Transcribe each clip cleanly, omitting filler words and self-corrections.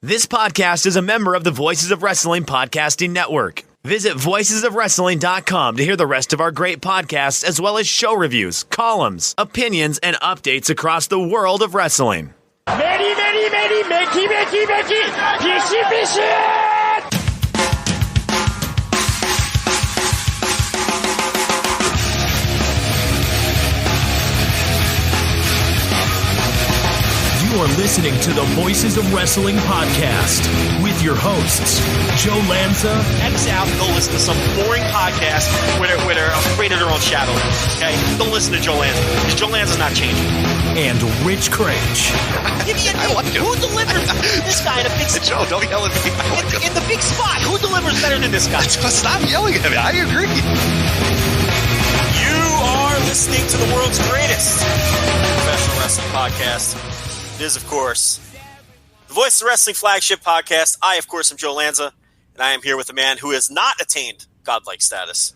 This podcast is a member of the Voices of Wrestling Podcasting Network. Visit voicesofwrestling.com to hear the rest of our great podcasts, as well as show reviews, columns, opinions, and updates across the world of wrestling. Mickey, fishy. You are listening to the Voices of Wrestling podcast with your hosts, Joe Lanza. X out and go listen to some boring podcast where they're afraid of their own shadow. Okay? Don't listen to Joe Lanza, because Joe Lanza's not changing. And Rich Craich. I like him. Who delivers this guy in a big spot? Joe, don't yell at me. In the big spot, who delivers better than this guy? Stop yelling at me. I agree. You are listening to the world's greatest professional wrestling podcast. It is, of course, the Voice of Wrestling Flagship podcast. I, of course, am Joe Lanza, and I am here with a man who has not attained godlike status.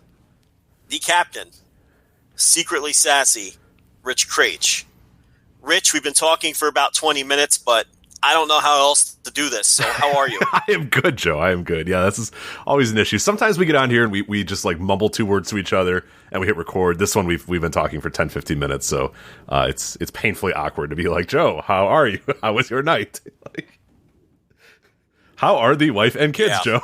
The captain, secretly sassy, Rich Craich. Rich, we've been talking for about 20 minutes, but I don't know how else to do this, so how are you? I am good, Joe. I am good. Yeah, this is always an issue. Sometimes we get on here and we just like mumble two words to each other and we hit record. This one we've been talking for 10, 15 minutes, so it's painfully awkward to be like, Joe, how are you? How was your night? Like, how are the wife and kids, Joe?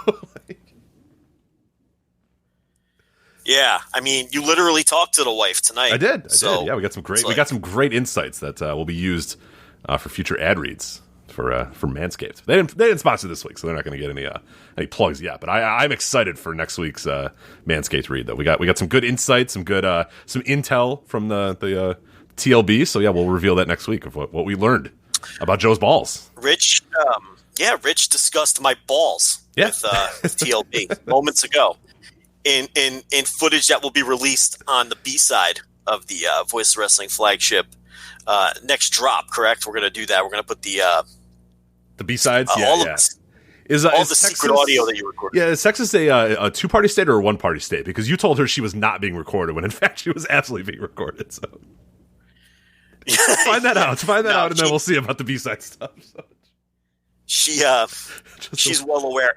Yeah, I mean, you literally talked to the wife tonight. I did. Yeah, we got some great insights that will be used for future ad reads for Manscaped. They didn't sponsor this week, so they're not going to get any plugs yet. But I'm excited for next week's Manscaped read. Though we got some good insights, some good some intel from the TLB. So yeah, we'll reveal that next week of what we learned about Joe's balls. Rich, Rich discussed my balls with TLB moments ago in footage that will be released on the B-side of the Voice Wrestling Flagship next drop. Correct? We're going to do that. We're going to put the B-sides, all the secret audio that you recorded. Yeah, is Texas a two-party state or a one-party state? Because you told her she was not being recorded when in fact she was absolutely being recorded. So find that out, and then we'll see about the B-side stuff. So. She's well aware.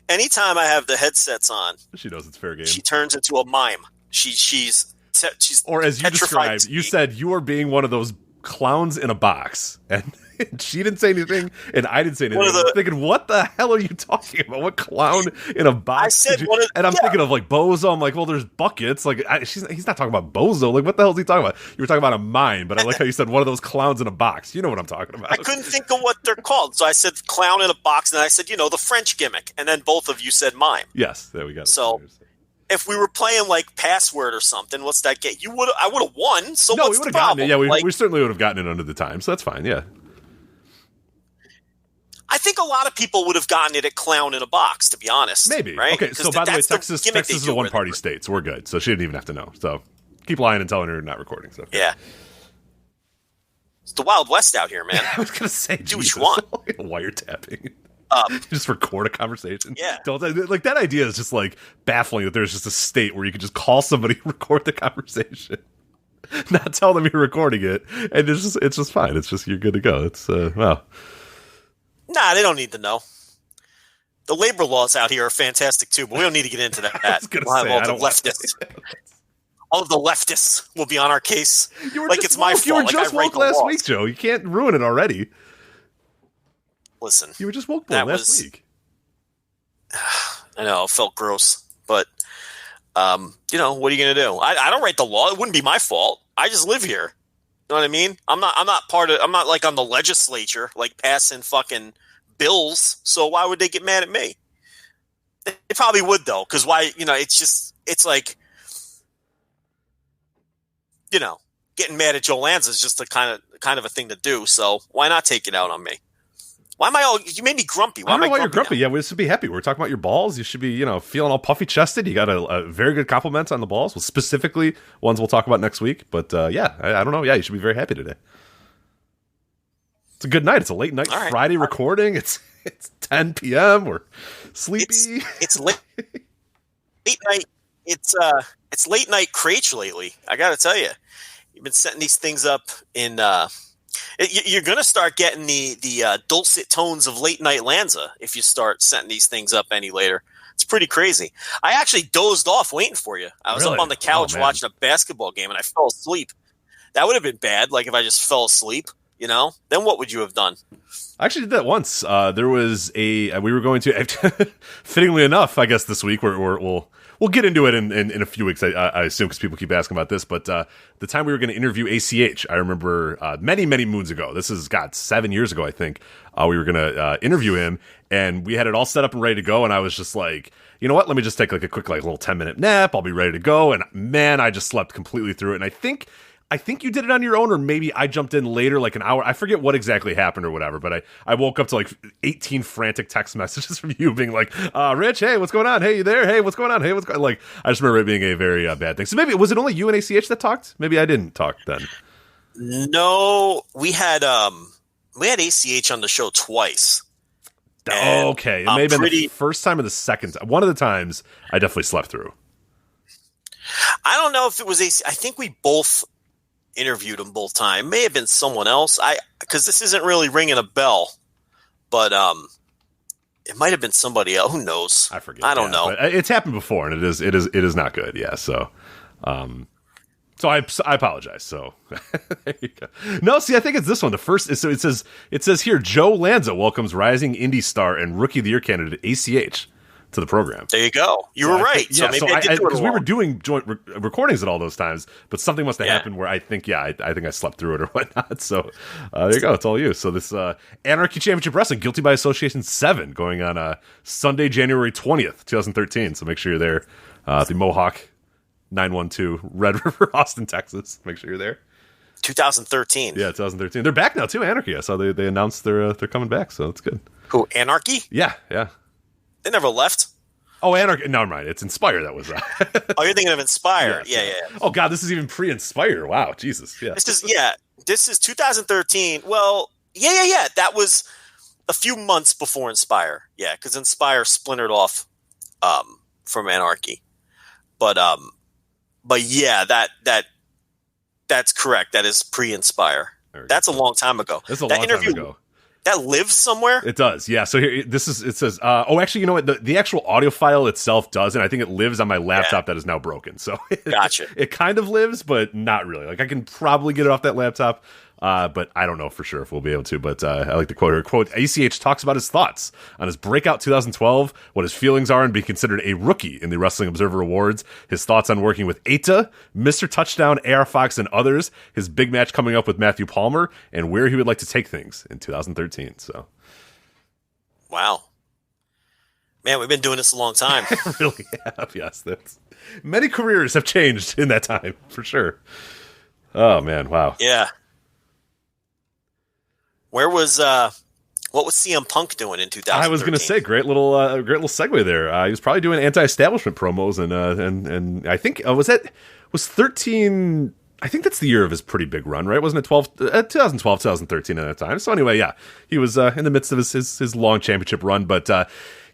Anytime I have the headsets on, she knows it's fair game. She turns into a mime. She's or as you described, you said you are being one of those clowns in a box, and she didn't say anything, and I didn't say anything. I'm thinking, what the hell are you talking about? What clown in a box? I said I'm thinking of like Bozo. I'm like, well, there's buckets. Like he's not talking about Bozo. Like what the hell is he talking about? You were talking about a mime, but I like how you said one of those clowns in a box. You know what I'm talking about. I couldn't think of what they're called, so I said clown in a box, and I said, the French gimmick, and then both of you said mime. Yes, there we go. So. If we were playing like Password or something, what's that get? I would have won. So no, what's the problem? Yeah, we certainly would have gotten it under the time. So that's fine. Yeah. I think a lot of people would have gotten it at clown in a box, to be honest. Maybe. Right? Okay. So by the way, Texas is a one-party state, so we're good. So she didn't even have to know. So keep lying and telling her not recording. So yeah. It's the Wild West out here, man. I was gonna say, do what you want. Wiretapping. Just record a conversation. Yeah. Like that idea is just like baffling that there's just a state where you can just call somebody, record the conversation, not tell them you're recording it, and it's just fine. It's just you're good to go. It's wow. Nah, they don't need to know. The labor laws out here are fantastic too, but we don't need to get into that. We'll have all the leftists. All of the leftists will be on our case. Like it's my fault. You were just woke last week, Joe. You can't ruin it already. Listen, you were just woke last week. I know, it felt gross, but what are you gonna do? I don't write the law. It wouldn't be my fault. I just live here. You know what I mean? I'm not like on the legislature, like passing fucking bills. So why would they get mad at me? They probably would though, because why? It's like, getting mad at Joe Lanza is just a kind of a thing to do. So why not take it out on me? Why am I you made me grumpy. Why I don't know why you're grumpy? Yeah, we should be happy. We're talking about your balls. You should be, feeling all puffy chested. You got a very good compliment on the balls. Well, specifically ones we'll talk about next week. But I don't know. Yeah, you should be very happy today. It's a good night. It's a late night Friday recording. It's 10 p.m. We're sleepy. It's late night. It's late night Craich lately. I got to tell you, you've been setting these things up in You're going to start getting the dulcet tones of late night Lanza if you start setting these things up any later. It's pretty crazy. I actually dozed off waiting for you. I was up on the couch watching a basketball game and I fell asleep. That would have been bad. Like if I just fell asleep, then what would you have done? I actually did that once. There was we were going to, fittingly enough, I guess this week we'll get into it in a few weeks, I assume, because people keep asking about this. But the time we were going to interview ACH, I remember many, many moons ago. This is, 7 years ago, I think. We were going to interview him, and we had it all set up and ready to go. And I was just like, you know what? Let me just take like a quick little 10-minute nap. I'll be ready to go. And man, I just slept completely through it. And I think you did it on your own, or maybe I jumped in later, like an hour. I forget what exactly happened or whatever, but I woke up to like 18 frantic text messages from you being like, Rich, hey, what's going on? Hey, you there? Hey, what's going on? Hey, what's going on? Like, I just remember it being a very bad thing. So maybe, was it only you and ACH that talked? Maybe I didn't talk then. No, we had ACH on the show twice. Okay. It may have been the first time or the second time. One of the times I definitely slept through. I don't know if it was ACH. I think we both interviewed him both times. May have been someone else. Because this isn't really ringing a bell, but it might have been somebody else. Who knows? I forget. I don't know. But it's happened before, and it is not good. Yeah. So, I apologize. So there you go. No, see, I think it's this one. The first. So it says here, Joe Lanza welcomes rising indie star and Rookie of the Year candidate ACH to the program. There you go. You were right. So maybe I did do it because we were doing joint recordings at all those times, but something must have happened where I think I slept through it or whatnot. So there you go. It's all you. So this Anarchy Championship Wrestling Guilty by Association 7 going on Sunday, January 20th, 2013. So make sure you're there. The Mohawk 912 Red River, Austin, Texas. Make sure you're there. 2013. Yeah, 2013. They're back now too. Anarchy. I saw they announced they're coming back. So it's good. Who? Anarchy? Yeah. They never left. Oh, Anarchy. No, never mind. It's Inspire that was. Oh, you're thinking of Inspire. Yeah. Oh, God, this is even pre-Inspire. Wow, Jesus. Yeah. This is 2013. Well, yeah. That was a few months before Inspire. Yeah, because Inspire splintered off from Anarchy. But yeah, that's correct. That is pre-Inspire. That's a long time ago. That's a long time ago. That lives somewhere? It does, yeah. So here, it says, actually, you know what? The actual audio file itself doesn't. I think it lives on my laptop that is now broken. So gotcha. It kind of lives, but not really. Like I can probably get it off that laptop, but I don't know for sure if we'll be able to. But I like the quote here. Quote, ACH talks about his thoughts on his breakout 2012, what his feelings are on being considered a rookie in the Wrestling Observer Awards, his thoughts on working with Aita, Mr. Touchdown, AR Fox, and others, his big match coming up with Matthew Palmer, and where he would like to take things in 2013. So, wow. Man, we've been doing this a long time. Really have, yes. Many careers have changed in that time, for sure. Oh, man, wow. Yeah. What was CM Punk doing in 2013? I was going to say, great little segue there. He was probably doing anti-establishment promos, and I think was 13. I think that's the year of his pretty big run, right? Wasn't it 2012, 2013 at that time? So anyway, yeah, he was in the midst of his long championship run, but.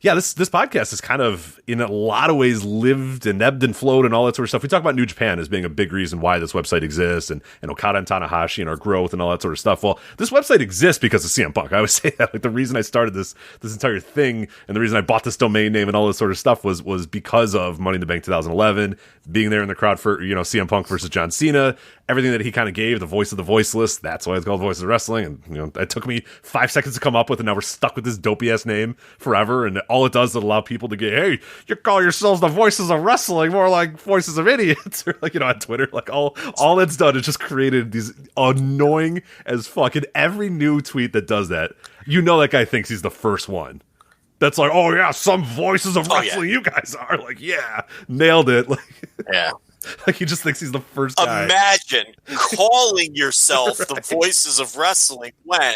Yeah, this podcast is kind of, in a lot of ways, lived and ebbed and flowed and all that sort of stuff. We talk about New Japan as being a big reason why this website exists, and Okada and Tanahashi and our growth and all that sort of stuff. Well, this website exists because of CM Punk. I always say that. Like, the reason I started this entire thing and the reason I bought this domain name and all this sort of stuff was because of Money in the Bank 2011, being there in the crowd for, CM Punk versus John Cena, everything that he kind of gave, the voice of the voiceless. That's why it's called Voices of Wrestling. And, it took me 5 seconds to come up with, and now we're stuck with this dopey-ass name forever. And all it does is allow people to get, hey, you call yourselves the Voices of Wrestling, more like Voices of Idiots, or on Twitter. Like, all it's done is just created these annoying as fuck. And every new tweet that does that, that guy thinks he's the first one. That's like, oh yeah, some Voices of Wrestling you guys are. Like, yeah, nailed it. Like, yeah. Like, he just thinks he's the first guy. Imagine calling yourself the Voices of Wrestling when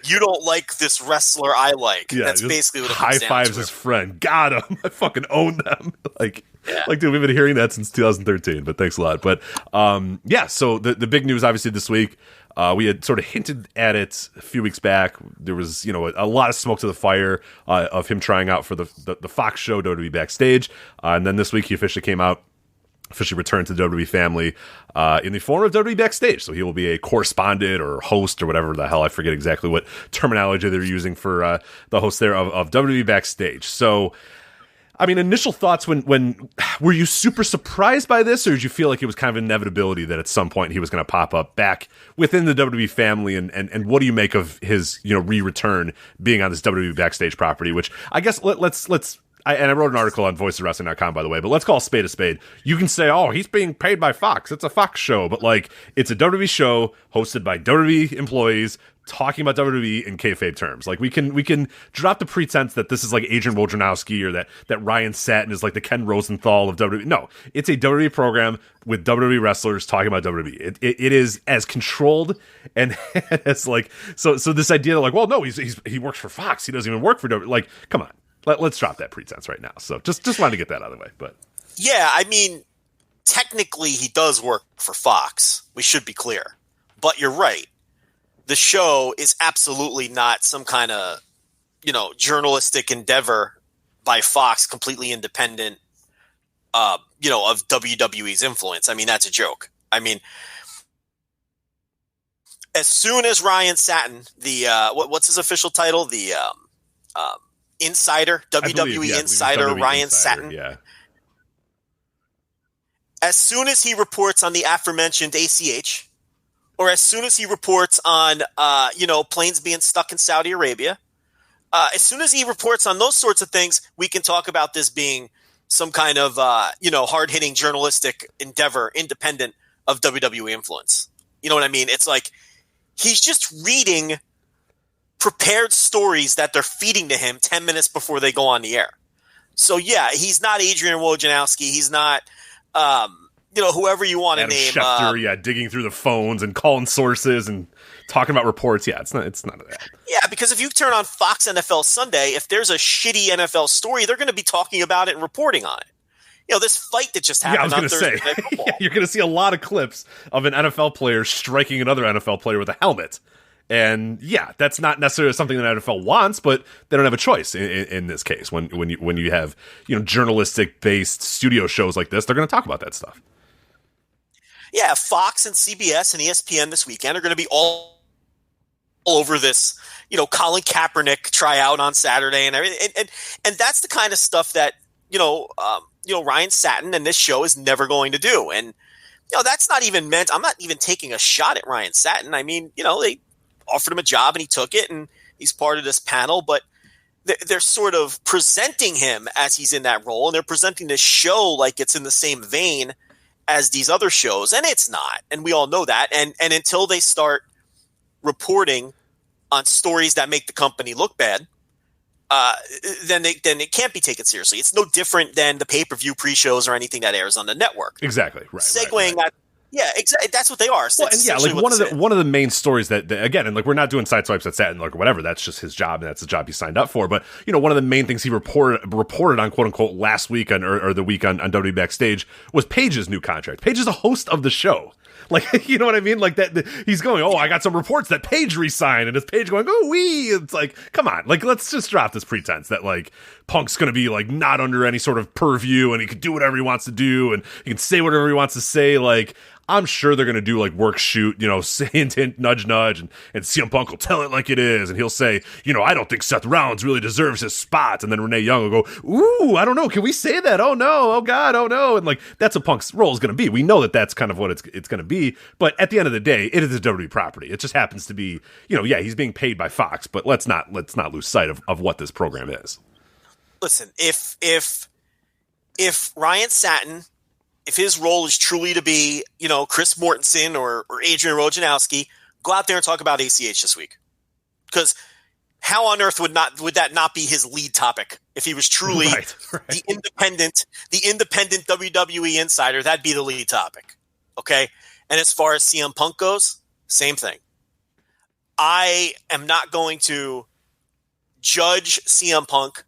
you don't like this wrestler I like. Yeah, that's basically what it high comes down fives to. his friend. Got him. I fucking own them. Like, dude, we've been hearing that since 2013, but thanks a lot. But, so the big news, obviously, this week, we had sort of hinted at it a few weeks back. There was, a lot of smoke to the fire of him trying out for the Fox show, WWE Backstage. And then this week, he officially came out officially returned to the WWE family in the form of WWE Backstage. So he will be a correspondent or host or whatever the hell. I forget exactly what terminology they're using for the host there of WWE Backstage. So, I mean, initial thoughts when were you super surprised by this, or did you feel like it was kind of an inevitability that at some point he was going to pop up back within the WWE family? And what do you make of his re-return being on this WWE Backstage property? Which I guess let's. I wrote an article on voicesofwrestling.com, by the way, but let's call a spade. You can say, oh, he's being paid by Fox. It's a Fox show. But, like, it's a WWE show hosted by WWE employees talking about WWE in kayfabe terms. Like, we can drop the pretense that this is like Adrian Wojnarowski or that Ryan Satin is like the Ken Rosenthal of WWE. No, it's a WWE program with WWE wrestlers talking about WWE. It is as controlled and as, like, so this idea that, like, well, no, he works for Fox. He doesn't even work for WWE. Like, come on. Let's drop that pretense right now. So just wanted to get that out of the way. But yeah, I mean, technically he does work for Fox. We should be clear. But you're right. The show is absolutely not some kind of, journalistic endeavor by Fox, completely independent, of WWE's influence. I mean, that's a joke. I mean, as soon as Ryan Satin, the what's his official title? The Insider, WWE Insider, Ryan Satin. Yeah. As soon as he reports on the aforementioned ACH, or as soon as he reports on, planes being stuck in Saudi Arabia, as soon as he reports on those sorts of things, we can talk about this being some kind of, hard-hitting journalistic endeavor, independent of WWE influence. You know what I mean? It's like he's just reading prepared stories that they're feeding to him 10 minutes before they go on the air. So yeah, he's not Adrian Wojnarowski. He's not, whoever you want to name. Schefter, digging through the phones and calling sources and talking about reports. Yeah, it's none of that. Yeah, because if you turn on Fox NFL Sunday, if there's a shitty NFL story, they're going to be talking about it and reporting on it. This fight that just happened on Thursday Night Football. You're going to see a lot of clips of an NFL player striking another NFL player with a helmet. And yeah, that's not necessarily something that NFL wants, but they don't have a choice in this case. When you have journalistic based studio shows like this, they're going to talk about that stuff. Yeah, Fox and CBS and ESPN this weekend are going to be all over this. Colin Kaepernick tryout on Saturday and everything, and that's the kind of stuff that Ryan Satin and this show is never going to do. And that's not even meant. I'm not even taking a shot at Ryan Satin. I mean, they offered him a job and he took it and he's part of this panel, but they're sort of presenting him as he's in that role, and they're presenting this show like it's in the same vein as these other shows, and it's not. And we all know that. And until they start reporting on stories that make the company look bad, then it can't be taken seriously. It's no different than the pay-per-view pre-shows or anything that airs on the network. Exactly. Right. Segueing that. Yeah, exactly. That's what they are. Well, and yeah, like one of the main stories that again, and like we're not doing side swipes at Satin, like whatever. That's just his job, and that's the job he signed up for. But one of the main things he reported on quote unquote last week or the week on WWE Backstage was Paige's new contract. Paige is a host of the show. Like, you know what I mean? Like that, he's going, oh, I got some reports that Paige re-signed, and it's Paige going, oh, wee. It's like, come on, like, let's just drop this pretense that like Punk's going to be like not under any sort of purview, and he can do whatever he wants to do, and he can say whatever he wants to say. Like, I'm sure they're going to do like work shoot, say hint, nudge, and CM Punk will tell it like it is. And he'll say, I don't think Seth Rollins really deserves his spot. And then Renee Young will go, ooh, I don't know. Can we say that? Oh no. Oh God. Oh no. And like, that's what Punk's role is going to be. We know that that's kind of what it's going to be. But at the end of the day, it is a WWE property. It just happens to be, he's being paid by Fox, but let's not lose sight of what this program is. Listen, if Ryan Satin, if his role is truly to be, Chris Mortensen or Adrian Wojnarowski, go out there and talk about ACH this week. Because how on earth would that not be his lead topic? If he was truly right. the independent WWE insider, that'd be the lead topic. Okay? And as far as CM Punk goes, same thing. I am not going to judge CM Punk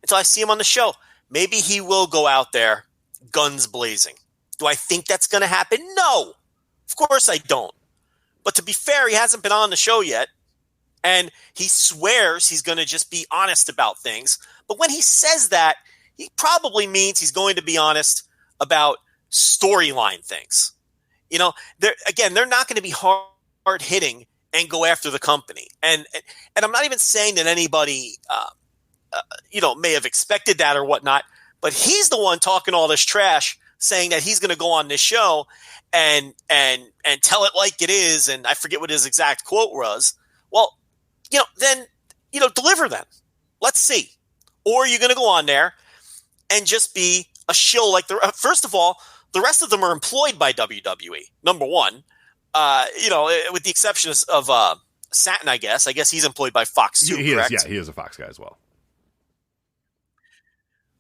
until I see him on the show. Maybe he will go out there guns blazing. Do I think that's going to happen? No. Of course I don't. But to be fair, he hasn't been on the show yet. And he swears he's going to just be honest about things. But when he says that, he probably means he's going to be honest about storyline things. They're not going to be hard hitting and go after the company. And I'm not even saying that anybody, may have expected that or whatnot, but he's the one talking all this trash, saying that he's going to go on this show and tell it like it is. And I forget what his exact quote was. Well, then, deliver then. Let's see. Or you're going to go on there and just be a shill like first of all, the rest of them are employed by WWE. Number one, with the exception of Satin, I guess. I guess he's employed by Fox too, correct? He is a Fox guy as well.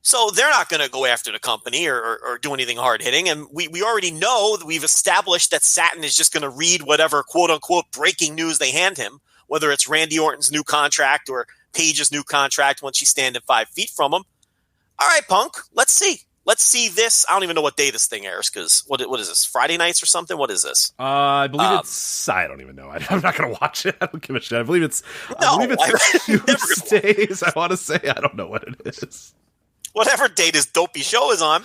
So they're not going to go after the company or do anything hard-hitting. And we already know that we've established that Satin is just going to read whatever quote-unquote breaking news they hand him, whether it's Randy Orton's new contract or Paige's new contract once she's standing 5 feet from him. All right, Punk, let's see. Let's see this. I don't even know what day this thing airs because what is this? Friday nights or something? What is this? I believe it's. I don't even know. I'm not going to watch it. I don't give a shit. I believe it's Tuesdays. I want to say. I don't know what it is. Whatever date his dopey show is on.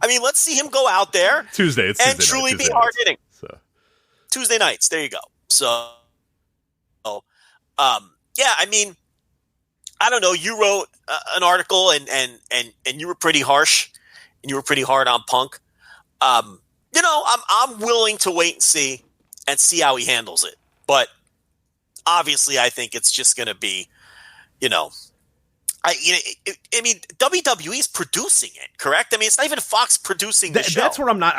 I mean, let's see him go out there Tuesday and truly be hard hitting. So. Tuesday nights. There you go. So, I mean, I don't know. You wrote an article and you were pretty harsh. And you were pretty hard on Punk. I'm willing to wait and see how he handles it. But obviously, I think it's just going to be, I mean, WWE is producing it, correct? I mean, it's not even Fox producing the show. That's where I'm not.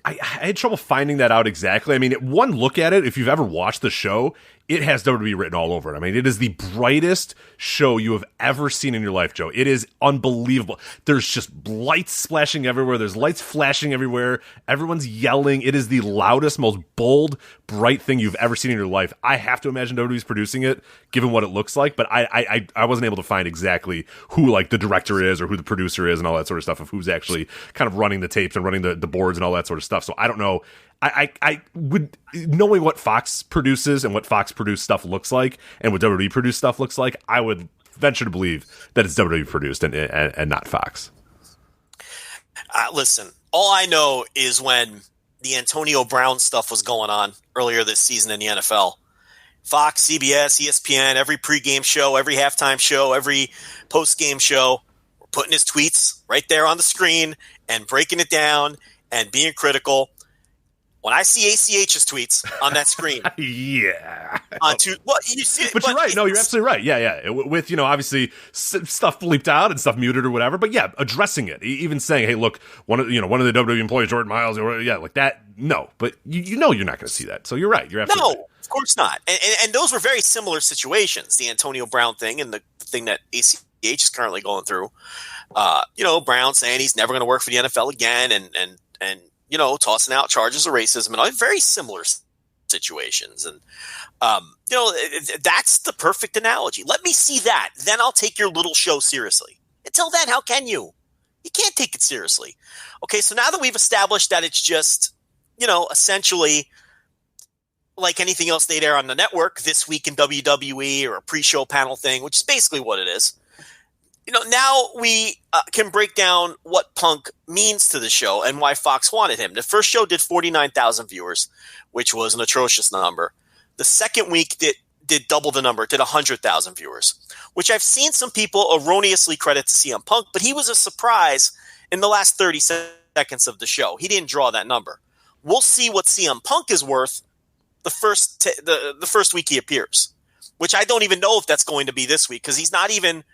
I had trouble finding that out exactly. I mean, one look at it, if you've ever watched the show, it has WWE written all over it. I mean, it is the brightest show you have ever seen in your life, Joe. It is unbelievable. There's just lights splashing everywhere. There's lights flashing everywhere. Everyone's yelling. It is the loudest, most bold, bright thing you've ever seen in your life. I have to imagine WWE's producing it, given what it looks like, but I wasn't able to find exactly who, like, the director is or who the producer is and all that sort of stuff, of who's actually kind of running the tapes and running the boards and all that sort of stuff. So I don't know. I would, knowing what Fox produces and what Fox produced stuff looks like and what WWE produced stuff looks like, I would venture to believe that it's WWE produced and not Fox. Listen, all I know is when the Antonio Brown stuff was going on earlier this season in the NFL, Fox, CBS, ESPN, every pregame show, every halftime show, every postgame show, were putting his tweets right there on the screen and breaking it down and being critical. When I see ACH's tweets on that screen, yeah. You see, but you're right. No, you're absolutely right. Yeah. With, obviously stuff bleeped out and stuff muted or whatever. But yeah, addressing it, even saying, "Hey, look, one of the WWE employees, Jordan Miles, like that." No, but you're not going to see that. So you're right. You're absolutely right. Of course not. And those were very similar situations. The Antonio Brown thing and the thing that ACH is currently going through. Brown saying he's never going to work for the NFL again, and tossing out charges of racism and all very similar situations. And, that's the perfect analogy. Let me see that. Then I'll take your little show seriously. Until then, how can you? You can't take it seriously. Okay, so now that we've established that it's just, essentially like anything else they'd air on the network, This Week in WWE or a pre-show panel thing, which is basically what it is. Now we can break down what Punk means to the show and why Fox wanted him. The first show did 49,000 viewers, which was an atrocious number. The second week did double the number, did 100,000 viewers, which I've seen some people erroneously credit to CM Punk, but he was a surprise in the last 30 seconds of the show. He didn't draw that number. We'll see what CM Punk is worth the first week he appears, which I don't even know if that's going to be this week because he's not even,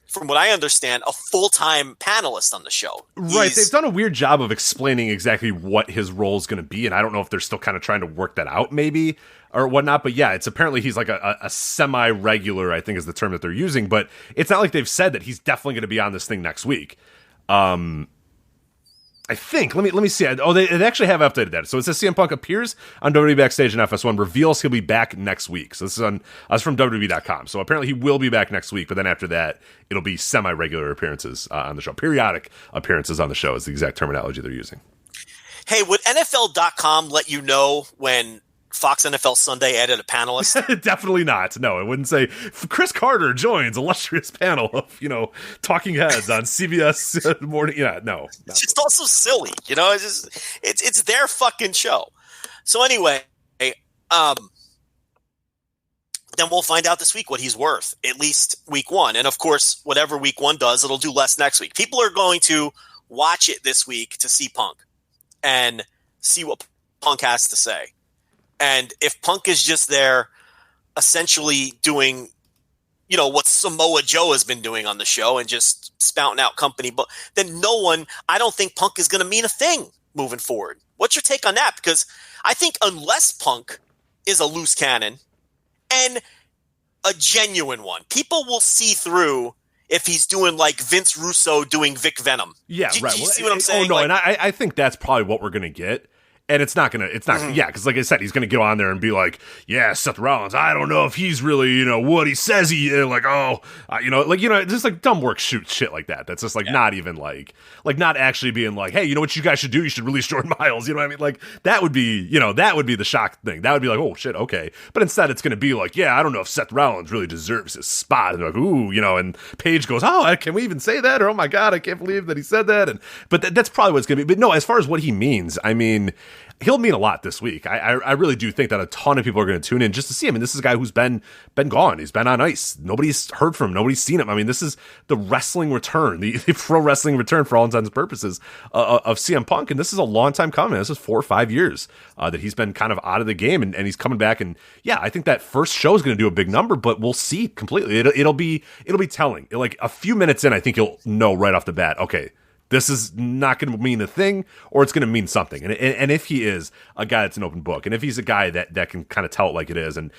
from what I understand, a full-time panelist on the show. Right. They've done a weird job of explaining exactly what his role is going to be, and I don't know if they're still kind of trying to work that out maybe or whatnot, but yeah, it's apparently he's like a semi-regular, I think is the term that they're using, but it's not like they've said that he's definitely going to be on this thing next week. I think. Let me see. They actually have updated that. So it says CM Punk appears on WWE Backstage and FS1, reveals he'll be back next week. So this is from WWE.com. So apparently he will be back next week, but then after that, it'll be semi-regular appearances on the show. Periodic appearances on the show is the exact terminology they're using. Hey, would NFL.com let you know when Fox NFL Sunday added a panelist? Definitely not. No, it wouldn't say Chris Carter joins illustrious panel of, talking heads on CBS morning. Yeah, no. It's just also silly, it's their fucking show. So anyway, then we'll find out this week what he's worth, at least week one. And of course, whatever week one does, it'll do less next week. People are going to watch it this week to see Punk and see what Punk has to say. And if Punk is just there essentially doing, what Samoa Joe has been doing on the show and just spouting out company, but then I don't think Punk is going to mean a thing moving forward. What's your take on that? Because I think unless Punk is a loose cannon and a genuine one, people will see through if he's doing like Vince Russo doing Vic Venom. Yeah, right. Do you see what I'm saying? Oh, no, and I think that's probably what we're going to get. And it's not, yeah, because like I said, he's going to get on there and be like, yeah, Seth Rollins, I don't know if he's really, what he says he is, like, just like dumb work shit like that. That's just like not even like not actually being like, hey, you know what you guys should do? You should release Jordan Miles. You know what I mean? Like that would be, that would be the shock thing. That would be like, oh shit, okay. But instead it's going to be like, yeah, I don't know if Seth Rollins really deserves his spot. And they're like, ooh, and Paige goes, oh, can we even say that? Or, oh my God, I can't believe that he said that. But that's probably what it's going to be. But no, as far as what he means, I mean, he'll mean a lot this week. I really do think that a ton of people are going to tune in just to see him. And this is a guy who's been gone. He's been on ice. Nobody's heard from him. Nobody's seen him. I mean, this is the wrestling return, the pro wrestling return for all intents and purposes of CM Punk. And this is a long time coming. This is 4 or 5 years that he's been kind of out of the game, and he's coming back. And yeah, I think that first show is going to do a big number, but we'll see completely. It'll be telling. Like a few minutes in, I think you'll know right off the bat, okay, this is not going to mean a thing, or it's going to mean something. And if he is a guy that's an open book, and if he's a guy that can kind of tell it like it is, and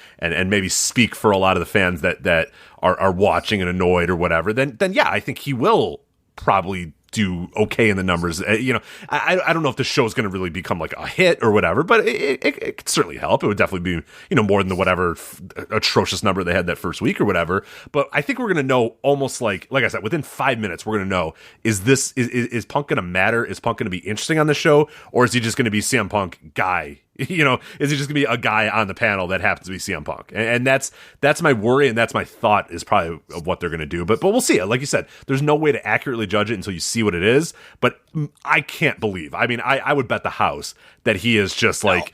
maybe speak for a lot of the fans that are watching and annoyed or whatever, then yeah, I think he will probably do okay in the numbers. I don't know if the show is going to really become like a hit or whatever, but it could certainly help. It would definitely be, more than the whatever atrocious number they had that first week or whatever. But I think we're going to know almost like I said, within 5 minutes, we're going to know, is Punk going to matter? Is Punk going to be interesting on the show? Or is he just going to be CM Punk guy? Is he just going to be a guy on the panel that happens to be CM Punk? And that's my worry, and that's my thought is probably of what they're going to do. But we'll see. Like you said, there's no way to accurately judge it until you see what it is. But I can't believe. I mean, I would bet the house that he is just like,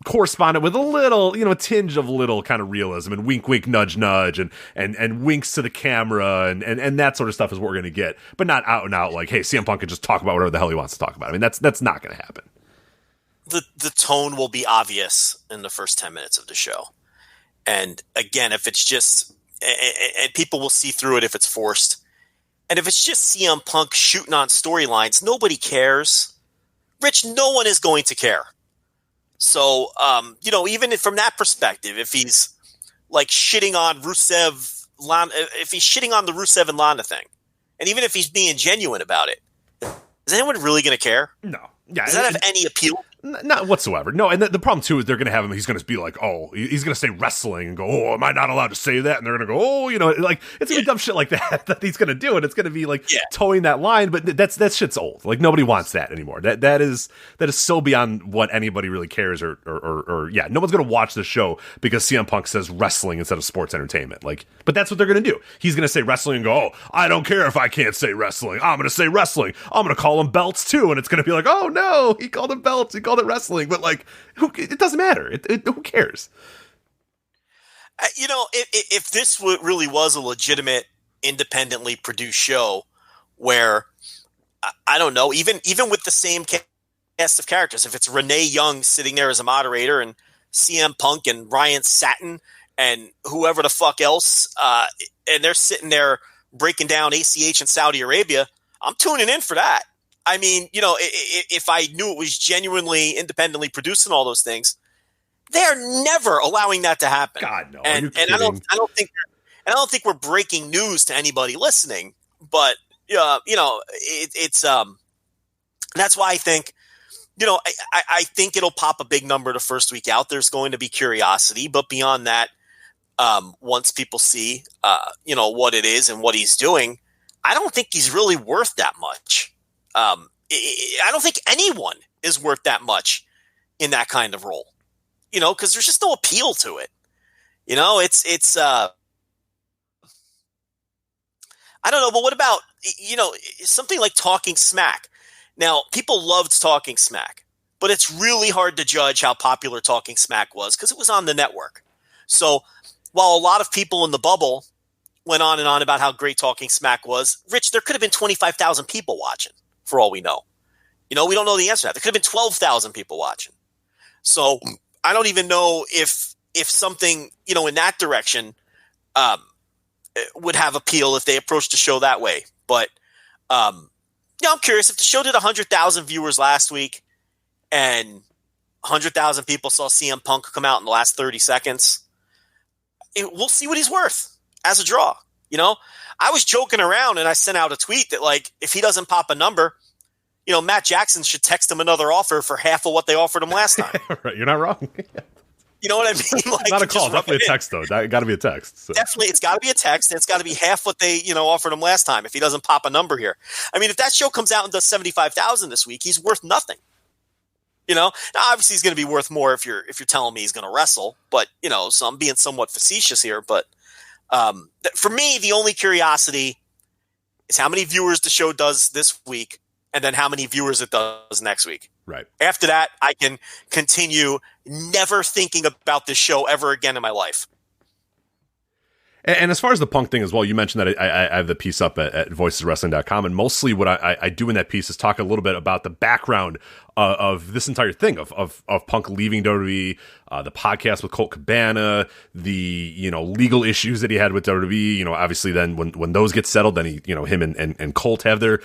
correspondent with a little, a tinge of little kind of realism and wink, wink, nudge, nudge, and winks to the camera and that sort of stuff is what we're going to get. But not out and out like, hey, CM Punk can just talk about whatever the hell he wants to talk about. I mean, that's not going to happen. The tone will be obvious in the first 10 minutes of the show. And again, if it's just, and people will see through it if it's forced. And if it's just CM Punk shooting on storylines, nobody cares. Rich, no one is going to care. So, even from that perspective, if he's like shitting on Rusev, if he's shitting on the Rusev and Lana thing, and even if he's being genuine about it, is anyone really going to care? No. Yeah, does that have any appeal? Not whatsoever. No, and the problem too is they're going to have him. He's going to be like, oh, he's going to say wrestling and go, oh, am I not allowed to say that? And they're going to go, oh, like it's going to be dumb shit like that he's going to do, and it's going to be like towing that line. But that shit's old. Like nobody wants that anymore. That is so beyond what anybody really cares or no one's going to watch the show because CM Punk says wrestling instead of sports entertainment. Like, but that's what they're going to do. He's going to say wrestling and go, oh, I don't care if I can't say wrestling. I'm going to say wrestling. I'm going to call them belts too, and it's going to be like, oh no, he called them belts. He called it wrestling, but like, it doesn't matter. Who cares? If this really was a legitimate, independently produced show, where I don't know, even with the same cast of characters, if it's Renee Young sitting there as a moderator and CM Punk and Ryan Satin and whoever the fuck else, and they're sitting there breaking down ACH in Saudi Arabia, I'm tuning in for that. I mean, if I knew it was genuinely independently produced and all those things, they're never allowing that to happen. God, no. And I don't think we're breaking news to anybody listening, but it's that's why I think, I think it'll pop a big number the first week out. There's going to be curiosity, but beyond that, once people see, what it is and what he's doing, I don't think he's really worth that much. I don't think anyone is worth that much in that kind of role. because there's just no appeal to it. It's I don't know, but what about, something like Talking Smack? Now, people loved Talking Smack, but it's really hard to judge how popular Talking Smack was because it was on the network. So while a lot of people in the bubble went on and on about how great Talking Smack was, Rich, there could have been 25,000 people watching for all we know. We don't know the answer to that. There could have been 12,000 people watching. So I don't even know if something, in that direction would have appeal if they approached the show that way. But, I'm curious if the show did 100,000 viewers last week and 100,000 people saw CM Punk come out in the last 30 seconds. We'll see what he's worth as a draw. I was joking around and I sent out a tweet that, like, if he doesn't pop a number, Matt Jackson should text him another offer for half of what they offered him last time. Right, you're not wrong. You know what I mean? Like, not a call, definitely a text, though. Got to be a text. So. Definitely, it's got to be a text, and it's got to be half what they, offered him last time if he doesn't pop a number here. I mean, if that show comes out and does 75,000 this week, he's worth nothing. Now, obviously, he's going to be worth more if you're telling me he's going to wrestle, but, so I'm being somewhat facetious here. But for me, the only curiosity is how many viewers the show does this week, and then how many viewers it does next week. Right. After that, I can continue never thinking about this show ever again in my life. And as far as the Punk thing as well, you mentioned that I have the piece up at voiceswrestling.com, and mostly what I do in that piece is talk a little bit about the background of this entire thing of Punk leaving WWE, the podcast with Colt Cabana, the legal issues that he had with WWE. Obviously then when those get settled, then him and Colt have their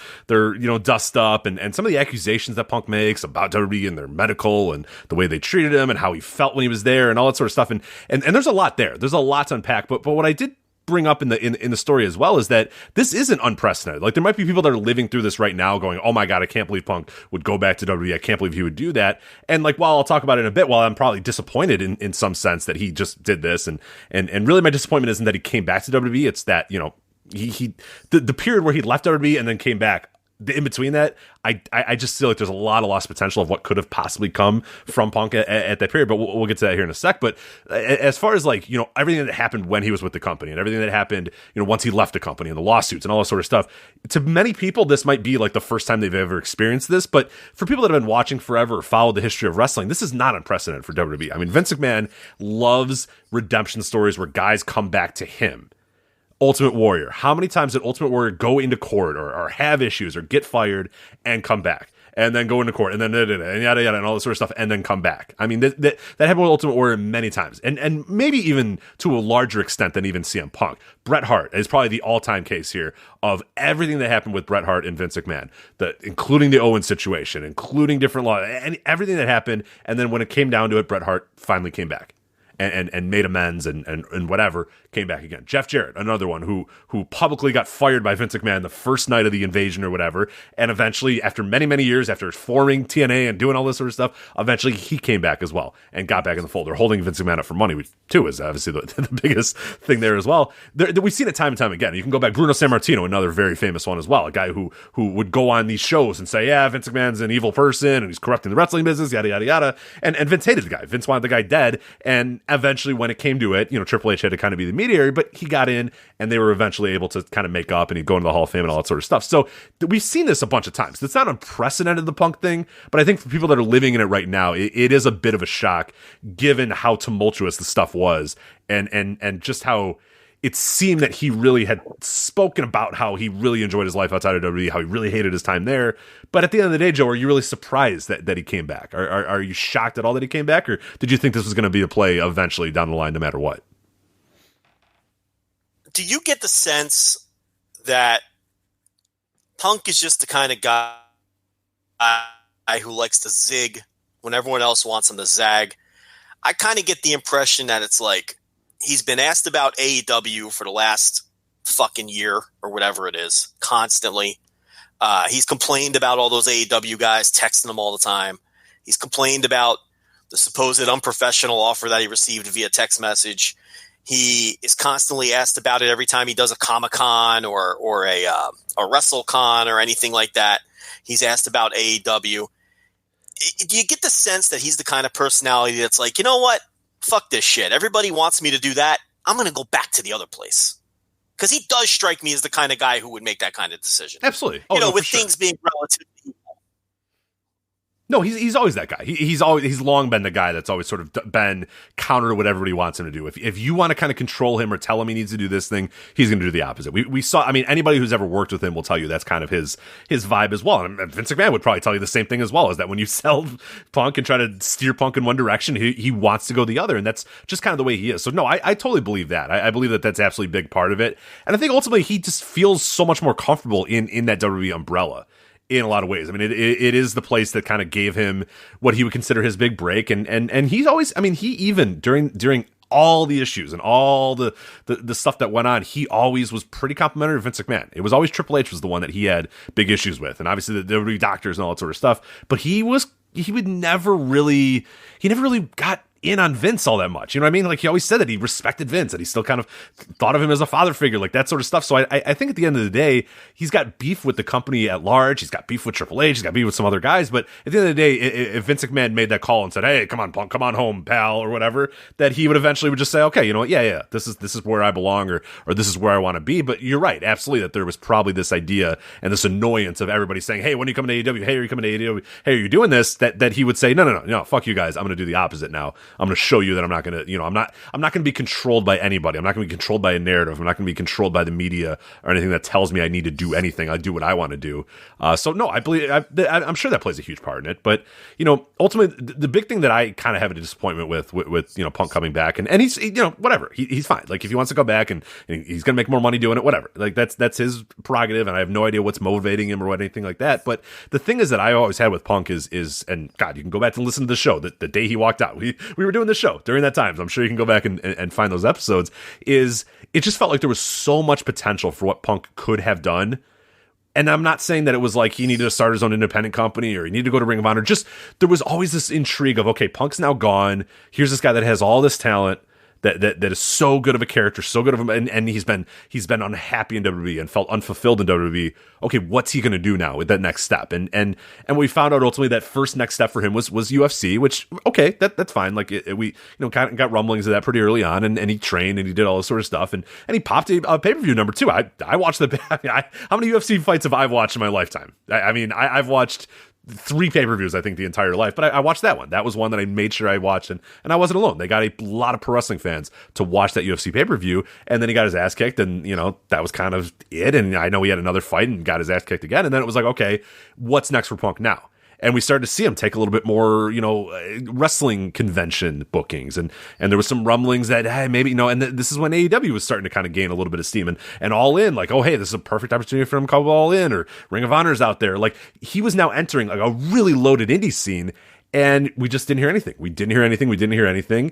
dust up, and some of the accusations that Punk makes about WWE and their medical and the way they treated him and how he felt when he was there and all that sort of stuff. And there's a lot there. There's a lot to unpack. But what I did bring up in the story as well is that this isn't unprecedented. Like, there might be people that are living through this right now going, oh my God, I can't believe Punk would go back to WWE. I can't believe he would do that. And like, while I'll talk about it in a bit, while I'm probably disappointed in some sense that he just did this, and really my disappointment isn't that he came back to WWE. It's that, the period where he left WWE and then came back, in between that, I just feel like there's a lot of lost potential of what could have possibly come from Punk at that period, but we'll get to that here in a sec. But as far as everything that happened when he was with the company and everything that happened, once he left the company and the lawsuits and all that sort of stuff, to many people, this might be like the first time they've ever experienced this. But for people that have been watching forever or followed the history of wrestling, this is not unprecedented for WWE. I mean, Vince McMahon loves redemption stories where guys come back to him. Ultimate Warrior. How many times did Ultimate Warrior go into court or have issues or get fired and come back? And then go into court and then and yada yada and all this sort of stuff and then come back. I mean, that happened with Ultimate Warrior many times. And maybe even to a larger extent than even CM Punk. Bret Hart is probably the all-time case here of everything that happened with Bret Hart and Vince McMahon, including the Owen situation, including different laws, and everything that happened. And then when it came down to it, Bret Hart finally came back. And made amends and whatever, came back again. Jeff Jarrett, another one who publicly got fired by Vince McMahon the first night of the invasion or whatever, and eventually, after many, many years, after forming TNA and doing all this sort of stuff, eventually he came back as well and got back in the fold. They're holding Vince McMahon up for money, which too is obviously the biggest thing there as well. We've seen it time and time again. You can go back, Bruno Sammartino, another very famous one as well, a guy who would go on these shows and say, yeah, Vince McMahon's an evil person and he's corrupting the wrestling business, yada, yada, yada. And Vince hated the guy. Vince wanted the guy dead, and eventually when it came to it, Triple H had to kind of be the mediator, but he got in and they were eventually able to kind of make up and he'd go into the Hall of Fame and all that sort of stuff. So we've seen this a bunch of times. It's not unprecedented, the Punk thing, but I think for people that are living in it right now, it is a bit of a shock given how tumultuous the stuff was and just how it seemed that he really had spoken about how he really enjoyed his life outside of WWE, how he really hated his time there. But at the end of the day, Joe, are you really surprised that he came back? Are you shocked at all that he came back? Or did you think this was going to be a play eventually down the line no matter what? Do you get the sense that Punk is just the kind of guy who likes to zig when everyone else wants him to zag? I kind of get the impression that it's like, he's been asked about AEW for the last fucking year or whatever it is, constantly. He's complained about all those AEW guys texting him all the time. He's complained about the supposed unprofessional offer that he received via text message. He is constantly asked about it every time he does a Comic-Con or a WrestleCon or anything like that. He's asked about AEW. do you get the sense that he's the kind of personality that's like, you know what? Fuck this shit. Everybody wants me to do that. I'm going to go back to the other place. Because he does strike me as the kind of guy who would make that kind of decision. Absolutely. With things being relatively equal. No, he's always that guy. He's long been the guy that's always sort of been counter to what everybody wants him to do. If you want to kind of control him or tell him he needs to do this thing, he's going to do the opposite. We saw. I mean, anybody who's ever worked with him will tell you that's kind of his vibe as well. And Vince McMahon would probably tell you the same thing as well. Is that when you sell Punk and try to steer Punk in one direction, he wants to go the other, and that's just kind of the way he is. So no, I totally believe that. I believe that that's absolutely a big part of it, and I think ultimately he just feels so much more comfortable in that WWE umbrella. In a lot of ways. I mean, it is the place that kind of gave him what he would consider his big break. And he's always, I mean, he even during all the issues and all the stuff that went on, he always was pretty complimentary of Vince McMahon. It was always Triple H was the one that he had big issues with. And obviously there would be doctors and all that sort of stuff. But he never really got in on Vince all that much. You know what I mean? Like, he always said that he respected Vince, and he still kind of thought of him as a father figure, like that sort of stuff. So I think at the end of the day, he's got beef with the company at large. He's got beef with Triple H. He's got beef with some other guys. But at the end of the day, if Vince McMahon made that call and said, "Hey, come on, Punk, come on home, pal," or whatever, that he would eventually just say, "Okay, you know what? Yeah, this is where I belong, or this is where I want to be." But you're right, absolutely, that there was probably this idea and this annoyance of everybody saying, "Hey, when are you coming to AEW? Hey, are you coming to AEW? Hey, are you doing this?" That he would say, "No, fuck you guys. I'm going to do the opposite now. I'm going to show you that I'm not going to, I'm not going to be controlled by anybody. I'm not going to be controlled by a narrative. I'm not going to be controlled by the media or anything that tells me I need to do anything. I do what I want to do." So no, I believe, I'm sure that plays a huge part in it. But, ultimately the big thing that I kind of have a disappointment with Punk coming back, and he's, whatever, he's fine. Like, if he wants to go back and he's going to make more money doing it, whatever. Like, that's his prerogative, and I have no idea what's motivating him or anything like that. But the thing is that I always had with Punk is, and God, you can go back and listen to the show the day he walked out. We were doing the show during that time, so I'm sure you can go back and find those episodes. Is it just felt like there was so much potential for what Punk could have done. And I'm not saying that it was like he needed to start his own independent company or he needed to go to Ring of Honor. Just, there was always this intrigue of, okay, Punk's now gone. Here's this guy that has all this talent, that is so good of a character, so good of a, and he's been unhappy in WWE and felt unfulfilled in WWE. Okay, what's he going to do now with that next step? And we found out ultimately that first next step for him was UFC, which, okay, that's fine. Like, we kind of got rumblings of that pretty early on, and he trained and he did all this sort of stuff, and he popped a pay-per-view number 2. I watched how many UFC fights have I watched in my lifetime? I've watched 3 pay-per-views, I think, the entire life. But I watched that one. That was one that I made sure I watched, and I wasn't alone. They got a lot of pro wrestling fans to watch that UFC pay-per-view, and then he got his ass kicked, and, that was kind of it. And I know he had another fight and got his ass kicked again, and then it was like, okay, what's next for Punk now? And we started to see him take a little bit more, wrestling convention bookings. And there was some rumblings that, hey, maybe, and this is when AEW was starting to kind of gain a little bit of steam, and All In, like, oh, hey, this is a perfect opportunity for him to come All In, or Ring of Honor's out there. Like, he was now entering like a really loaded indie scene, and we just didn't hear anything. We didn't hear anything.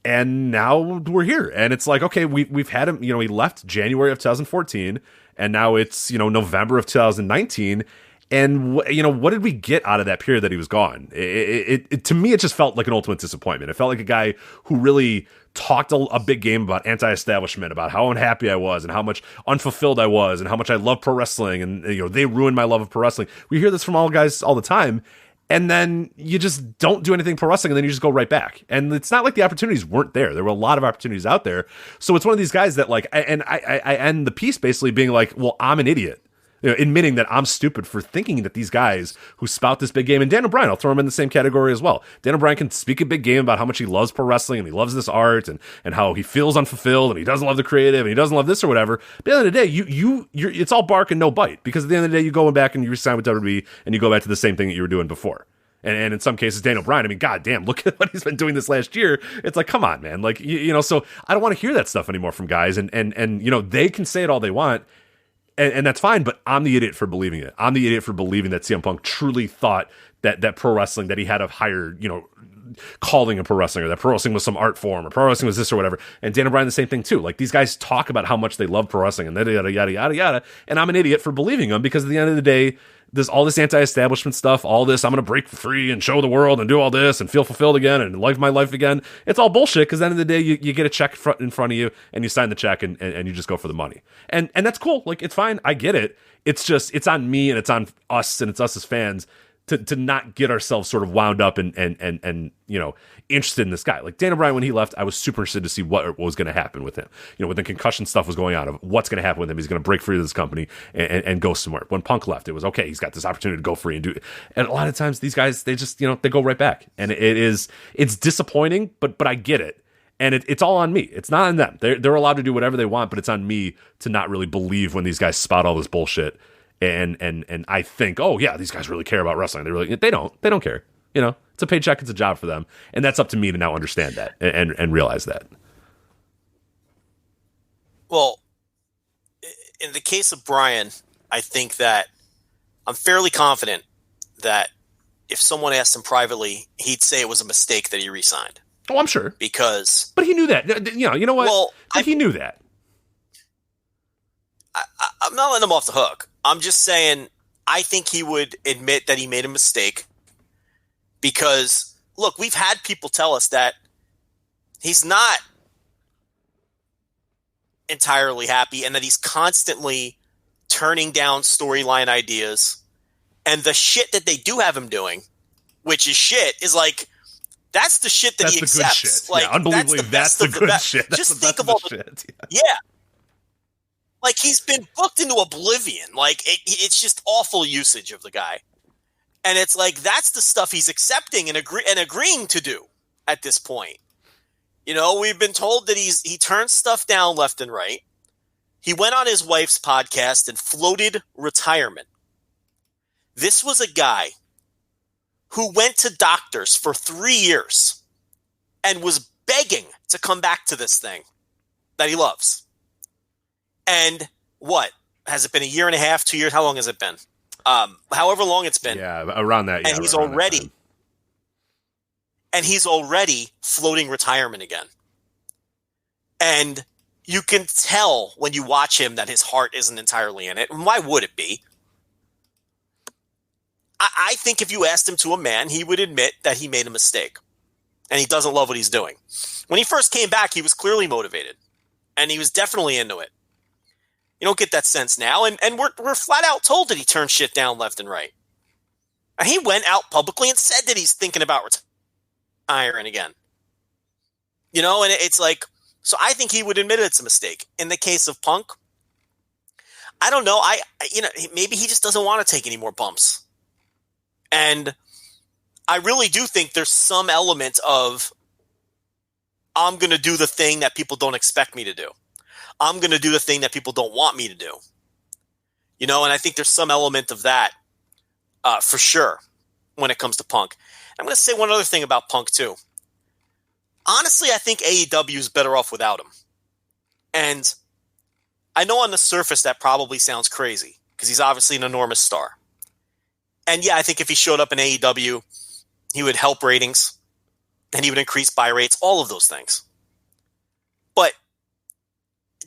And now we're here. And it's like, okay, we've had him, he left January of 2014, and now it's, November of 2019. And what did we get out of that period that he was gone? It to me, it just felt like an ultimate disappointment. It felt like a guy who really talked a big game about anti-establishment, about how unhappy I was and how much unfulfilled I was and how much I love pro wrestling, and they ruined my love of pro wrestling. We hear this from all guys all the time, and then you just don't do anything pro wrestling, and then you just go right back. And it's not like the opportunities weren't there. There were a lot of opportunities out there. So it's one of these guys that, like, and I end the piece basically being like, well, I'm an idiot. Admitting that I'm stupid for thinking that these guys who spout this big game, and Dan O'Brien, I'll throw him in the same category as well. Dan O'Brien can speak a big game about how much he loves pro wrestling and he loves this art, and how he feels unfulfilled and he doesn't love the creative and he doesn't love this or whatever. But at the end of the day, you're it's all bark and no bite, because at the end of the day, you go back and you resign with WWE and you go back to the same thing that you were doing before. And in some cases, Dan O'Brien, goddamn, look at what he's been doing this last year. It's like, come on, man. Like, so I don't want to hear that stuff anymore from guys. And they can say it all they want. And that's fine, but I'm the idiot for believing it. I'm the idiot for believing that CM Punk truly thought that pro wrestling, that he had a higher, calling in pro wrestling, or that pro wrestling was some art form, or pro wrestling was this or whatever. And Dan O'Brien, the same thing too. Like, these guys talk about how much they love pro wrestling and yada, yada, yada, yada. And I'm an idiot for believing them, because at the end of the day, there's all this anti-establishment stuff, all this, I'm going to break free and show the world and do all this and feel fulfilled again and live my life again. It's all bullshit, because at the end of the day, you get a check in front of you and you sign the check and you just go for the money. And that's cool. Like, it's fine. I get it. It's just, it's on me and it's on us, and it's us as fans to not get ourselves sort of wound up and interested in this guy. Like Daniel Bryan, when he left, I was super interested to see what was going to happen with him. When the concussion stuff was going on, of what's going to happen with him. He's going to break free of this company and go somewhere. When Punk left, it was okay. He's got this opportunity to go free and do it. And a lot of times these guys, they just they go right back, and it's disappointing, but I get it. And it's all on me. It's not on them. They're allowed to do whatever they want, but it's on me to not really believe when these guys spout all this bullshit. And I think, oh yeah, these guys really care about wrestling. They don't care. It's a paycheck. It's a job for them, and that's up to me to now understand that and realize that. Well, in the case of Brian, I think that I'm fairly confident that if someone asked him privately, he'd say it was a mistake that he re-signed. Oh, I'm sure. But he knew that. You know what? Well, he knew that. I'm not letting him off the hook. I'm just saying I think he would admit that he made a mistake because, look, we've had people tell us that he's not entirely happy and that he's constantly turning down storyline ideas. And the shit that they do have him doing, which is shit, is like, that's the shit that he accepts. Good shit. Like, yeah, unbelievably, that's the good shit. Just think of all the shit. Yeah. Like, he's been booked into oblivion. Like, it's just awful usage of the guy. And it's like, that's the stuff he's accepting and agreeing to do at this point. We've been told that he turns stuff down left and right. He went on his wife's podcast and floated retirement. This was a guy who went to doctors for 3 years and was begging to come back to this thing that he loves. And what? Has it been a year and a half, 2 years? How long has it been? However long it's been. Yeah, around that. Yeah, and he's already floating retirement again. And you can tell when you watch him that his heart isn't entirely in it. And why would it be? I think if you asked him to a man, he would admit that he made a mistake. And he doesn't love what he's doing. When he first came back, he was clearly motivated. And he was definitely into it. You don't get that sense now. And we're flat out told that he turned shit down left and right. And he went out publicly and said that he's thinking about retiring again. And it's like, so I think he would admit it's a mistake. In the case of Punk, I don't know. Maybe he just doesn't want to take any more bumps. And I really do think there's some element of, I'm going to do the thing that people don't expect me to do. I'm going to do the thing that people don't want me to do. And I think there's some element of that for sure when it comes to Punk. I'm going to say one other thing about Punk too. Honestly, I think AEW is better off without him. And I know on the surface that probably sounds crazy because he's obviously an enormous star. And yeah, I think if he showed up in AEW, he would help ratings and he would increase buy rates, all of those things. But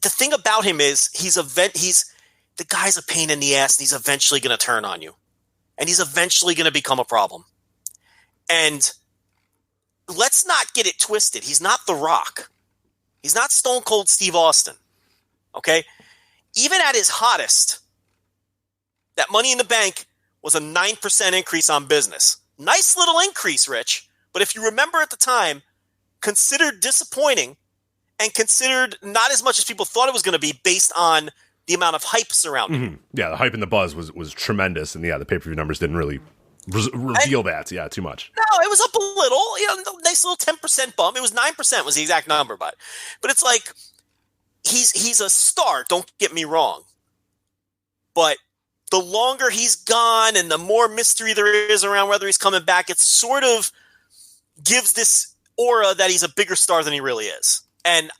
the thing about him is the guy's a pain in the ass and he's eventually going to turn on you. And he's eventually going to become a problem. And let's not get it twisted. He's not The Rock. He's not Stone Cold Steve Austin. Okay? Even at his hottest, that Money in the Bank was a 9% increase on business. Nice little increase, Rich. But if you remember at the time, considered disappointing and considered not as much as people thought it was going to be based on the amount of hype surrounding it. Yeah, the hype and the buzz was tremendous. And yeah, the pay-per-view numbers didn't really reveal that. Yeah, too much. No, it was up a little. Nice little 10% bump. It was 9% was the exact number. But it's like, he's a star, don't get me wrong. But the longer he's gone and the more mystery there is around whether he's coming back, it sort of gives this aura that he's a bigger star than he really is. And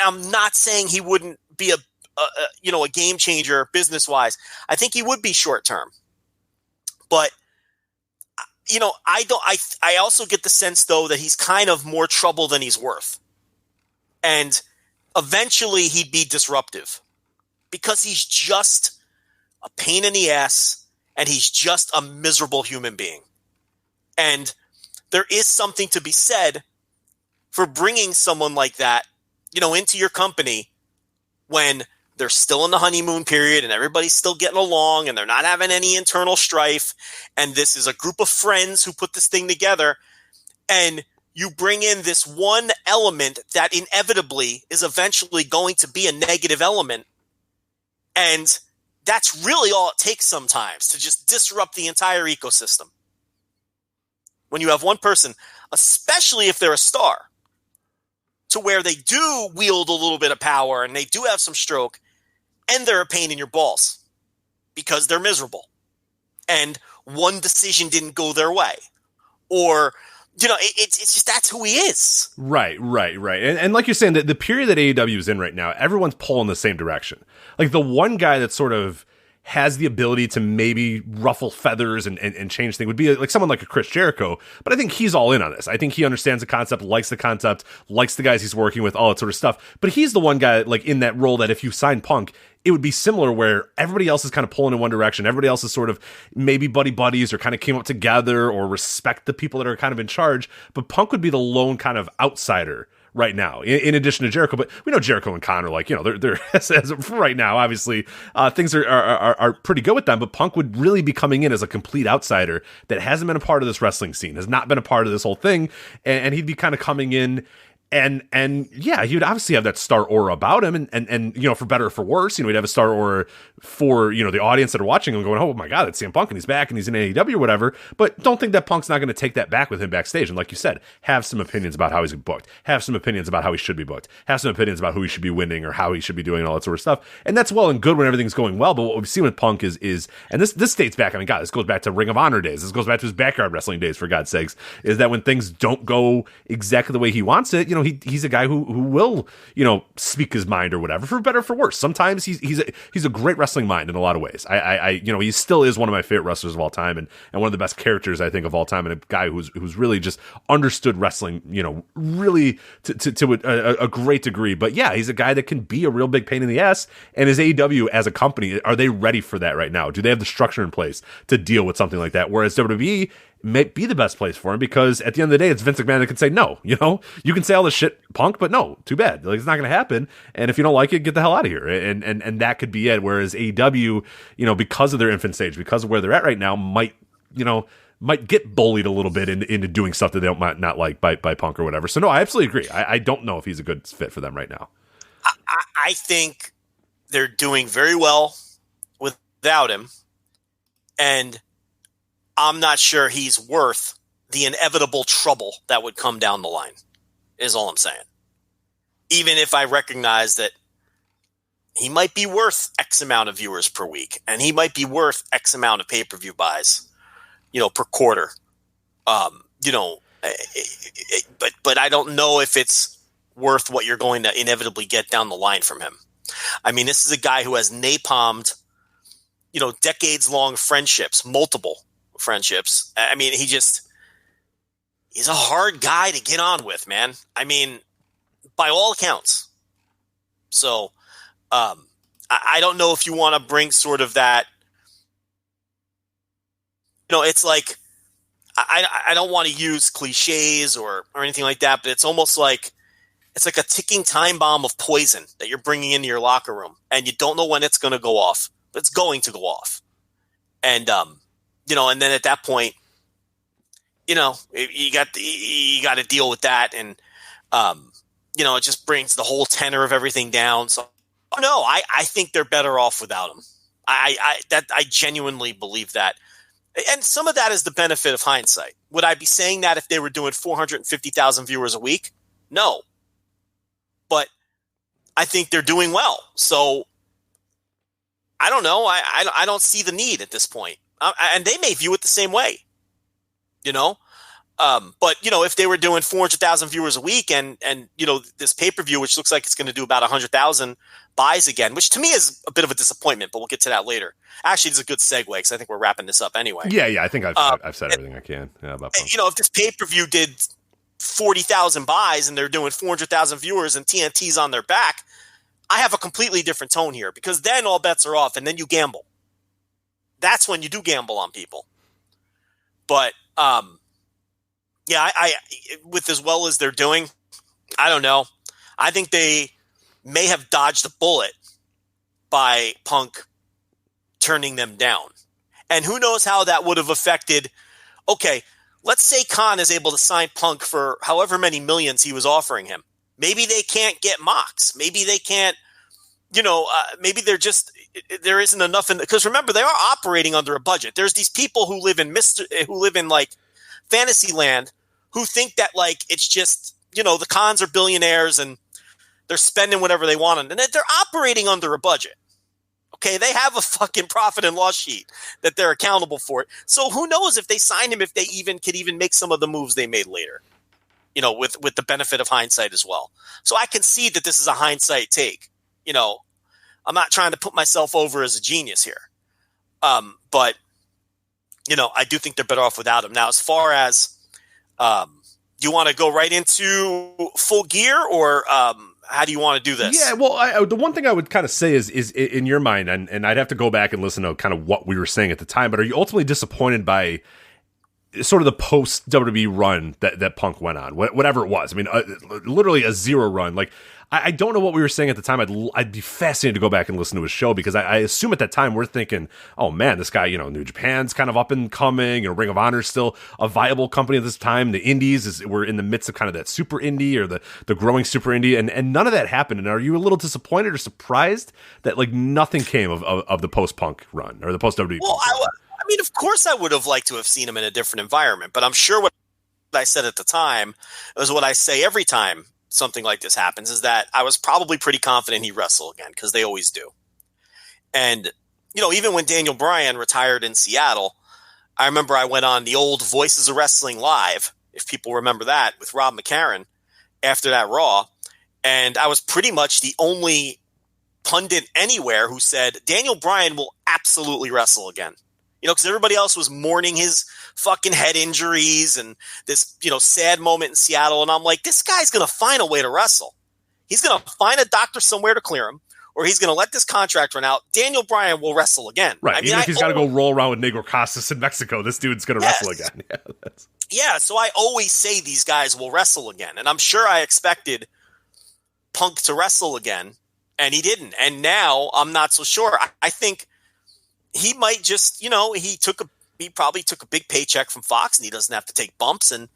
I'm not saying he wouldn't be a game changer business-wise. I think he would be short-term. But, I also get the sense, though, that he's kind of more trouble than he's worth. And eventually he'd be disruptive because he's just a pain in the ass, and he's just a miserable human being. And there is something to be said for bringing someone like that, into your company when they're still in the honeymoon period and everybody's still getting along and they're not having any internal strife. And this is a group of friends who put this thing together. And you bring in this one element that inevitably is eventually going to be a negative element. And that's really all it takes sometimes to just disrupt the entire ecosystem. When you have one person, especially if they're a star, to where they do wield a little bit of power and they do have some stroke, and they're a pain in your balls because they're miserable. And one decision didn't go their way. Or, it's just that's who he is. Right. And like you're saying, the period that AEW is in right now, everyone's pulling the same direction. Like the one guy that sort of has the ability to maybe ruffle feathers and change things would be like someone like a Chris Jericho, but I think he's all in on this. I think he understands the concept, likes the guys he's working with, all that sort of stuff. But he's the one guy like in that role that if you sign Punk, it would be similar where everybody else is kind of pulling in one direction. Everybody else is sort of maybe buddies or kind of came up together or respect the people that are kind of in charge. But Punk would be the lone kind of outsider right now, in addition to Jericho. But we know Jericho and Khan are like, they're as of right now, obviously, things are pretty good with them. But Punk would really be coming in as a complete outsider that hasn't been a part of this wrestling scene, has not been a part of this whole thing. And he'd be kind of coming in. And yeah, he would obviously have that star aura about him, and for better or for worse, he'd have a star aura for the audience that are watching him, going, oh my god, it's CM Punk and he's back and he's in AEW or whatever. But don't think that Punk's not going to take that back with him backstage. And like you said, have some opinions about how he's booked, have some opinions about how he should be booked, have some opinions about who he should be winning or how he should be doing all that sort of stuff. And that's well and good when everything's going well. But what we've seen with Punk is and this dates back. I mean, God, this goes back to Ring of Honor days. This goes back to his backyard wrestling days, for God's sakes. Is that when things don't go exactly the way he wants it, he's a guy who will, speak his mind or whatever, for better or for worse. Sometimes he's a great wrestling mind in a lot of ways. He still is one of my favorite wrestlers of all time and one of the best characters, I think, of all time, and a guy who's really just understood wrestling, really to a great degree. But yeah, he's a guy that can be a real big pain in the ass. And is AEW as a company, are they ready for that right now? Do they have the structure in place to deal with something like that? Whereas WWE may be the best place for him, because at the end of the day, it's Vince McMahon that can say no. You can say all this shit, Punk, but no, too bad. Like, it's not going to happen. And if you don't like it, get the hell out of here. And that could be it. Whereas AEW, because of their infant stage, because of where they're at right now, might get bullied a little bit into doing stuff that they might not like by Punk or whatever. So no, I absolutely agree. I don't know if he's a good fit for them right now. I think they're doing very well without him. And I'm not sure he's worth the inevitable trouble that would come down the line, is all I'm saying. Even if I recognize that he might be worth X amount of viewers per week, and he might be worth X amount of pay-per-view buys, per quarter. But I don't know if it's worth what you're going to inevitably get down the line from him. I mean, this is a guy who has napalmed, decades-long friendships, multiple friendships. I mean, he's a hard guy to get on with, man. I mean, by all accounts. So, I don't know if you want to bring sort of that, it's like, I don't want to use cliches or anything like that, but it's almost like, it's like a ticking time bomb of poison that you're bringing into your locker room, and you don't know when it's going to go off, but it's going to go off. And, and then at that point, you got to deal with that. And, it just brings the whole tenor of everything down. So, no, I think they're better off without him. I genuinely believe that. And some of that is the benefit of hindsight. Would I be saying that if they were doing 450,000 viewers a week? No. But I think they're doing well. So I don't know. I don't see the need at this point. And they may view it the same way, but if they were doing 400,000 viewers a week and this pay-per-view, which looks like it's going to do about 100,000 buys again, which to me is a bit of a disappointment, but we'll get to that later. Actually, it's a good segue because I think we're wrapping this up anyway. Yeah. I think I've said everything I can about Punk. If this pay-per-view did 40,000 buys and they're doing 400,000 viewers and TNT's on their back, I have a completely different tone here, because then all bets are off and then you gamble. That's when you do gamble on people. But, I with as well as they're doing, I don't know. I think they may have dodged a bullet by Punk turning them down. And who knows how that would have affected. Okay, let's say Khan is able to sign Punk for however many millions he was offering him. Maybe they can't get Mox. Maybe they can't, maybe there isn't enough because remember, they are operating under a budget. There's these people who live in like fantasy land who think that like it's just, the Khans are billionaires and they're spending whatever they want, and they're operating under a budget. Okay, they have a fucking profit and loss sheet that they're accountable for it. So who knows if they sign him, if they could even make some of the moves they made later, with the benefit of hindsight as well. So I can see that this is a hindsight take. I'm not trying to put myself over as a genius here. But I do think they're better off without him. Now, as far as, do you want to go right into Full Gear or, how do you want to do this? Yeah, well, the one thing I would kind of say is in your mind, and I'd have to go back and listen to kind of what we were saying at the time, but are you ultimately disappointed by sort of the post-WWE run that Punk went on, whatever it was? I mean, literally a zero run. Like, I don't know what we were saying at the time. I'd be fascinated to go back and listen to his show because I assume at that time we're thinking, oh man, this guy, New Japan's kind of up and coming, Ring of Honor's still a viable company at this time. The Indies we're in the midst of kind of that super indie or the growing super indie, and none of that happened. And are you a little disappointed or surprised that like nothing came of the post-Punk run or the post-WWE? Well, I mean, of course I would have liked to have seen him in a different environment, but I'm sure what I said at the time was what I say every time something like this happens, is that I was probably pretty confident he'd wrestle again because they always do. And, even when Daniel Bryan retired in Seattle, I remember I went on the old Voices of Wrestling Live, if people remember that, with Rob McCarran after that Raw. And I was pretty much the only pundit anywhere who said Daniel Bryan will absolutely wrestle again. Because everybody else was mourning his fucking head injuries and this, sad moment in Seattle. And I'm like, this guy's going to find a way to wrestle. He's going to find a doctor somewhere to clear him, or he's going to let this contract run out. Daniel Bryan will wrestle again. Right. Even if he's got to go roll around with Negro Casas in Mexico, this dude's going to wrestle again. Yeah. So I always say these guys will wrestle again. And I'm sure I expected Punk to wrestle again, and he didn't. And now I'm not so sure. I think he might just, he probably took a big paycheck from Fox and he doesn't have to take bumps. And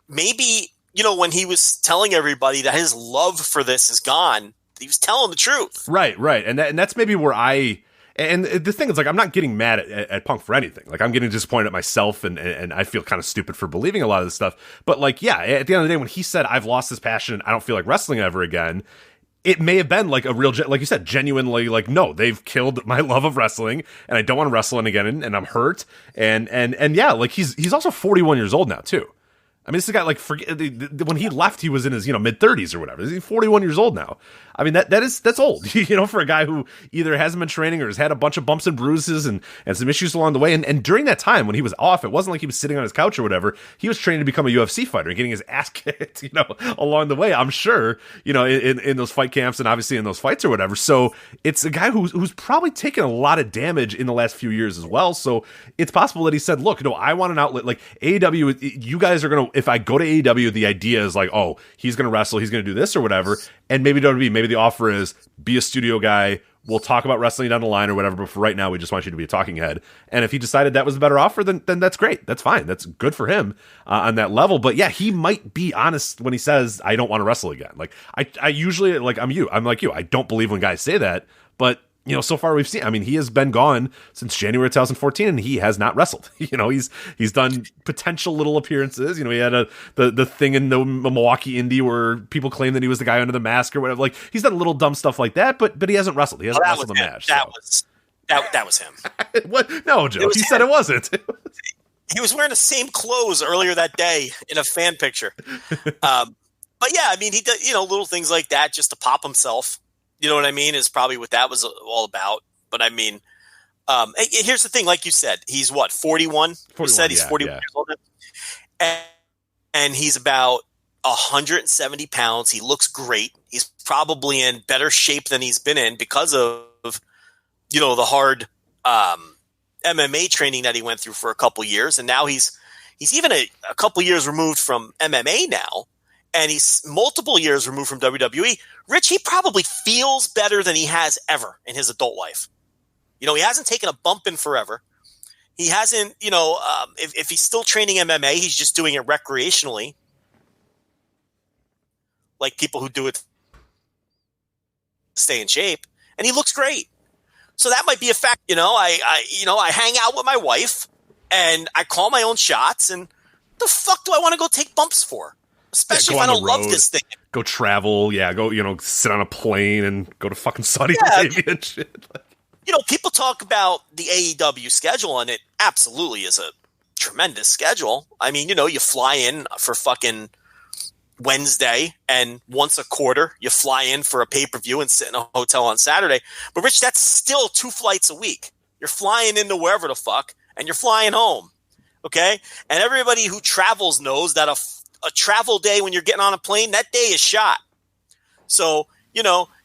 maybe, when he was telling everybody that his love for this is gone, he was telling the truth. Right. And that's maybe where and the thing is, like, I'm not getting mad at Punk for anything. Like, I'm getting disappointed at myself and I feel kind of stupid for believing a lot of this stuff. But like, yeah, at the end of the day, when he said, I've lost this passion and I don't feel like wrestling ever again, it may have been like a real, like you said, genuinely like, no, they've killed my love of wrestling and I don't want to wrestle again and I'm hurt. And yeah, like he's also 41 years old now too. I mean, this guy, like, when he left, he was in his, mid-30s or whatever. He's 41 years old now. I mean, that's old, for a guy who either hasn't been training or has had a bunch of bumps and bruises and some issues along the way. And during that time, when he was off, it wasn't like he was sitting on his couch or whatever. He was training to become a UFC fighter and getting his ass kicked, along the way, I'm sure, in those fight camps and obviously in those fights or whatever. So it's a guy who's probably taken a lot of damage in the last few years as well. So it's possible that he said, look, I want an outlet. Like, AEW, you guys are going to, if I go to AEW, the idea is like, oh, he's going to wrestle, he's going to do this or whatever. And maybe the offer is be a studio guy. We'll talk about wrestling down the line or whatever. But for right now, we just want you to be a talking head. And if he decided that was a better offer, then that's great. That's fine. That's good for him on that level. But yeah, he might be honest when he says, I don't want to wrestle again. Like I usually, like, I'm like you. I don't believe when guys say that, but so far we've seen, I mean, he has been gone since January 2014 and he has not wrestled. He's done potential little appearances. He had the thing in the Milwaukee Indie where people claim that he was the guy under the mask or whatever. Like, he's done little dumb stuff like that, but he hasn't wrestled. He hasn't wrestled a match. That was him. What? No, Joe. He said it wasn't. He was wearing the same clothes earlier that day in a fan picture. But yeah, I mean, he did, little things like that just to pop himself. You know what I mean? Is probably what that was all about. But I mean, here's the thing. Like you said, he's what, 41? You said he's 41 years old. And he's about 170 pounds. He looks great. He's probably in better shape than he's been in because of, the hard MMA training that he went through for a couple years. And now he's even a couple years removed from MMA now. and he's multiple years removed from WWE. Rich, he probably feels better than he has ever in his adult life. He hasn't taken a bump in forever. He hasn't, if he's still training MMA, he's just doing it recreationally, like people who do it to stay in shape, and he looks great. So that might be a fact. I hang out with my wife, and I call my own shots, and the fuck do I want to go take bumps for? Especially if I don't love this thing. Go travel, go, sit on a plane and go to fucking Saudi Arabia and shit. People talk about the AEW schedule, and it absolutely is a tremendous schedule. I mean, you fly in for fucking Wednesday, and once a quarter, you fly in for a pay-per-view and sit in a hotel on Saturday. But, Rich, that's still 2 flights a week. You're flying into wherever the fuck, and you're flying home, okay? And everybody who travels knows that a travel day when you're getting on a plane, that day is shot. So,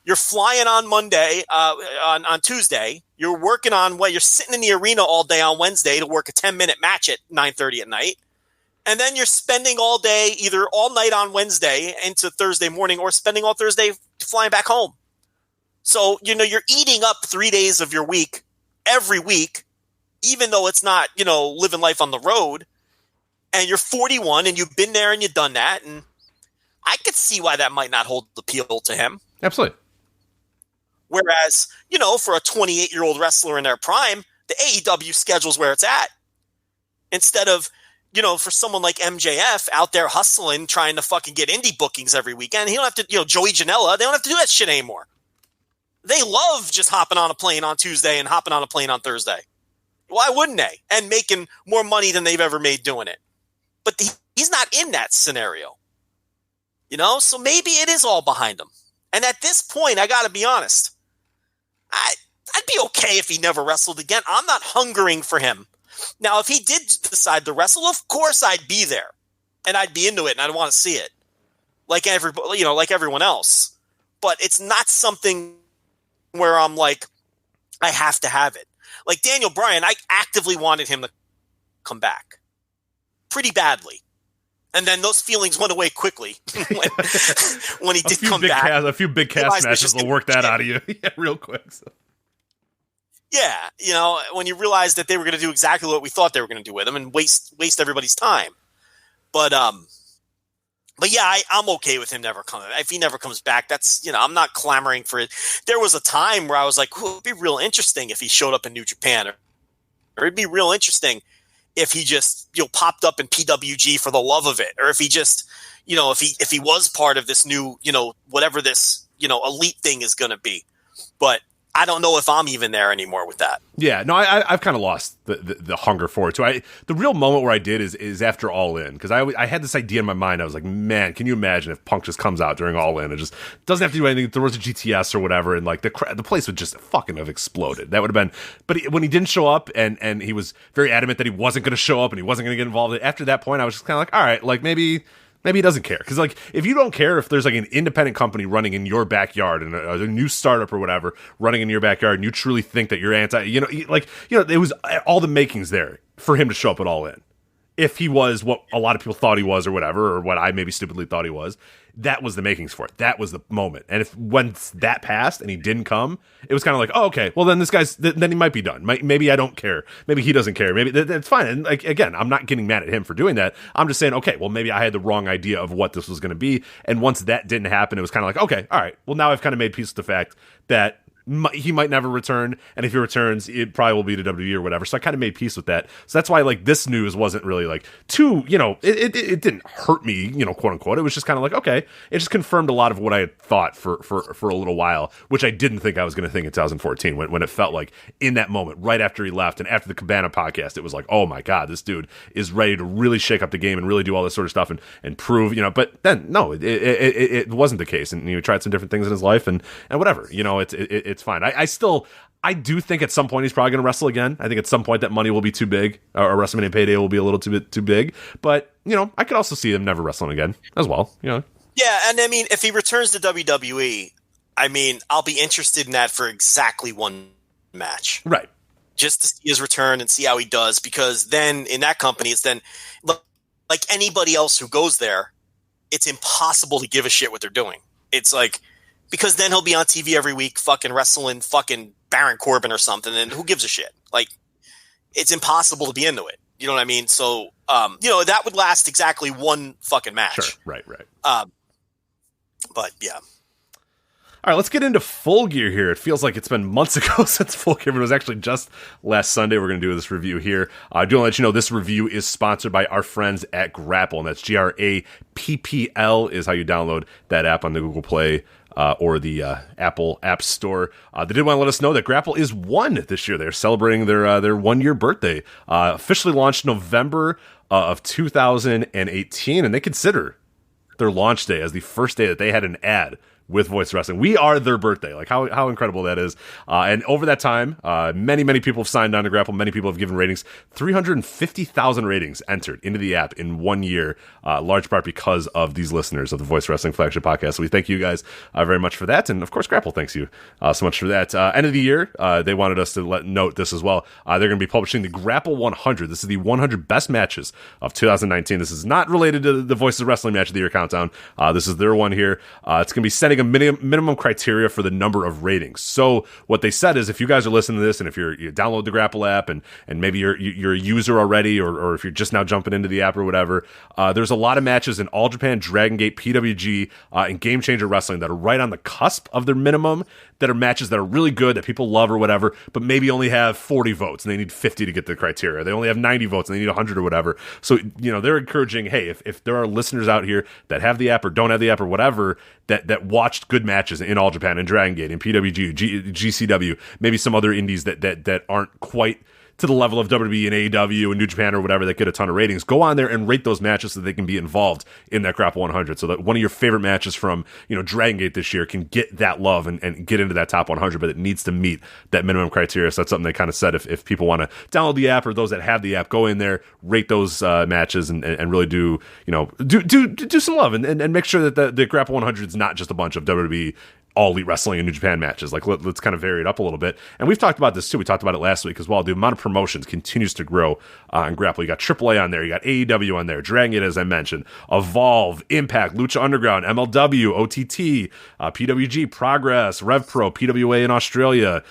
you're flying on Monday, on Tuesday. You're working on you're sitting in the arena all day on Wednesday to work a 10-minute match at 9:30 at night. And then you're spending all day, either all night on Wednesday into Thursday morning, or spending all Thursday flying back home. So, you're eating up 3 days of your week every week, even though it's not, living life on the road. And you're 41 and you've been there and you've done that. And I could see why that might not hold appeal to him. Absolutely. Whereas, for a 28-year-old wrestler in their prime, the AEW schedule's where it's at. Instead of, for someone like MJF out there hustling, trying to fucking get indie bookings every weekend, he don't have to, Joey Janela, they don't have to do that shit anymore. They love just hopping on a plane on Tuesday and hopping on a plane on Thursday. Why wouldn't they? And making more money than they've ever made doing it. But he's not in that scenario. So maybe it is all behind him. And at this point, I got to be honest, I'd be okay if he never wrestled again. I'm not hungering for him. Now, if he did decide to wrestle, of course I'd be there. And I'd be into it, and I'd want to see it. Like everyone else. But it's not something where I'm like, I have to have it. Like Daniel Bryan, I actively wanted him to come back. Pretty badly. And then those feelings went away quickly when he did come back. A few big cast matches will work that out of you real quick. So. Yeah, when you realize that they were going to do exactly what we thought they were going to do with him and waste everybody's time. But yeah, I'm okay with him never coming. If he never comes back, that's, I'm not clamoring for it. There was a time where I was like, it'd be real interesting if he showed up in New Japan, or it'd be real interesting if he just, popped up in PWG for the love of it, or if he just, if he was part of this new, whatever this, elite thing is going to be. But I don't know if I'm even there anymore with that. Yeah, no, I've kind of lost the hunger for it too. The real moment where I did is after All In, because I had this idea in my mind. I was like, man, can you imagine if Punk just comes out during All In and just doesn't have to do anything? There was a GTS or whatever, and like the place would just fucking have exploded. That would have been. But when he didn't show up, and he was very adamant that he wasn't going to show up and he wasn't going to get involved. After that point, I was just kind of like, all right, like maybe he doesn't care. Because, like, if you don't care if there's, like, an independent company running in your backyard and a new startup or whatever running in your backyard, and you truly think that you're it was all the makings there for him to show up at All In. If he was what a lot of people thought he was or whatever, or what I maybe stupidly thought he was, that was the makings for it. That was the moment. And once that passed and he didn't come, it was kind of like, oh, okay, well, then this guy's, then he might be done. Maybe I don't care. Maybe he doesn't care. Maybe that's fine. And like, again, I'm not getting mad at him for doing that. I'm just saying, okay, well, maybe I had the wrong idea of what this was going to be. And once that didn't happen, it was kind of like, okay, all right, well, now I've kind of made peace with the fact that he might never return, and if he returns, it probably will be to WWE or whatever. So I kind of made peace with that. So that's why, like, this news wasn't really like too, it didn't hurt me, quote unquote. It was just kind of like, okay, it just confirmed a lot of what I had thought for a little while, which I didn't think I was going to think in 2014 when it felt like in that moment right after he left and after the Cabana podcast, it was like, oh my god, this dude is ready to really shake up the game and really do all this sort of stuff and prove, But then no, it wasn't the case, and he tried some different things in his life and whatever, it's fine. I do think at some point he's probably going to wrestle again. I think at some point that money will be too big, or WrestleMania payday will be a little too big. But I could also see him never wrestling again as well. Yeah, and I mean, if he returns to WWE, I mean, I'll be interested in that for exactly one match, right? Just to see his return and see how he does, because then in that company, it's then like anybody else who goes there, it's impossible to give a shit what they're doing. It's like, because then he'll be on TV every week fucking wrestling fucking Baron Corbin or something, and who gives a shit? Like, it's impossible to be into it. You know what I mean? So, that would last exactly one fucking match. Sure. Right. But yeah. All right, let's get into Full Gear here. It feels like it's been months ago since Full Gear, but it was actually just last Sunday. We're going to do this review here. I do want to let you know this review is sponsored by our friends at Grapple, and that's GRAPPL is how you download that app on the Google Play or the Apple App Store. They did want to let us know that Grapple is 1 this year. They're celebrating their 1-year birthday. Officially launched November of 2018, and they consider their launch day as the first day that they had an ad with Voice Wrestling. We are their birthday. Like, how incredible that is. And over that time, many people have signed on to Grapple. Many people have given ratings. 350,000 ratings entered into the app in 1 year, large part because of these listeners of the Voice Wrestling Flagship Podcast. So we thank you guys very much for that. And of course, Grapple thanks you so much for that. End of the year, they wanted us to note this as well. They're going to be publishing the Grapple 100. This is the 100 best matches of 2019. This is not related to the Voices of Wrestling Match of the Year countdown. This is their one here. It's going to be setting a minimum criteria for the number of ratings. So what they said is, if you guys are listening to this, and if you download the Grapple app, and maybe you're a user already, or if you're just now jumping into the app or whatever, there's a lot of matches in All Japan, Dragon Gate, PWG, and Game Changer Wrestling that are right on the cusp of their minimum, that are matches that are really good, that people love or whatever, but maybe only have 40 votes, and they need 50 to get the criteria. They only have 90 votes, and they need 100 or whatever. So, they're encouraging, hey, if there are listeners out here that have the app or don't have the app or whatever, that watched good matches in All Japan, in Dragon Gate, in PWG, GCW, maybe some other indies that aren't quite to the level of WWE and AEW and New Japan or whatever that get a ton of ratings, go on there and rate those matches so that they can be involved in that Grapple 100, so that one of your favorite matches from Dragon Gate this year can get that love and get into that top 100, but it needs to meet that minimum criteria. So that's something they kind of said, if people want to download the app, or those that have the app, go in there, rate those matches, and really do some love, and make sure that the Grapple 100 is not just a bunch of WWE All Elite Wrestling and New Japan matches. Like, let's kind of vary it up a little bit. And we've talked about this too. We talked about it last week as well. The amount of promotions continues to grow on Grapple. You got AAA on there. You got AEW on there. Dragon Gate, as I mentioned. Evolve, Impact, Lucha Underground, MLW, OTT, PWG, Progress, RevPro, PWA in Australia,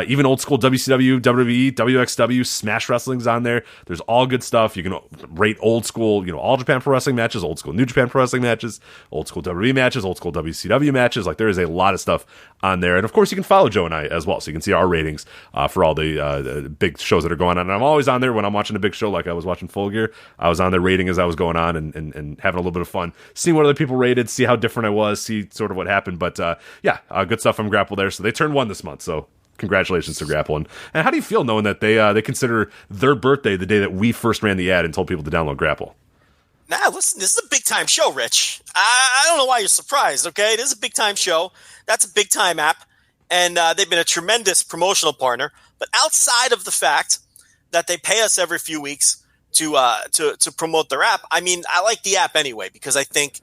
even old school WCW, WWE, WXW, Smash Wrestling's on there. There's all good stuff. You can rate old school, All Japan Pro Wrestling matches, old school New Japan Pro Wrestling matches, old school WWE matches, old school WCW matches. Like, there is a lot of stuff on there. And of course, you can follow Joe and I as well, so you can see our ratings for all the big shows that are going on. And I'm always on there when I'm watching a big show, like I was watching Full Gear. I was on there rating as I was going on, and having a little bit of fun, seeing what other people rated, see how different I was, see sort of what happened. But good stuff from Grapple there. So they turned 1 this month, so congratulations to Grapple. And how do you feel knowing that they consider their birthday the day that we first ran the ad and told people to download Grapple? Nah, listen, this is a big-time show, Rich. I don't know why you're surprised, okay? This is a big-time show. That's a big-time app, and they've been a tremendous promotional partner. But outside of the fact that they pay us every few weeks to promote their app, I mean, I like the app anyway, because I think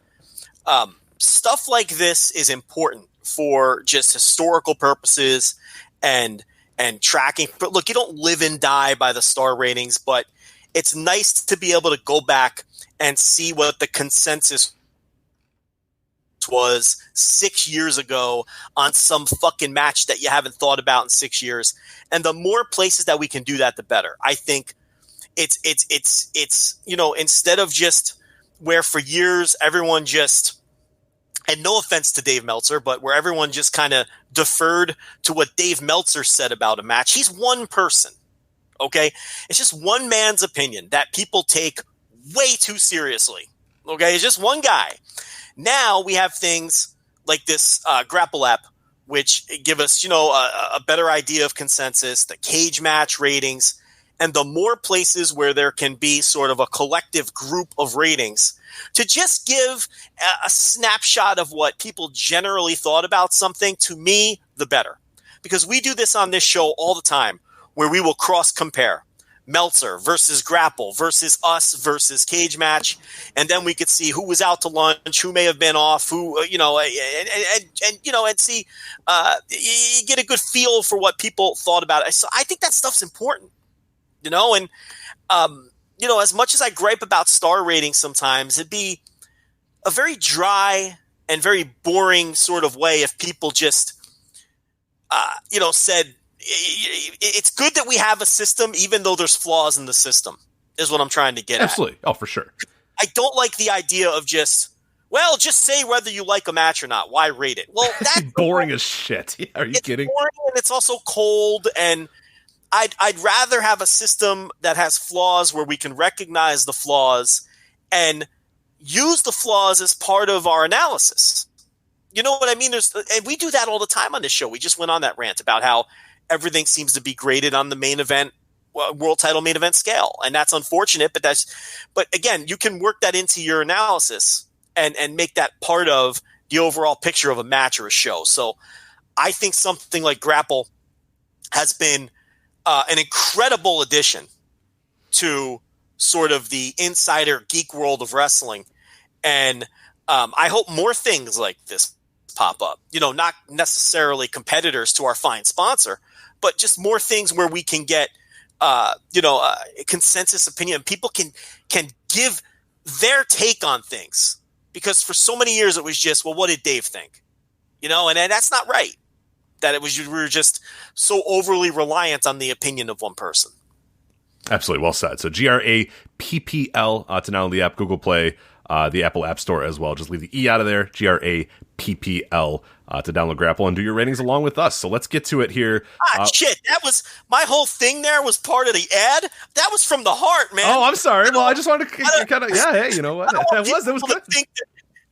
stuff like this is important for just historical purposes and tracking. But look, you don't live and die by the star ratings, but it's nice to be able to go back and see what the consensus was 6 years ago on some fucking match that you haven't thought about in 6 years. And the more places that we can do that, the better. I think it's instead of just where for years everyone just, and no offense to Dave Meltzer, but where everyone just kind of deferred to what Dave Meltzer said about a match. He's one person. Okay? It's just one man's opinion that people take way too seriously. Okay? It's just one guy. Now we have things like this Grapple app, which give us, a better idea of consensus, the cage match ratings, and the more places where there can be sort of a collective group of ratings to just give a snapshot of what people generally thought about something, to me, the better. Because we do this on this show all the time, where we will cross-compare Meltzer versus Grapple versus us versus cage match, and then we could see who was out to lunch, who may have been off, who and see you get a good feel for what people thought about it. So I think that stuff's important, and as much as I gripe about star ratings sometimes, it'd be a very dry and very boring sort of way if people just, said it's good that we have a system, even though there's flaws in the system, is what I'm trying to get at. Absolutely. Oh, for sure. I don't like the idea of just say whether you like a match or not. Why rate it? Well, that's boring as shit. Yeah, are you kidding? Boring, and it's also cold, and I'd rather have a system that has flaws where we can recognize the flaws and use the flaws as part of our analysis. You know what I mean? And we do that all the time on this show. We just went on that rant about how everything seems to be graded on the main event, world title main event scale. And that's unfortunate, but again, you can work that into your analysis and make that part of the overall picture of a match or a show. So I think something like Grapple has been an incredible addition to sort of the insider geek world of wrestling. And I hope more things like this pop up, not necessarily competitors to our fine sponsor, but just more things where we can get, consensus opinion. People can give their take on things, because for so many years it was just, well, what did Dave think? And that's not right. That we were just so overly reliant on the opinion of one person. Absolutely. Well said. So GRAPPL to download the app, Google Play, the Apple App Store as well. Just leave the E out of there. GRAPPL to download Grapple and do your ratings along with us. So let's get to it here. Shit. That was my whole thing there was part of the ad. That was from the heart, man. Oh, I'm sorry. Well, I just wanted to kind of, hey, you know what? That was good.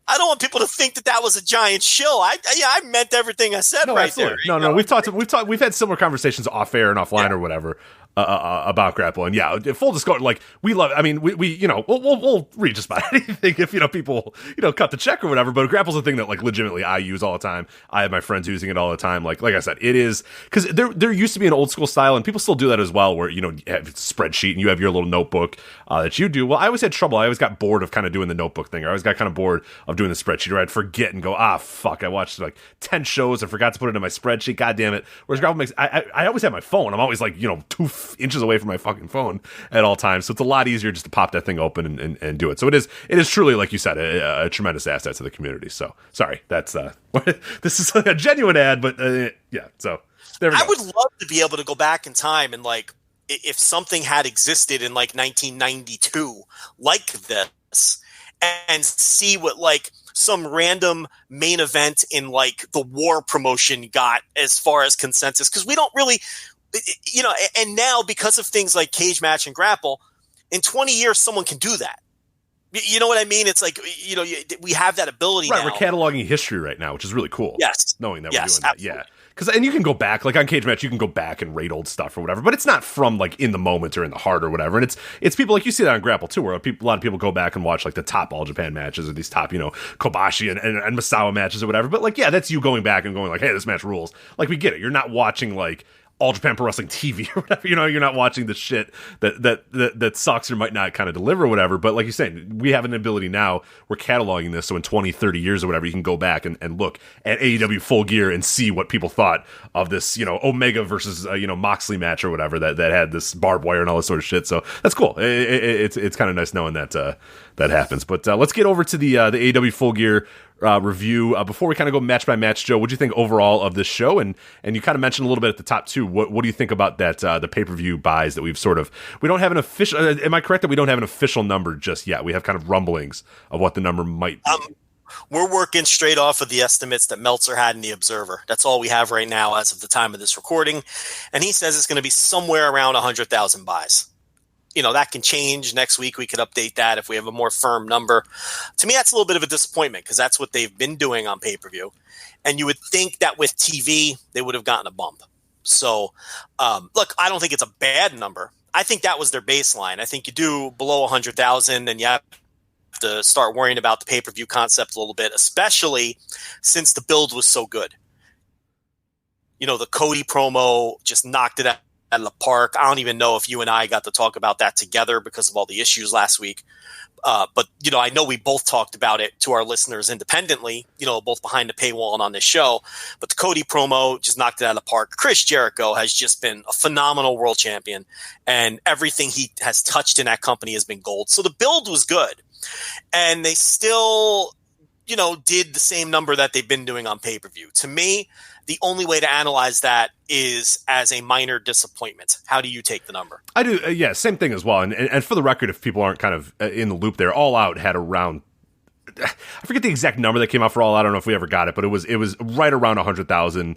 I don't want people to think that was a giant shill. I meant everything I said absolutely. there. No. We've had similar conversations off air and offline or whatever about Grapple. And yeah, full disclosure, like we love. I mean, we'll read just about anything if people cut the check or whatever. But Grapple's a thing that like legitimately I use all the time. I have my friends using it all the time. Like I said, it is because there used to be an old school style, and people still do that as well, where you have a spreadsheet and you have your little notebook that you do. Well, I always had trouble. I always got bored of kind of doing the notebook thing. I always got kind of bored of doing the spreadsheet, or I'd forget and go, fuck, I watched like 10 shows and forgot to put it in my spreadsheet. God damn it. Whereas Grapple makes, I always have my phone. I'm always like 2 inches away from my fucking phone at all times. So it's a lot easier just to pop that thing open and do it. So it is truly, like you said, a tremendous asset to the community. So sorry, that's this is like a genuine ad, but yeah. So there we go. I would love to be able to go back in time and like, if something had existed in like 1992 like this, and see what like some random main event in like the war promotion got as far as consensus. Because we don't really, and now because of things like Cage Match and Grapple, in 20 years, someone can do that. You know what I mean? It's like, we have that ability now. We're cataloging history right now, which is really cool. Yes. Knowing that we're doing absolutely. that. Yeah. And you can go back, like on Cage Match, you can go back and rate old stuff or whatever, but it's not from like in the moment or in the heart or whatever. And it's people like you see that on Grapple too, where a lot of people go back and watch like the top All Japan matches or these top, Kobashi and Misawa matches or whatever. But like, yeah, that's you going back and going like, hey, this match rules. Like we get it. You're not watching like All Japan Pro Wrestling TV or whatever, you're not watching the shit that sucks or might not kind of deliver or whatever. But like you're saying, we have an ability now, we're cataloging this, so in 20, 30 years or whatever, you can go back and look at AEW Full Gear and see what people thought of this, Omega versus, Moxley match or whatever that had this barbed wire and all this sort of shit. So that's cool. It's kind of nice knowing that that happens. But let's get over to the AEW Full Gear review. Before we kind of go match by match, Joe, what do you think overall of this show? And you kind of mentioned a little bit at the top too. What do you think about that the pay-per-view buys that we don't have an official? Am I correct that we don't have an official number just yet? We have kind of rumblings of what the number might be. We're working straight off of the estimates that Meltzer had in the Observer. That's all we have right now as of the time of this recording, and he says it's going to be somewhere around 100,000 buys. That can change. Next week we could update that if we have a more firm number. To me, that's a little bit of a disappointment because that's what they've been doing on pay-per-view. And you would think that with TV, they would have gotten a bump. So, look, I don't think it's a bad number. I think that was their baseline. I think you do below 100,000 and you have to start worrying about the pay-per-view concept a little bit, especially since the build was so good. The Cody promo just knocked it out of the park. I don't even know if you and I got to talk about that together because of all the issues last week. But I know we both talked about it to our listeners independently, both behind the paywall and on this show. But the Cody promo just knocked it out of the park. Chris Jericho has just been a phenomenal world champion, and everything he has touched in that company has been gold. So the build was good, and they still did the same number that they've been doing on pay-per-view. To me, the only way to analyze that is as a minor disappointment. How do you take the number? I do, yeah, same thing as well. And for the record, if people aren't kind of in the loop there, All Out had around, I forget the exact number that came out for All Out. I don't know if we ever got it, but it was right around 100,000.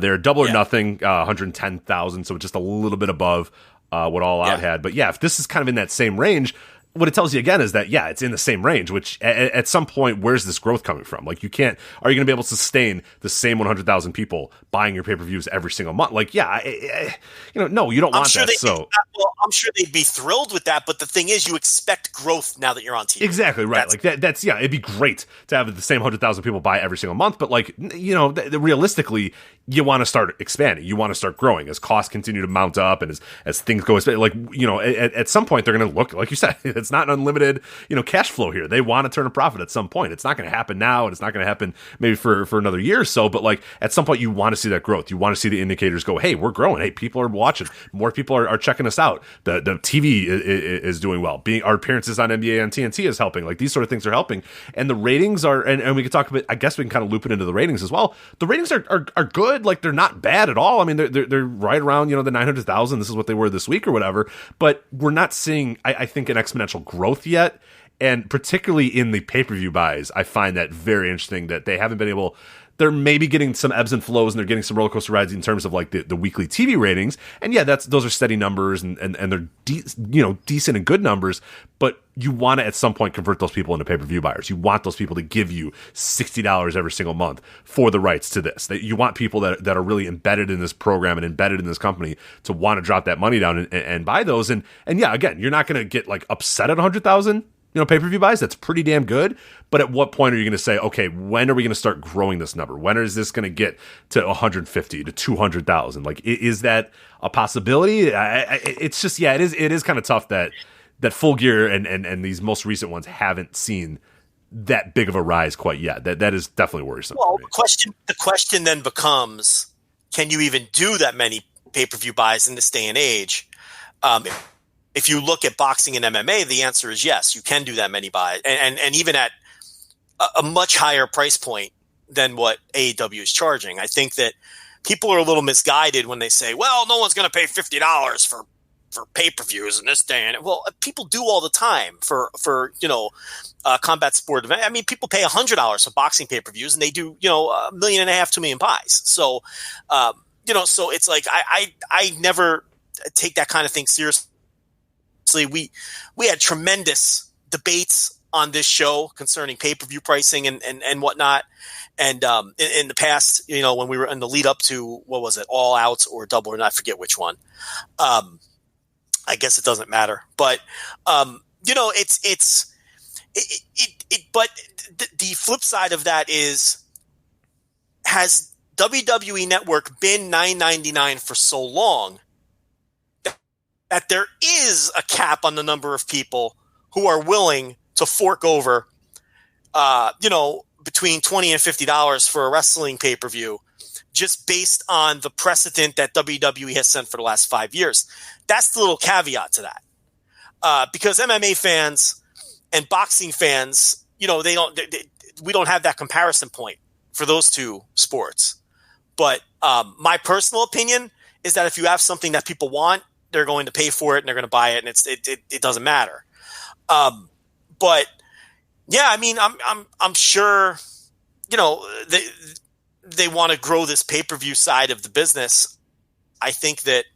They're Double or Nothing, 110,000, so just a little bit above what All Out had. But yeah, if this is kind of in that same range, what it tells you again is that, yeah, it's in the same range, which at some point, where's this growth coming from? Like, are you going to be able to sustain the same 100,000 people buying your pay-per-views every single month? Like, yeah, no, you don't want that. So, I'm sure they'd be thrilled with that. But the thing is, you expect growth now that you're on TV. Exactly right. That's it'd be great to have the same 100,000 people buy every single month. But like, realistically, you want to start expanding. You want to start growing as costs continue to mount up and as things go. Like, at some point, they're going to look, like you said, it's not an unlimited, cash flow here. They want to turn a profit at some point. It's not going to happen now, and it's not going to happen maybe for another year or so. But like, at some point, you want to see that growth. You want to see the indicators go, hey, we're growing. Hey, people are watching. More people are checking us out. The TV is doing well. Our appearances on NBA and TNT is helping. Like, these sort of things are helping. And the ratings are, and we could talk about, I guess we can kind of loop it into the ratings as well. The ratings are good. Like, they're not bad at all. I mean, they're right around, the 900,000. This is what they were this week or whatever. But we're not seeing, I think, an exponential growth yet. And particularly in the pay-per-view buys, I find that very interesting that they haven't been able. They're maybe getting some ebbs and flows, and they're getting some roller coaster rides in terms of like the weekly TV ratings. And yeah, those are steady numbers, and they're decent and good numbers. But you want to at some point convert those people into pay-per-view buyers. You want those people to give you $60 every single month for the rights to this. You want people that are really embedded in this program and embedded in this company to want to drop that money down and buy those. And yeah, again, you're not going to get like upset at 100,000. Pay-per-view buys, that's pretty damn good. But at what point are you going to say, okay, when are we going to start growing this number? When is this going to get to 150 to 200,000? Like, is that a possibility? It's just, yeah, it is kind of tough that Full Gear and these most recent ones haven't seen that big of a rise quite yet. That is definitely worrisome. Well, the question then becomes, can you even do that many pay-per-view buys in this day and age? If you look at boxing and MMA, the answer is yes, you can do that many buys, and even at a much higher price point than what AEW is charging. I think that people are a little misguided when they say, well, no one's going to pay $50 for pay-per-views in this day. And well, people do all the time for combat sport event. I mean, people pay $100 for boxing pay-per-views, and they do, 1.5 million, 2 million buys. So, so it's like, I never take that kind of thing seriously. We had tremendous debates on this show concerning pay-per-view pricing and whatnot. And in the past, when we were in the lead up to, what was it, All Out or Double or Not, I forget which one. I guess it doesn't matter. But, but the flip side of that is, has WWE Network been $9.99 for so long that there is a cap on the number of people who are willing to fork over, between $20 and $50 for a wrestling pay-per-view, just based on the precedent that WWE has set for the last 5 years. That's the little caveat to that. Because MMA fans and boxing fans, we don't have that comparison point for those two sports. But my personal opinion is that if you have something that people want, they're going to pay for it and they're going to buy it, and it doesn't matter. But yeah, I mean, I'm sure, they want to grow this pay-per-view side of the business. I think that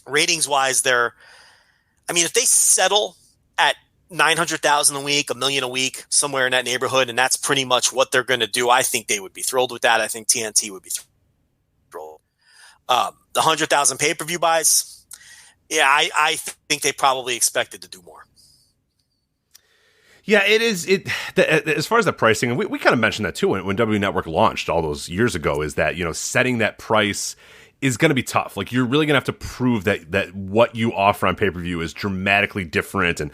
ratings wise, if they settle at 900,000 a week, 1 million a week, somewhere in that neighborhood, and that's pretty much what they're going to do, I think they would be thrilled with that. I think TNT would be thrilled. The 100,000 pay-per-view buys, yeah, I think they probably expected to do more. Yeah, it is. As far as the pricing, and we kind of mentioned that too when W Network launched all those years ago, is that setting that price is going to be tough. Like, you're really going to have to prove that what you offer on pay-per-view is dramatically different and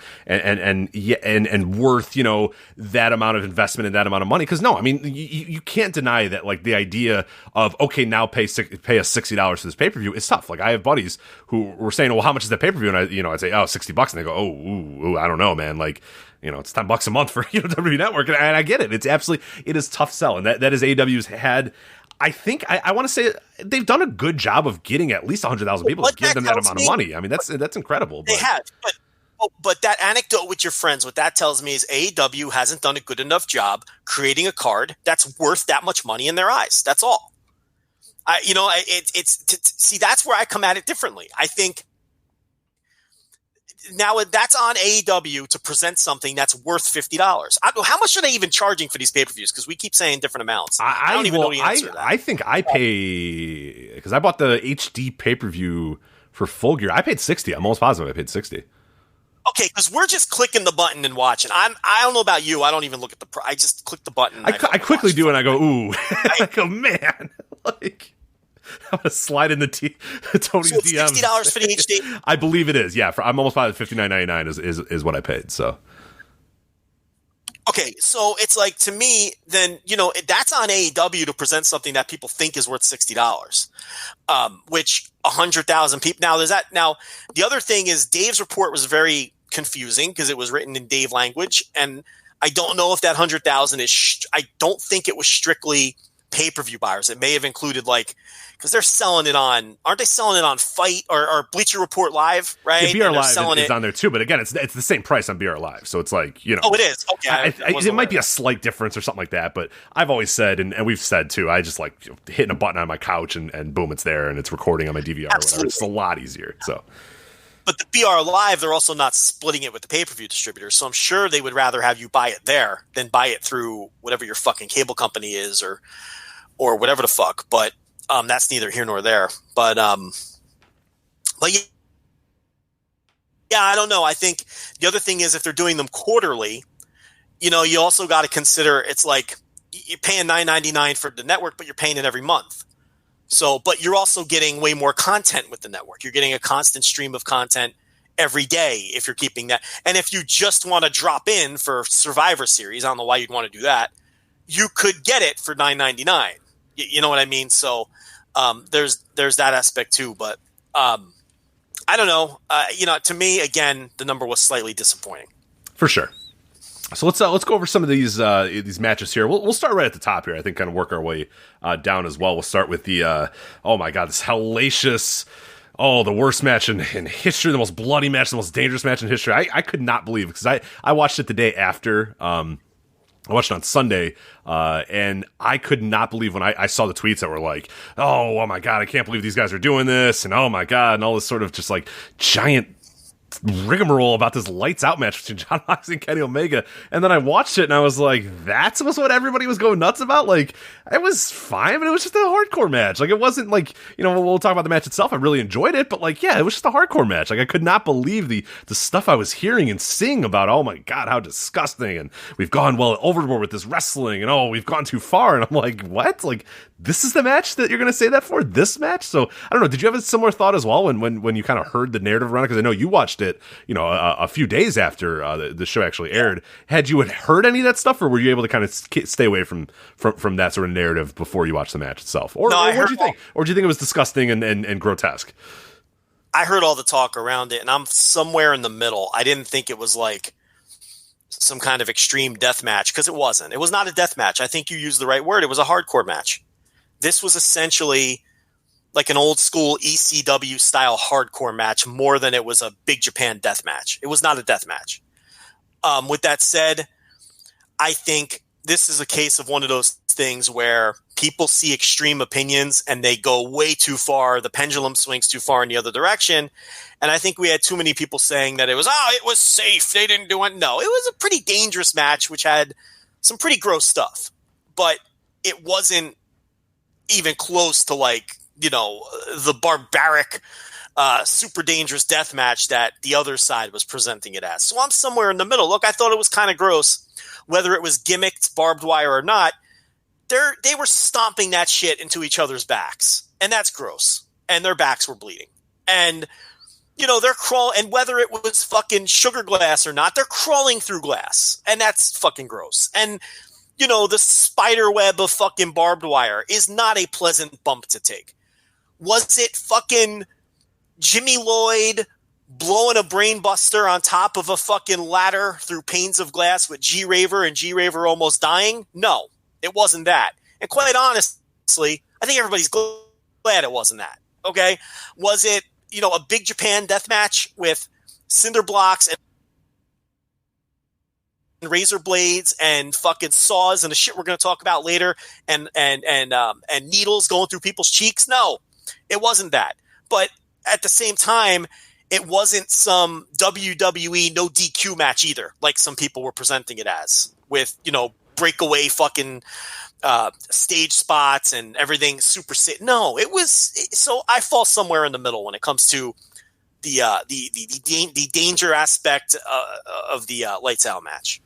worth, you know, that amount of investment and that amount of money. Because no, I mean, you can't deny that, like, the idea of, okay, now pay us $60 for this pay-per-view is tough. Like, I have buddies who were saying, well, how much is that pay-per-view? And I'd say, oh, $60, and they go, I don't know, man. Like, you know, it's $10 a month for, you know, WWE Network, and I get it. It is tough sell, and that is AEW's had. I think I want to say they've done a good job of getting at least 100,000 people to give them that amount of money. I mean, that's incredible. They have, but that anecdote with your friends, what that tells me is AEW hasn't done a good enough job creating a card that's worth that much money in their eyes. That's all. See, that's where I come at it differently. I think now that's on AEW to present something that's worth $50. How much are they even charging for these pay-per-views? Because we keep saying different amounts. I don't even know the answer to that. I think I pay, because I bought the HD pay-per-view for Full Gear. I paid $60. I'm almost positive I paid $60. Okay, because we're just clicking the button and watching. I don't know about you. I don't even look at the price. I just click the button. I quickly do, and I go, ooh. I go, man. Like, I'm gonna slide in the Tony's DMs. $60 for the HD. I believe it is. Yeah, I'm almost positive $59.99 is what I paid. So, okay, so it's like, to me, then, you know, that's on AEW to present something that people think is worth $60, which 100,000 people. Now there's that. Now the other thing is Dave's report was very confusing because it was written in Dave language, and I don't know if that 100,000 is. I don't think it was strictly pay-per-view buyers. It may have included, like, because they're selling it on, aren't they selling it on Fight or Bleacher Report Live, right? Yeah, BR Live is on there too, but again, it's the same price on BR Live, so it's like, you know. Oh, it is? Okay. It might be a slight difference or something like that, but I've always said, and we've said too, I just like hitting a button on my couch and boom, it's there, and it's recording on my DVR. Absolutely. Or whatever. It's just a lot easier, so. But the BR Live, they're also not splitting it with the pay-per-view distributors, so I'm sure they would rather have you buy it there than buy it through whatever your fucking cable company is or whatever the fuck, but that's neither here nor there. But yeah, I don't know. I think the other thing is, if they're doing them quarterly, you know, you also got to consider, it's like you're paying $9.99 for the network, but you're paying it every month. So, but you're also getting way more content with the network. You're getting a constant stream of content every day if you're keeping that. And if you just want to drop in for Survivor Series, I don't know why you'd want to do that, you could get it for $9.99. You know what I mean? So there's that aspect too. But I don't know. You know, to me, again, the number was slightly disappointing. For sure. So let's go over some of these matches here. We'll start right at the top here. I think kind of work our way down as well. We'll start with the oh my god, this hellacious, the worst match in history, the most bloody match, the most dangerous match in history. I could not believe, because I watched it the day after. I watched it on Sunday, and I could not believe when I saw the tweets that were like, oh my god, I can't believe these guys are doing this, and oh my god, and all this sort of just like giant rigmarole about this lights out match between Jon Moxley and Kenny Omega. And then I watched it and I was like, that's what everybody was going nuts about. Like, it was fine, but it was just a hardcore match. Like, it wasn't like, you know, we'll talk about the match itself. I really enjoyed it, but like, yeah, it was just a hardcore match. Like, I could not believe the stuff I was hearing and seeing about, oh my god, how disgusting, and we've gone well overboard with this wrestling, and oh, we've gone too far. And I'm like, what? Like, this is the match that you're going to say that for? This match? So I don't know. Did you have a similar thought as well when you kind of heard the narrative around it? Because I know you watched it, you know, a few days after the show actually aired. Had you heard any of that stuff, or were you able to kind of stay away from that sort of narrative before you watched the match itself? Or what did you think? Or did you think it was disgusting and grotesque? I heard all the talk around it, and I'm somewhere in the middle. I didn't think it was like some kind of extreme death match, because it wasn't. It was not a death match. I think you used the right word. It was a hardcore match. This was essentially like an old school ECW style hardcore match more than it was a Big Japan death match. It was not a death match. With that said, I think this is a case of one of those things where people see extreme opinions and they go way too far. The pendulum swings too far in the other direction. And I think we had too many people saying that it was safe. They didn't do it. No, it was a pretty dangerous match, which had some pretty gross stuff, but it wasn't even close to, like, you know, the barbaric, super dangerous death match that the other side was presenting it as. So I'm somewhere in the middle. Look, I thought it was kind of gross, whether it was gimmicked, barbed wire or not. They were stomping that shit into each other's backs, and that's gross. and their backs were bleeding. And, they're crawling, and whether it was fucking sugar glass or not, they're crawling through glass. And that's fucking gross. And, the spider web of fucking barbed wire is not a pleasant bump to take. Was it fucking Jimmy Lloyd blowing a brain buster on top of a fucking ladder through panes of glass with G-Raver and G-Raver almost dying? No, it wasn't that. And quite honestly, I think everybody's glad it wasn't that. Okay? Was it, a Big Japan death match with cinder blocks and razor blades and fucking saws and the shit we're going to talk about later and needles going through people's cheeks? No, it wasn't that. But at the same time, it wasn't some WWE no DQ match either, like some people were presenting it as, with, breakaway fucking stage spots and everything super sit. No, it was. So I fall somewhere in the middle when it comes to the danger aspect of the lights out match.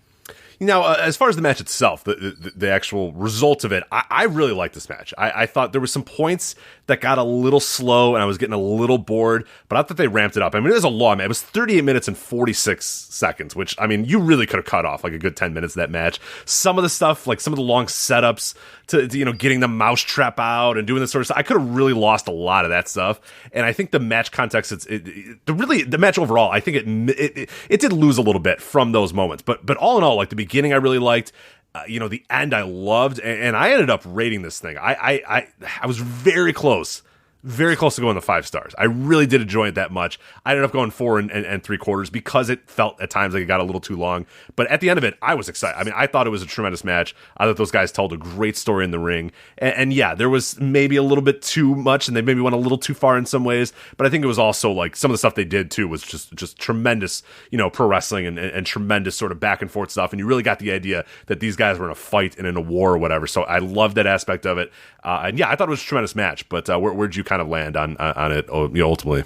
Now, as far as the match itself, the actual result of it, I really liked this match. I thought there were some points that got a little slow, and I was getting a little bored, but I thought they ramped it up. I mean, it was a long match. It was 38 minutes and 46 seconds, which, I mean, you really could have cut off like a good 10 minutes of that match. Some of the stuff, like some of the long setups to getting the mousetrap out and doing this sort of stuff, I could have really lost a lot of that stuff. And I think the match context, the match overall, I think it did lose a little bit from those moments. But all in all, like the beginning I really liked. The end I loved, and I ended up rating this thing. I was very close to going to 5 stars. I really did enjoy it that much. I ended up going 4 and 3/4 because it felt at times like it got a little too long. But at the end of it, I was excited. I mean, I thought it was a tremendous match. I thought those guys told a great story in the ring. And yeah, there was maybe a little bit too much, and they maybe went a little too far in some ways. But I think it was also like some of the stuff they did too was just tremendous, pro wrestling and tremendous sort of back and forth stuff. And you really got the idea that these guys were in a fight and in a war or whatever. So I loved that aspect of it. And yeah, I thought it was a tremendous match. But where'd you kind of land on it, ultimately?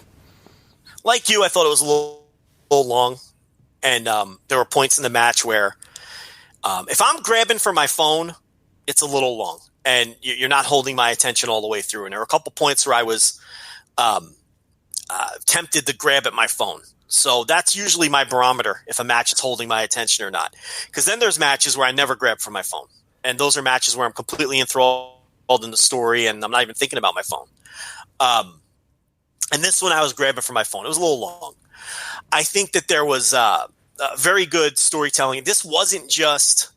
Like you, I thought it was a little long, and there were points in the match where if I'm grabbing for my phone, it's a little long, and you're not holding my attention all the way through. And there were a couple points where I was tempted to grab at my phone. So that's usually my barometer if a match is holding my attention or not. Because then there's matches where I never grab for my phone, and those are matches where I'm completely enthralled in the story, and I'm not even thinking about my phone. And this one I was grabbing for my phone. It was a little long. I think that there was very good storytelling. This wasn't just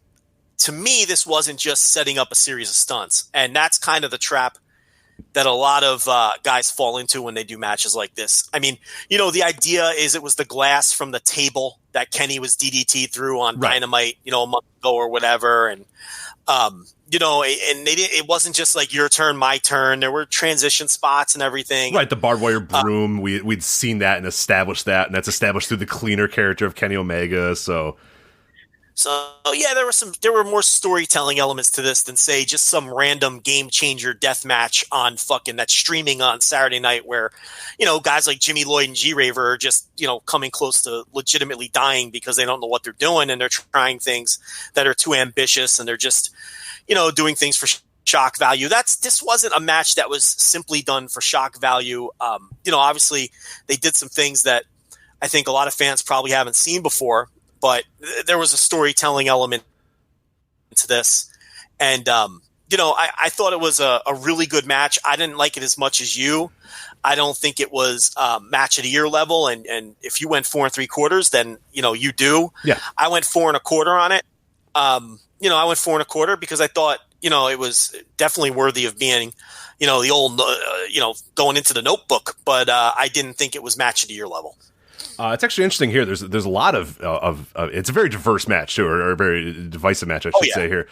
setting up a series of stunts. And that's kind of the trap that a lot of guys fall into when they do matches like this. I mean, the idea is it was the glass from the table that Kenny was DDT through on Dynamite, a month ago or whatever. And, and it wasn't just like your turn, my turn. There were transition spots and everything. Right, the barbed wire broom. We'd seen that and established that, and that's established through the cleaner character of Kenny Omega. So yeah, there were more storytelling elements to this than say just some random game changer death match on fucking that's streaming on Saturday night where, guys like Jimmy Lloyd and G-Raver are just, coming close to legitimately dying because they don't know what they're doing and they're trying things that are too ambitious and they're just, doing things for shock value. This wasn't a match that was simply done for shock value. Obviously they did some things that I think a lot of fans probably haven't seen before. But there was a storytelling element to this. And, I thought it was a really good match. I didn't like it as much as you. I don't think it was match of the year level. And if you went 4 3/4, then, you do. Yeah. I went 4 1/4 on it. I went 4 1/4 because I thought, it was definitely worthy of being, the old, going into the notebook. But I didn't think it was match of the year level. It's actually interesting here. There's a lot of it's a very diverse match too, or a very divisive match, I should say here.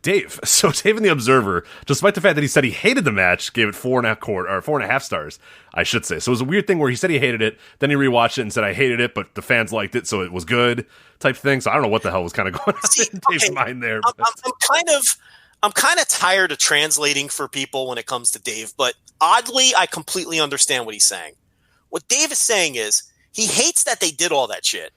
Dave in the Observer, despite the fact that he said he hated the match, gave it 4 1/2 stars, I should say. So it was a weird thing where he said he hated it, then he rewatched it and said I hated it, but the fans liked it, so it was good type thing. So I don't know what the hell was kind of going on in Dave's mind there. I'm kind of tired of translating for people when it comes to Dave, but oddly, I completely understand what he's saying. What Dave is saying is he hates that they did all that shit.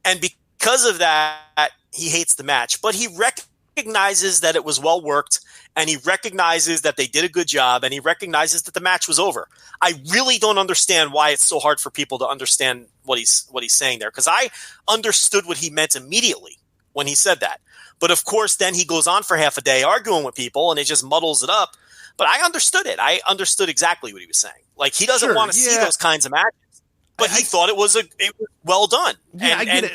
And because of that, he hates the match. But he recognizes recognizes that it was well worked, and he recognizes that they did a good job, and he recognizes that the match was over. I really don't understand why it's so hard for people to understand what he's saying there, because I understood what he meant immediately when he said that. But of course, then he goes on for half a day arguing with people, and it just muddles it up. But I understood it. I understood exactly what he was saying. Like, he doesn't want to see those kinds of matches. But he thought it was well done. Yeah, I get it.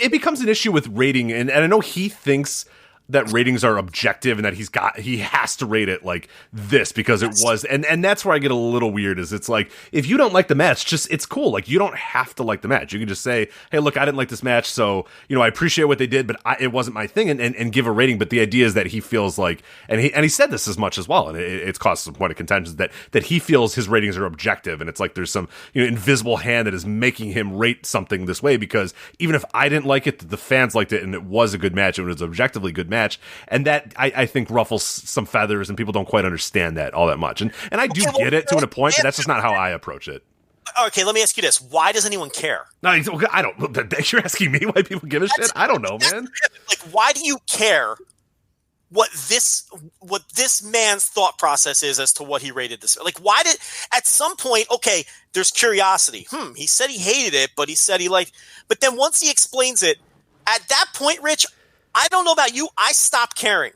It becomes an issue with rating, and I know he thinks that ratings are objective and that he has to rate it like this because it was, and that's where I get a little weird. Is it's like, if you don't like the match, just, it's cool. Like, you don't have to like the match. You can just say, hey, look, I didn't like this match, so, you know, I appreciate what they did, but it wasn't my thing, and give a rating. But the idea is that he feels like, and he said this as much as well, and it's caused some point of contention, that he feels his ratings are objective, and it's like there's some, you know, invisible hand that is making him rate something this way, because even if I didn't like it, the fans liked it, and it was a good match, and it was an objectively good match. And that, I think, ruffles some feathers, and people don't quite understand that all that much. And I do get it to a point, but that's just not how I approach it. Okay, let me ask you this. Why does anyone care? No, I don't. You're asking me why people give a shit? I don't know, man. Like, why do you care what this man's thought process is as to what he rated this? Like, why did, at some point, okay, there's curiosity. He said he hated it, but he said he liked, but then once he explains it, at that point, Rich, I don't know about you, I stopped caring.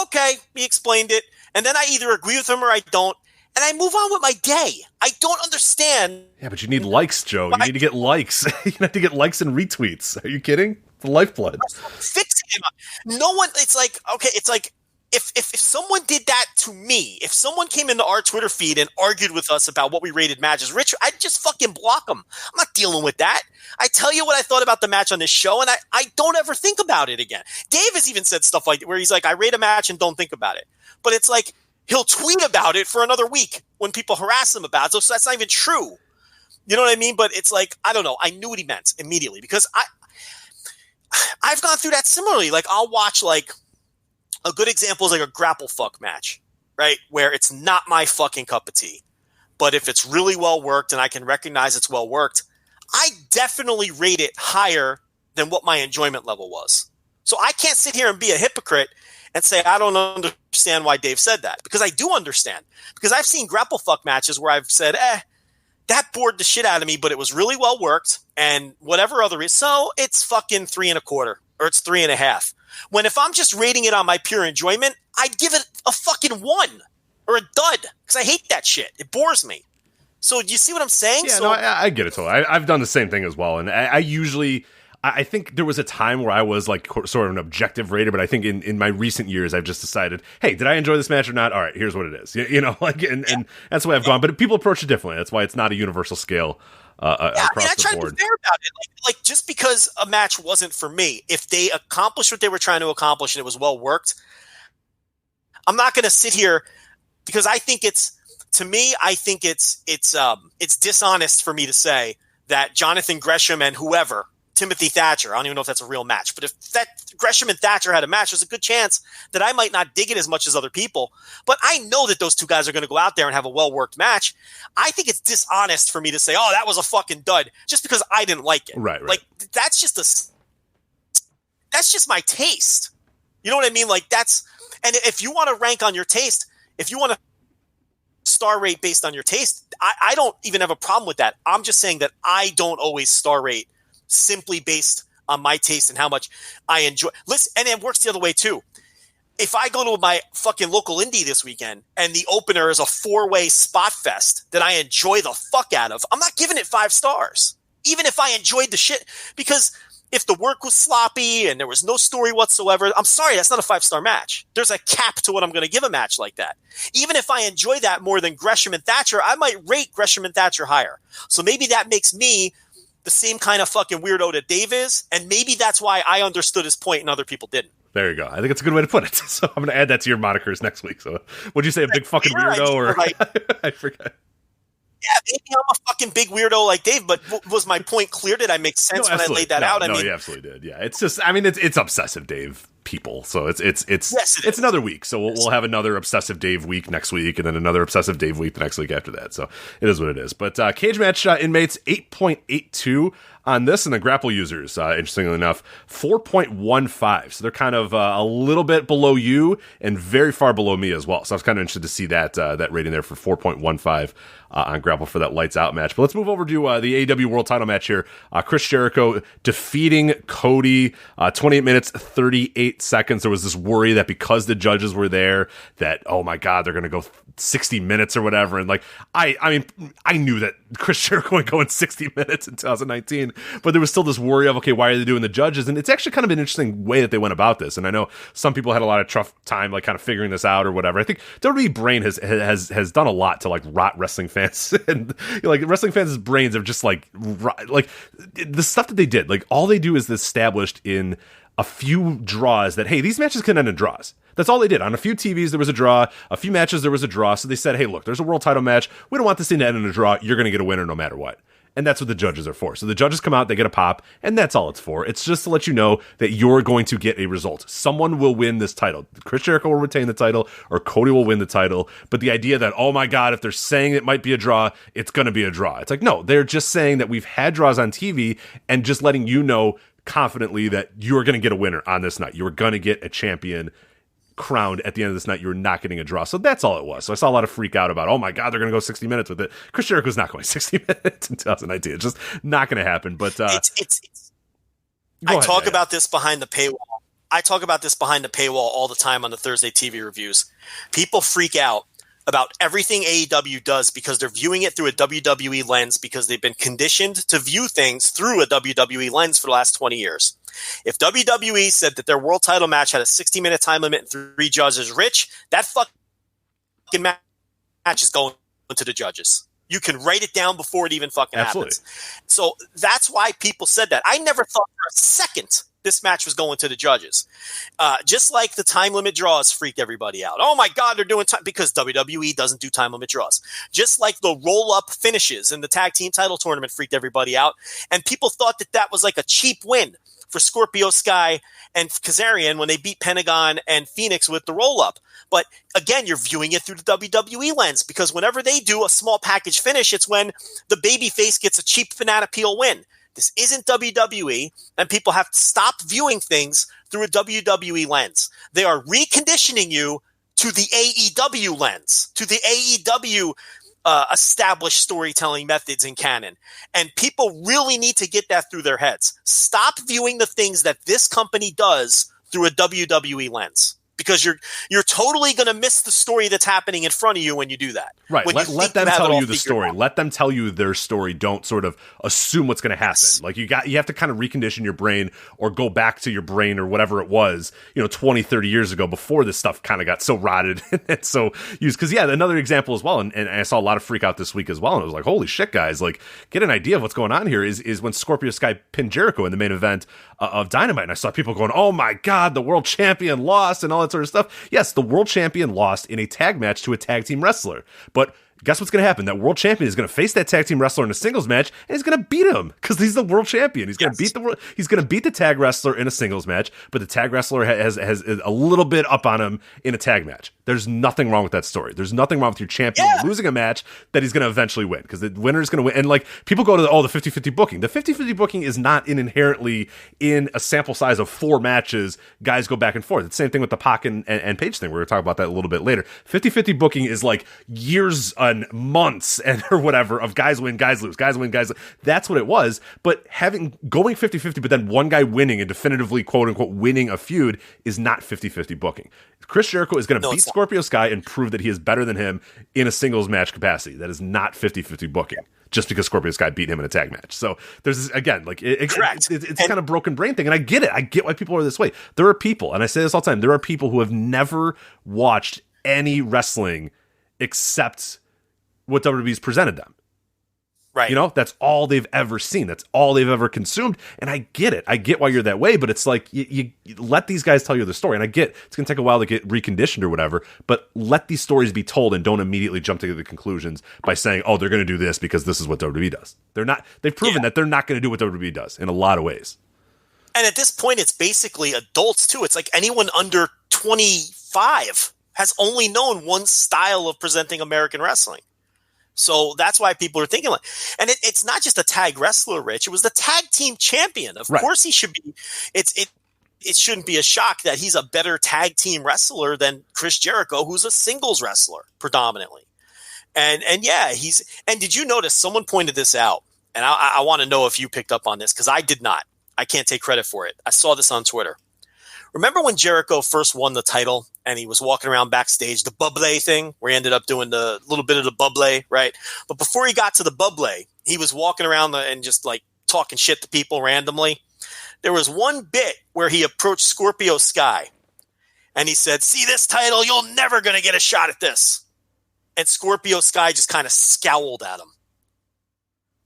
Okay, he explained it, and then I either agree with him or I don't, and I move on with my day. I don't understand. Yeah, but you need likes, Joe. You need to get likes. You have to get likes and retweets. Are you kidding? The lifeblood. Fixing him. No one, it's like, okay, it's like, if someone did that to me, if someone came into our Twitter feed and argued with us about what we rated matches, Rich, I'd just fucking block them. I'm not dealing with that. I tell you what I thought about the match on this show, and I don't ever think about it again. Dave has even said stuff like, where he's like, I rate a match and don't think about it. But it's like, he'll tweet about it for another week when people harass him about it, so that's not even true. You know what I mean? But it's like, I don't know. I knew what he meant immediately, because I've gone through that similarly. Like, I'll watch, like, a good example is like a grapple fuck match, right? Where it's not my fucking cup of tea. But if it's really well worked and I can recognize it's well worked, I definitely rate it higher than what my enjoyment level was. So I can't sit here and be a hypocrite and say I don't understand why Dave said that, because I do understand. Because I've seen grapple fuck matches where I've said, that bored the shit out of me, but it was really well worked and whatever other reason. So it's fucking 3.25 or it's 3.5. When if I'm just rating it on my pure enjoyment, I'd give it a fucking 1 or a dud, because I hate that shit. It bores me. So do you see what I'm saying? Yeah, no, I get it totally. I've done the same thing as well, and I usually, I think there was a time where I was like sort of an objective rater, but I think in my recent years I've just decided, hey, did I enjoy this match or not? All right, here's what it is. You know, like, and that's the way I've gone. But people approach it differently. That's why it's not a universal scale. Across I try the board. to be fair about it. Like, just because a match wasn't for me, if they accomplished what they were trying to accomplish and it was well worked, I'm not going to sit here, because I think it's dishonest for me to say that Jonathan Gresham and whoever, Timothy Thatcher, I don't even know if that's a real match, but if that Gresham and Thatcher had a match, there's a good chance that I might not dig it as much as other people. But I know that those two guys are going to go out there and have a well-worked match. I think it's dishonest for me to say, oh, that was a fucking dud, just because I didn't like it. Right. Like, that's just my taste. You know what I mean? Like, and if you want to rank on your taste, if you want to star rate based on your taste, I don't even have a problem with that. I'm just saying that I don't always star rate simply based on my taste and how much I enjoy. Listen, and it works the other way too. If I go to my fucking local indie this weekend and the opener is a 4-way spot fest that I enjoy the fuck out of, I'm not giving it 5 stars, even if I enjoyed the shit. Because if the work was sloppy and there was no story whatsoever, I'm sorry, that's not a 5-star match. There's a cap to what I'm going to give a match like that. Even if I enjoy that more than Gresham and Thatcher, I might rate Gresham and Thatcher higher. So maybe that makes me the same kind of fucking weirdo that Dave is, and maybe that's why I understood his point and other people didn't. There you go. I think it's a good way to put it. So I'm going to add that to your monikers next week. So would you say a big fucking weirdo or I forget. Yeah, maybe I'm a fucking big weirdo like Dave, but was my point clear? Did I make sense when I laid that out? No, you absolutely did. Yeah, it's just, I mean, it's obsessive, Dave. people. So it's another week. So we'll have another Obsessive Dave week next week, and then another Obsessive Dave week the next week after that. So it is what it is. But cage match inmates 8.82 on this, and the grapple users, interestingly enough, 4.15. So they're kind of a little bit below you and very far below me as well. So I was kind of interested to see that rating there for 4.15 on grapple for that lights out match. But let's move over to the AEW World Title match here. Chris Jericho defeating Cody, 28 minutes 38 seconds. There was this worry that because the judges were there, that oh my god, they're going to go 60 minutes or whatever. And like I mean, I knew that Chris Jericho would go in 60 minutes in 2019, but there was still this worry of, okay, why are they doing the judges? And it's actually kind of an interesting way that they went about this. And I know some people had a lot of tough time like kind of figuring this out or whatever. I think WWE Brain has done a lot to like rot wrestling fans and like wrestling fans' brains are just like the stuff that they did. Like all they do is established in a few draws that, hey, these matches can end in draws. That's all they did. On a few TVs, there was a draw. A few matches, there was a draw. So they said, hey, look, there's a world title match. We don't want this thing to end in a draw. You're going to get a winner no matter what. And that's what the judges are for. So the judges come out, they get a pop, and that's all it's for. It's just to let you know that you're going to get a result. Someone will win this title. Chris Jericho will retain the title, or Cody will win the title. But the idea that, oh my God, if they're saying it might be a draw, it's going to be a draw. It's like, no, they're just saying that we've had draws on TV and just letting you know confidently that you're going to get a winner on this night. You're going to get a champion crowned at the end of this night. You're not getting a draw. So that's all it was. So I saw a lot of freak out about, oh my God, they're going to go 60 minutes with it. Chris Jericho's not going 60 minutes in 2019. It's just not going to happen. But I talk about this behind the paywall. I talk about this behind the paywall all the time on the Thursday TV reviews. People freak out about everything AEW does because they're viewing it through a WWE lens because they've been conditioned to view things through a WWE lens for the last 20 years. If WWE said that their world title match had a 60-minute time limit and 3 judges, Rich, that fucking match is going to the judges. You can write it down before it even fucking happens. So that's why people said that. I never thought for a second this match was going to the judges. Just like the time limit draws freaked everybody out. Oh my God, they're doing time because WWE doesn't do time limit draws. Just like the roll-up finishes in the tag team title tournament freaked everybody out. And people thought that that was like a cheap win for Scorpio Sky and Kazarian when they beat Pentagon and Phoenix with the roll-up. But again, you're viewing it through the WWE lens because whenever they do a small package finish, it's when the babyface gets a cheap banana peel win. This isn't WWE, and people have to stop viewing things through a WWE lens. They are reconditioning you to the AEW lens, to the AEW established storytelling methods in canon. And people really need to get that through their heads. Stop viewing the things that this company does through a WWE lens. Because you're totally going to miss the story that's happening in front of you when you do that. Right. Let them tell you the story. Let them tell you their story. Don't sort of assume what's going to happen. Yes. Like you have to kind of recondition your brain or go back to your brain or whatever it was, 20, 30 years ago before this stuff kind of got so rotted and so used. Because, another example as well, and I saw a lot of freak out this week as well, and I was like, holy shit, guys, like get an idea of what's going on here is when Scorpio Sky pinned Jericho in the main event of Dynamite. And I saw people going, oh my God, the world champion lost and all that sort of stuff. Yes, the world champion lost in a tag match to a tag team wrestler. But guess what's going to happen? That world champion is going to face that tag team wrestler in a singles match, and he's going to beat him because he's the world champion. He's going to beat the tag wrestler in a singles match, but the tag wrestler has a little bit up on him in a tag match. There's nothing wrong with that story. There's nothing wrong with your champion losing a match that he's going to eventually win because the winner is going to win. And like people go to the 50-50 booking. The 50-50 booking is not inherently in a sample size of 4 matches. Guys go back and forth. It's the same thing with the Pac and Page thing. We're going to talk about that a little bit later. 50-50 booking is like years and months and or whatever of guys win, guys lose, guys win, guys lose. That's what it was. But going 50-50, but then one guy winning and definitively quote unquote winning a feud is not 50-50 booking. Chris Jericho is going to beat Scorpio Sky and prove that he is better than him in a singles match capacity. That is not 50-50 booking just because Scorpio Sky beat him in a tag match. So there's this, again, like it's kind of broken brain thing. And I get it. I get why people are this way. There are people, and I say this all the time, there are people who have never watched any wrestling except what WWE's presented them. Right. That's all they've ever seen. That's all they've ever consumed. And I get it. I get why you're that way, but it's like you let these guys tell you the story. And I get it's going to take a while to get reconditioned or whatever, but let these stories be told and don't immediately jump to the conclusions by saying, oh, they're going to do this because this is what WWE does. They've proven that they're not going to do what WWE does in a lot of ways. And at this point, it's basically adults too. It's like anyone under 25 has only known one style of presenting American wrestling. So that's why people are thinking like, and it's not just a tag wrestler, Rich. It was the tag team champion. Of course he should be. It shouldn't be a shock that he's a better tag team wrestler than Chris Jericho, who's a singles wrestler predominantly. And yeah, and did you notice someone pointed this out? And I want to know if you picked up on this, because I did not. I can't take credit for it. I saw this on Twitter. Remember when Jericho first won the title and he was walking around backstage, the bubble thing, where he ended up doing the little bit of the bubble, right? But before he got to the bubble, he was walking around and just like talking shit to people randomly. There was one bit where he approached Scorpio Sky and he said, "See this title? You're never going to get a shot at this." And Scorpio Sky just kind of scowled at him.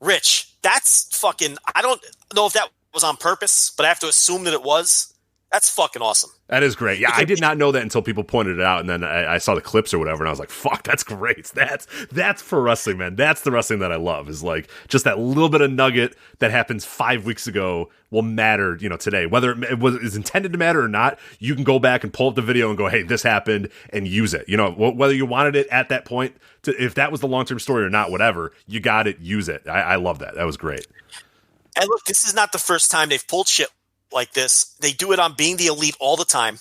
Rich, that's fucking, I don't know if that was on purpose, but I have to assume that it was. That's fucking awesome. That is great. Yeah, I did not know that until people pointed it out, and then I saw the clips or whatever, and I was like, fuck, that's great. That's for wrestling, man. That's the wrestling that I love, is like just that little bit of nugget that happens 5 weeks ago will matter, today. Whether it is intended to matter or not, you can go back and pull up the video and go, hey, this happened, and use it. Whether you wanted it at that point, if that was the long-term story or not, whatever, you got it, use it. I love that. That was great. And look, this is not the first time they've pulled shit like this. They do it on Being the Elite all the time.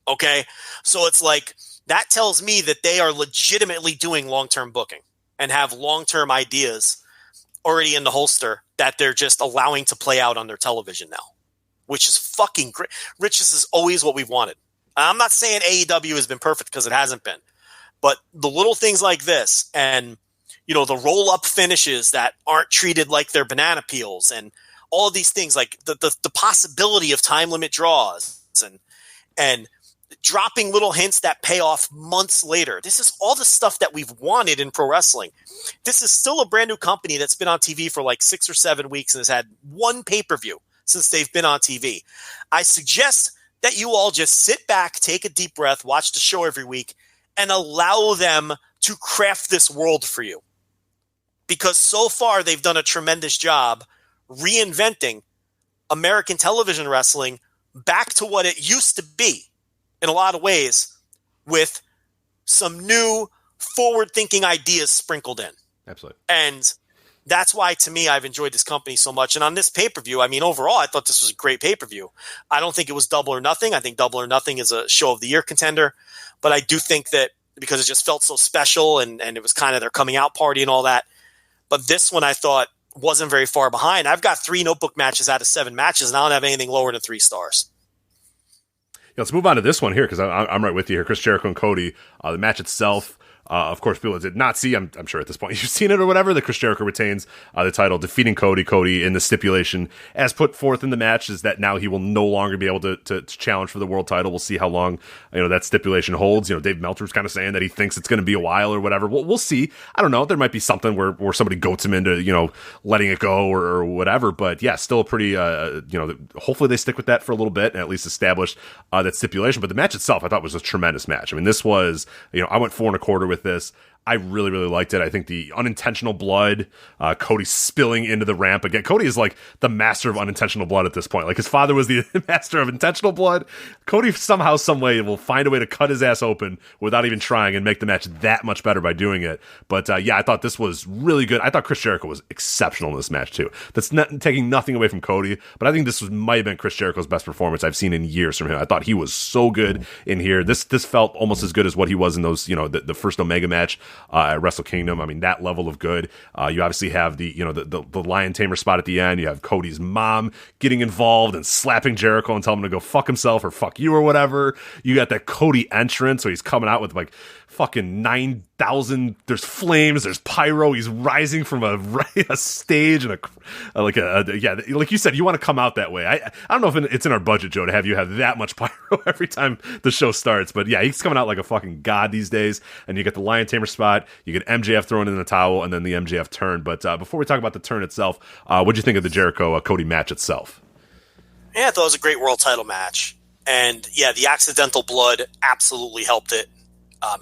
Okay. So it's like, that tells me that they are legitimately doing long-term booking and have long-term ideas already in the holster that they're just allowing to play out on their television now, which is fucking great. Rich, this is always what we've wanted. I'm not saying AEW has been perfect, because it hasn't been, but the little things like this and, the roll-up finishes that aren't treated like they're banana peels, and all of these things, like the possibility of time limit draws and dropping little hints that pay off months later. This is all the stuff that we've wanted in pro wrestling. This is still a brand new company that's been on TV for like 6 or 7 weeks and has had one pay-per-view since they've been on TV. I suggest that you all just sit back, take a deep breath, watch the show every week, and allow them to craft this world for you. Because so far they've done a tremendous job reinventing American television wrestling back to what it used to be in a lot of ways, with some new forward-thinking ideas sprinkled in. Absolutely. And that's why, to me, I've enjoyed this company so much. And on this pay-per-view, overall, I thought this was a great pay-per-view. I don't think it was Double or Nothing. I think Double or Nothing is a show of the year contender. But I do think that because it just felt so special and it was kind of their coming out party and all that. But this one I thought wasn't very far behind. I've got 3 notebook matches out of 7 matches, and I don't have anything lower than 3 stars. Yeah, let's move on to this one here, because I'm right with you here. Chris Jericho and Cody, the match itself. Of course, people did not see, I'm sure at this point you've seen it or whatever, that Chris Jericho retains the title, defeating Cody. Cody, in the stipulation as put forth in the match, is that now he will no longer be able to challenge for the world title. We'll see how long that stipulation holds. Dave Meltzer's kind of saying that he thinks it's going to be a while or whatever. We'll see. I don't know. There might be something where somebody goats him into letting it go or whatever. But yeah, still a pretty hopefully they stick with that for a little bit and at least establish that stipulation. But the match itself, I thought, was a tremendous match. This was I went 4 1/4 with this. I really, really liked it. I think the unintentional blood, Cody spilling into the ramp again. Cody is like the master of unintentional blood at this point. Like, his father was the master of intentional blood. Cody somehow, some way will find a way to cut his ass open without even trying and make the match that much better by doing it. But yeah, I thought this was really good. I thought Chris Jericho was exceptional in this match too. That's not taking nothing away from Cody, but I think this might have been Chris Jericho's best performance I've seen in years from him. I thought he was so good in here. This felt almost as good as what he was in those, the first Omega match at Wrestle Kingdom. That level of good. You obviously have the Lion Tamer spot at the end. You have Cody's mom getting involved and slapping Jericho and telling him to go fuck himself or fuck you or whatever. You got that Cody entrance, so he's coming out with like fucking 9,000. There's flames. There's pyro. He's rising from a stage and like you said, you want to come out that way. I don't know if it's in our budget, Joe, to have you have that much pyro every time the show starts. But yeah, he's coming out like a fucking god these days. And you get the Lion Tamer spot. You get MJF thrown in the towel, and then the MJF turn. But before we talk about the turn itself, what'd you think of the Jericho Cody match itself? Yeah, I thought it was a great world title match. And yeah, the accidental blood absolutely helped it.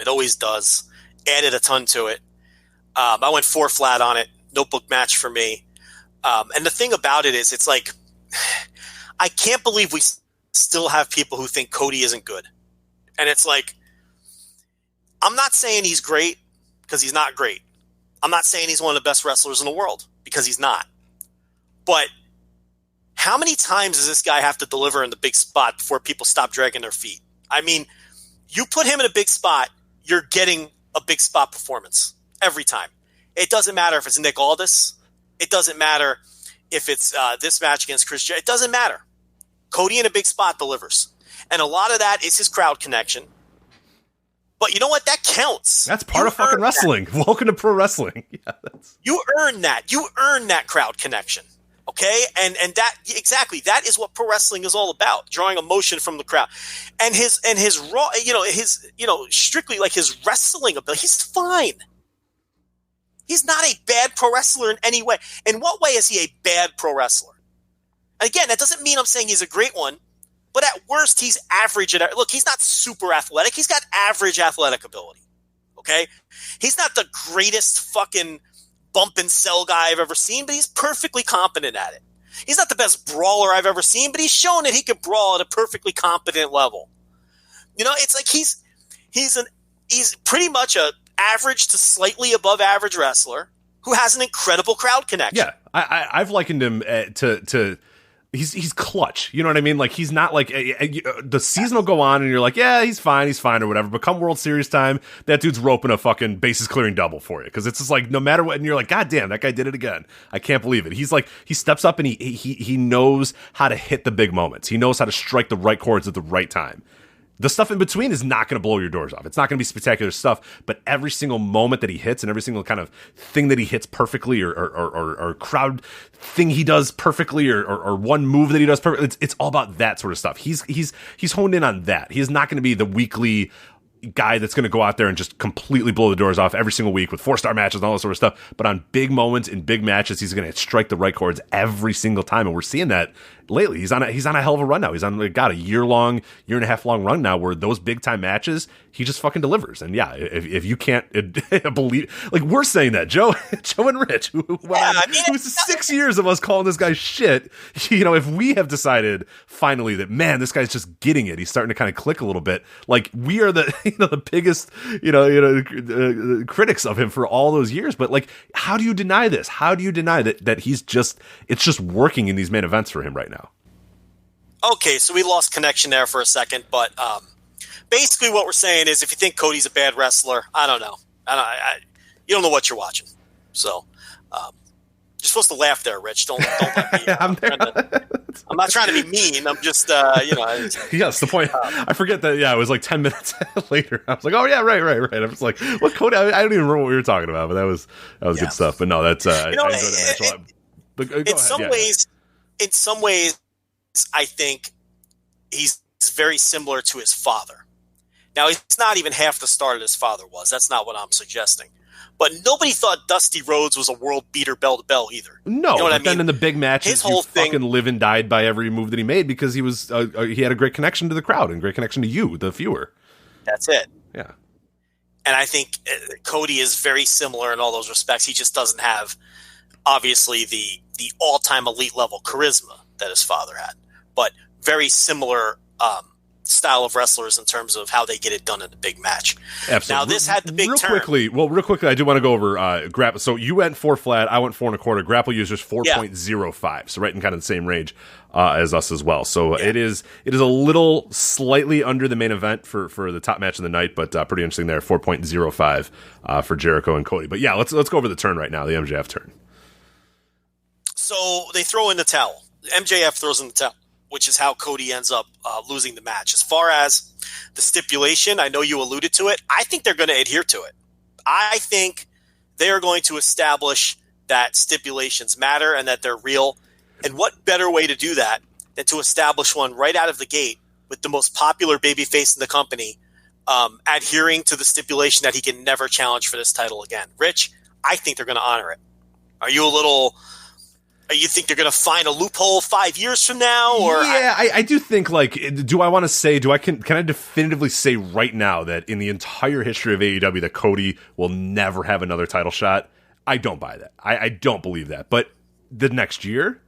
It always does. Added a ton to it. I went 4 flat on it. Notebook match for me. And the thing about it is, it's like, I can't believe we still have people who think Cody isn't good. And it's like, I'm not saying he's great because he's not great. I'm not saying he's one of the best wrestlers in the world because he's not. But how many times does this guy have to deliver in the big spot before people stop dragging their feet? I mean, you put him in a big spot, you're getting a big spot performance every time. It doesn't matter if it's Nick Aldis. It doesn't matter if it's this match against Chris Jarrett. It doesn't matter. Cody in a big spot delivers. And a lot of that is his crowd connection. But you know what? That counts. That's part of fucking wrestling. Welcome to pro wrestling. Yeah, you earn that. You earn that crowd connection. Okay? And that exactly, that is what pro wrestling is all about, drawing emotion from the crowd. And his raw, strictly like his wrestling ability, he's fine. He's not a bad pro wrestler in any way. In what way is he a bad pro wrestler? And again, that doesn't mean I'm saying he's a great one, but at worst, he's average. Look, he's not super athletic. He's got average athletic ability. Okay? He's not the greatest fucking bump and sell guy I've ever seen, but he's perfectly competent at it. He's not the best brawler I've ever seen, but he's shown that he can brawl at a perfectly competent level. You know, it's like he's pretty much a average to slightly above average wrestler who has an incredible crowd connection. Yeah, I've likened him to he's clutch. You know what I mean? Like, he's not like the season will go on and you're like, yeah, he's fine or whatever. But come World Series time, that dude's roping a fucking bases clearing double for you, because it's just like no matter what, and you're like, God damn, that guy did it again. I can't believe it. He's like, he steps up and he knows how to hit the big moments. He knows how to strike the right chords at the right time. The stuff in between is not going to blow your doors off. It's not going to be spectacular stuff, but every single moment that he hits and every single kind of thing that he hits perfectly or crowd thing he does perfectly or one move that he does perfectly, it's all about that sort of stuff. He's honed in on that. He is not going to be the weekly guy that's going to go out there and just completely blow the doors off every single week with 4-star matches and all that sort of stuff. But on big moments in big matches, he's going to strike the right chords every single time. And we're seeing that lately. He's on a hell of a run now. He's on a year and a half long run now where those big time matches, he just fucking delivers. And yeah, if you can't believe, like, we're saying that, Joe and Rich, who's 6 years of us calling this guy shit, you know, if we have decided finally that, man, this guy's just getting it, he's starting to kind of click a little bit, like, we are the the biggest critics of him for all those years. But like, how do you deny this? How do you deny that he's just, it's just working in these main events for him right now? Okay, so we lost connection there for a second, but basically what we're saying is, if you think Cody's a bad wrestler, I don't know. You don't know what you're watching. So you're supposed to laugh there, Rich. Don't let me. I'm not trying to be mean. I'm just, Yes, the point. I forget that. Yeah, it was like 10 minutes later. I was like, oh yeah, right. I was like, what Cody? I don't even remember what we were talking about, but that was good stuff. But no, that's I enjoyed that match a lot. But, in some ways, I think he's very similar to his father. Now, he's not even half the star that his father was. That's not what I'm suggesting. But nobody thought Dusty Rhodes was a world beater bell to bell either. No, you know what I mean? Then in the big matches, his whole thing, fucking live and died by every move that he made, because he was he had a great connection to the crowd and great connection to you, the viewer. That's it. Yeah. And I think Cody is very similar in all those respects. He just doesn't have, obviously, the all-time elite level charisma that his father had, but very similar style of wrestlers in terms of how they get it done in a big match. Absolutely. Now, this had the big turn. Real quickly, I do want to go over grapple. So you went 4 flat, I went 4 1/4. Grapple users 4.05, so right in kind of the same range as us as well. So it is a little slightly under the main event for the top match of the night, but pretty interesting there. 4.05 for Jericho and Cody. But yeah, let's go over the turn right now, the MJF turn. So they throw in the towel. MJF throws in the towel, which is how Cody ends up losing the match. As far as the stipulation, I know you alluded to it. I think they're going to adhere to it. I think they're going to establish that stipulations matter and that they're real. And what better way to do that than to establish one right out of the gate with the most popular babyface in the company adhering to the stipulation that he can never challenge for this title again. Rich, I think they're going to honor it. You think they're going to find a loophole 5 years from now? Or yeah, I do think, like, do I want to say, can I definitively say right now that in the entire history of AEW that Cody will never have another title shot? I don't buy that. I don't believe that. But the next year,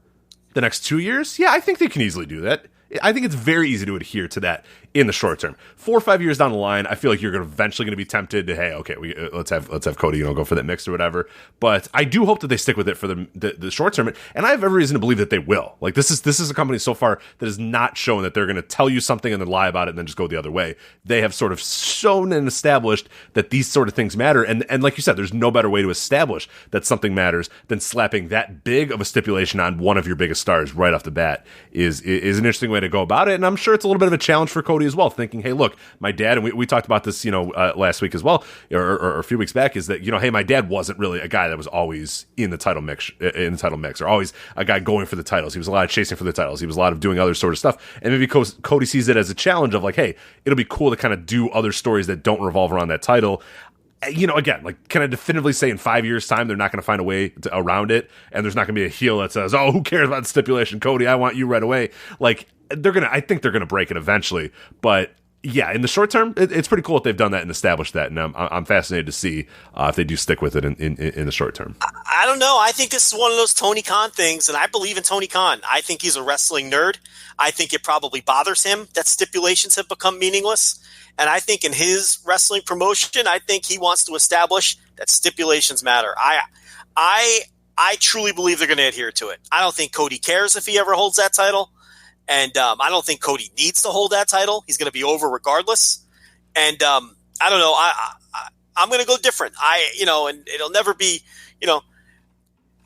The next 2 years? Yeah, I think they can easily do that. I think it's very easy to adhere to that in the short term. 4 or 5 years down the line, I feel like you're eventually going to be tempted to, hey, okay, let's have Cody, go for that mix or whatever. But I do hope that they stick with it for the short term, and I have every reason to believe that they will. Like this is a company so far that has not shown that they're going to tell you something and then lie about it and then just go the other way. They have sort of shown and established that these sort of things matter, and like you said, there's no better way to establish that something matters than slapping that big of a stipulation on one of your biggest stars right off the bat. Is an interesting way to go about it, and I'm sure it's a little bit of a challenge for Cody as well, thinking, hey, look, my dad, and we talked about this, last week as well, or a few weeks back, is that, hey, my dad wasn't really a guy that was always in the title mix, or always a guy going for the titles. He was a lot of chasing for the titles. He was a lot of doing other sort of stuff, and maybe Cody sees it as a challenge of like, hey, it'll be cool to kind of do other stories that don't revolve around that title. Again, like, can I definitively say in 5 years' time they're not going to find a way around it, and there's not going to be a heel that says, oh, who cares about the stipulation, Cody, I want you right away. Like, I think they're gonna break it eventually, but yeah, in the short term, it's pretty cool if they've done that and established that, and I'm fascinated to see if they do stick with it in the short term. I don't know. I think this is one of those Tony Khan things, and I believe in Tony Khan. I think he's a wrestling nerd. I think it probably bothers him that stipulations have become meaningless, and I think in his wrestling promotion, I think he wants to establish that stipulations matter. I truly believe they're going to adhere to it. I don't think Cody cares if he ever holds that title. And I don't think Cody needs to hold that title. He's going to be over regardless. And I don't know. I'm going to go different. And it'll never be,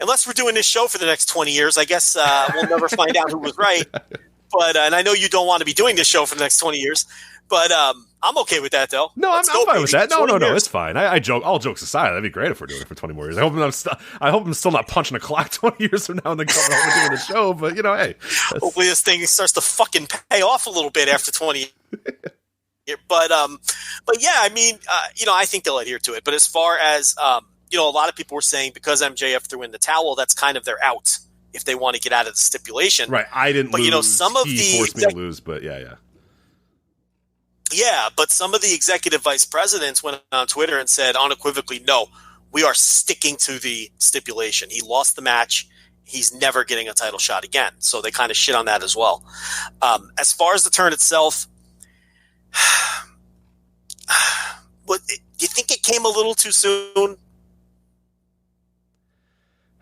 unless we're doing this show for the next 20 years, I guess we'll never find out who was right. But and I know you don't want to be doing this show for the next 20 years. But I'm okay with that, though. No, I'm fine with that. No, it's fine. I joke. All jokes aside, that'd be great if we're doing it for 20 more years. I hope I'm still not punching a clock 20 years from now and then coming home and doing the show. But hey, hopefully this thing starts to fucking pay off a little bit after 20. But yeah, I mean, I think they'll adhere to it. But as far as a lot of people were saying because MJF threw in the towel, that's kind of their out if they want to get out of the stipulation. Right. I didn't. But lose. Some of he forced me to lose. But yeah. Yeah, but some of the executive vice presidents went on Twitter and said unequivocally, no, we are sticking to the stipulation. He lost the match. He's never getting a title shot again. So they kind of shit on that as well. As far as the turn itself, do you think it came a little too soon?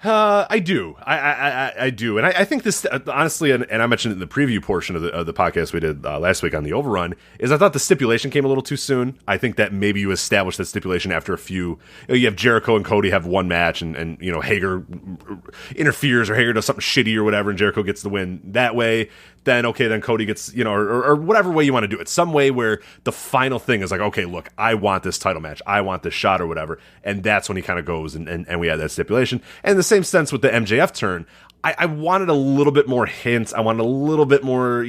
I do. I do. And I think this, honestly, and I mentioned it in the preview portion of the podcast we did last week on the Overrun, is I thought the stipulation came a little too soon. I think that maybe you established that stipulation after a few, you have Jericho and Cody have one match and Hager interferes or Hager does something shitty or whatever and Jericho gets the win that way. Then Cody gets, or whatever way you want to do it. Some way where the final thing is like, okay, look, I want this title match. I want this shot or whatever. And that's when he kind of goes and we had that stipulation. And in the same sense with the MJF turn, I wanted a little bit more hints. I wanted a little bit more,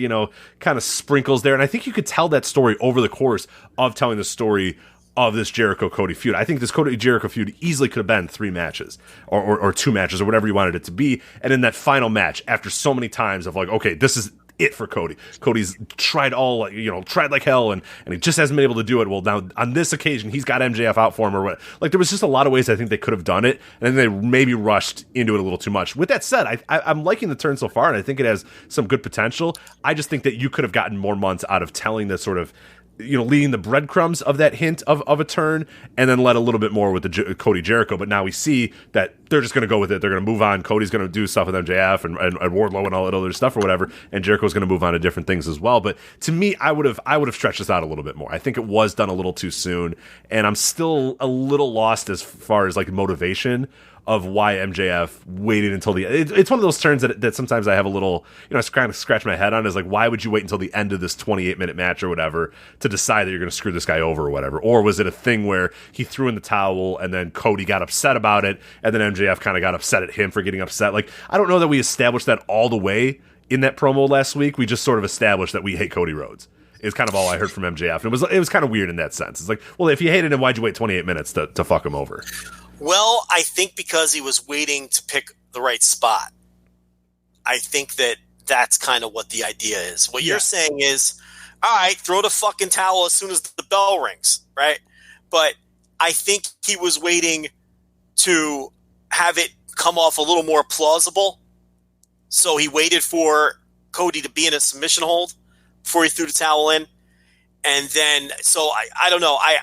kind of sprinkles there. And I think you could tell that story over the course of telling the story of this Jericho-Cody feud. I think this Cody-Jericho feud easily could have been 3 matches or 2 matches or whatever you wanted it to be. And in that final match, after so many times of like, okay, this is it for Cody. Cody's tried tried like hell and he just hasn't been able to do it. Well, now on this occasion, he's got MJF out for him or what. Like there was just a lot of ways I think they could have done it and then they maybe rushed into it a little too much. With that said, I'm liking the turn so far and I think it has some good potential. I just think that you could have gotten more months out of telling the sort of leading the breadcrumbs of that hint of a turn and then let a little bit more with the Cody Jericho. But now we see that they're just going to go with it. They're going to move on. Cody's going to do stuff with MJF and Wardlow and all that other stuff or whatever. And Jericho's going to move on to different things as well. But to me, I would have stretched this out a little bit more. I think it was done a little too soon. And I'm still a little lost as far as like motivation of why MJF waited until the end. It's one of those turns that sometimes I have a little, I kind of scratch my head on is like, why would you wait until the end of this 28-minute match or whatever to decide that you're going to screw this guy over or whatever? Or was it a thing where he threw in the towel and then Cody got upset about it and then MJF kind of got upset at him for getting upset? Like, I don't know that we established that all the way in that promo last week. We just sort of established that we hate Cody Rhodes. Is kind of all I heard from MJF. And it was kind of weird in that sense. It's like, well, if you hated him, why'd you wait 28 minutes to fuck him over? Well, I think because he was waiting to pick the right spot. I think that's kind of what the idea is. What you're saying is, all right, throw the fucking towel as soon as the bell rings, right? But I think he was waiting to have it come off a little more plausible So he waited for Cody to be in a submission hold before he threw the towel in. And then, so I don't know. I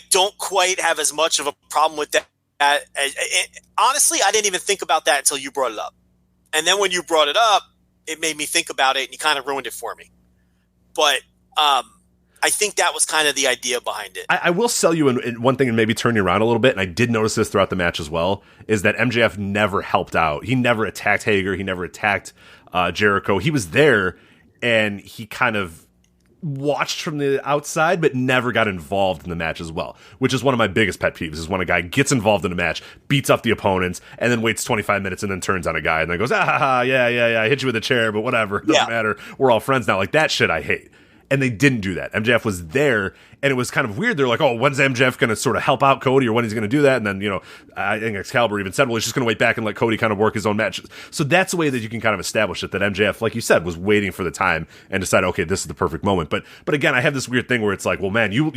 don't quite have as much of a problem with that. Honestly, I didn't even think about that until you brought it up. And then when you brought it up, it made me think about it, and you kind of ruined it for me. But I think that was kind of the idea behind it. I will sell you in one thing and maybe turn you around a little bit, and I did notice this throughout the match as well, is that MJF never helped out. He never attacked Hager. He never attacked Jericho. He was there, and he kind of watched from the outside, but never got involved in the match as well, which is one of my biggest pet peeves, is when a guy gets involved in a match, beats up the opponents, and then waits 25 minutes and then turns on a guy and then goes, yeah, I hit you with a chair, but whatever, it doesn't matter, we're all friends now. Like, that shit I hate. And they didn't do that. MJF was there, and it was kind of weird. They're like, oh, when's MJF going to sort of help out Cody, or when he's going to do that? And then, I think Excalibur even said, well, he's just going to wait back and let Cody kind of work his own matches. So that's the way that you can kind of establish it, that MJF, like you said, was waiting for the time and decided, okay, this is the perfect moment. But again, I have this weird thing where it's like, well, man, you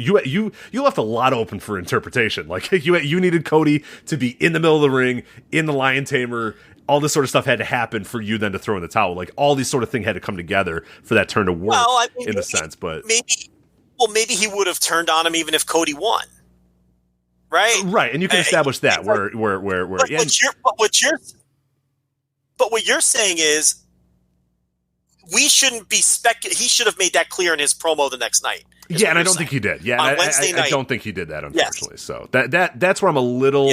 left a lot open for interpretation. Like, you needed Cody to be in the middle of the ring, in the Lion Tamer. All this sort of stuff had to happen for you then to throw in the towel. Like, all these sort of things had to come together for that turn to work, in the sense. But maybe he would have turned on him even if Cody won, right? Right, and you can establish that where. But what you're saying is, we shouldn't be he should have made that clear in his promo the next night. Yeah, and I don't think he did. Yeah, on Wednesday night. I don't think he did that, unfortunately. Yes. So that's where I'm a little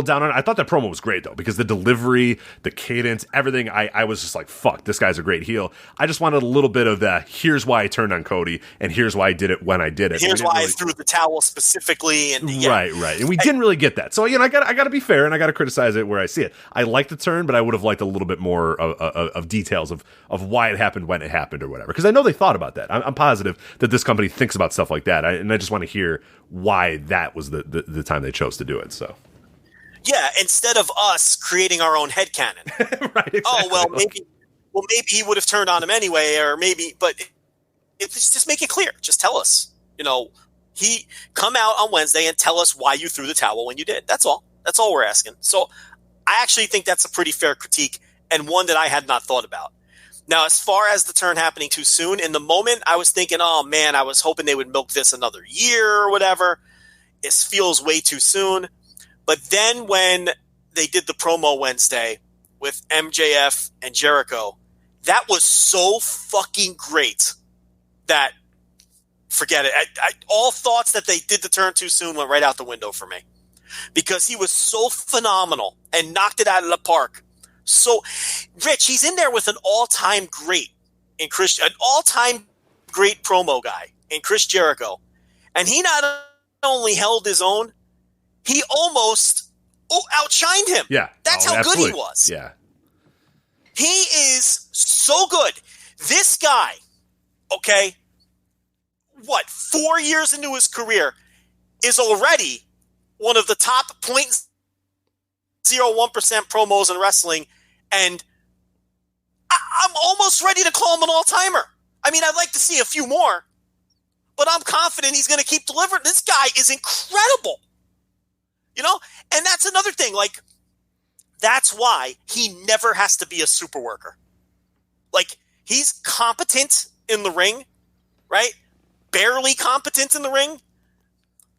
down on it. I thought that promo was great, though, because the delivery, the cadence, everything, I was just like, fuck, this guy's a great heel. I just wanted a little bit of that, here's why I turned on Cody, and here's why I did it when I did it. Here's why I threw the towel specifically. And Right. And we didn't really get that. So, I got to be fair, and I got to criticize it where I see it. I like the turn, but I would have liked a little bit more of details of why it happened, when it happened, or whatever. Because I know they thought about that. I'm positive that this company thinks about stuff like that, and I just want to hear why that was the time they chose to do it. So, yeah, instead of us creating our own headcanon. Right, exactly. Oh, well, maybe he would have turned on him anyway, or maybe, but just make it clear. Just tell us, he come out on Wednesday and tell us why you threw the towel when you did. That's all. That's all we're asking. So I actually think that's a pretty fair critique, and one that I had not thought about. Now, as far as the turn happening too soon, in the moment, I was thinking, oh, man, I was hoping they would milk this another year or whatever. It feels way too soon. But then when they did the promo Wednesday with MJF and Jericho, that was so fucking great that, forget it. All thoughts that they did the turn too soon went right out the window for me. Because he was so phenomenal and knocked it out of the park. So, Rich, he's in there with an all-time great in an all-time great promo guy in Chris Jericho. And he not only held his own, he almost outshined him. Yeah. That's how absolutely. good he was. Yeah. He is so good. This guy, 4 years into his career, is already one of the top 0.01% promos in wrestling, and I'm almost ready to call him an all-timer. I mean, I'd like to see a few more, but I'm confident he's going to keep delivering. This guy is incredible, and that's another thing. Like, that's why he never has to be a super worker. Like, he's competent in the ring, right? Barely competent in the ring.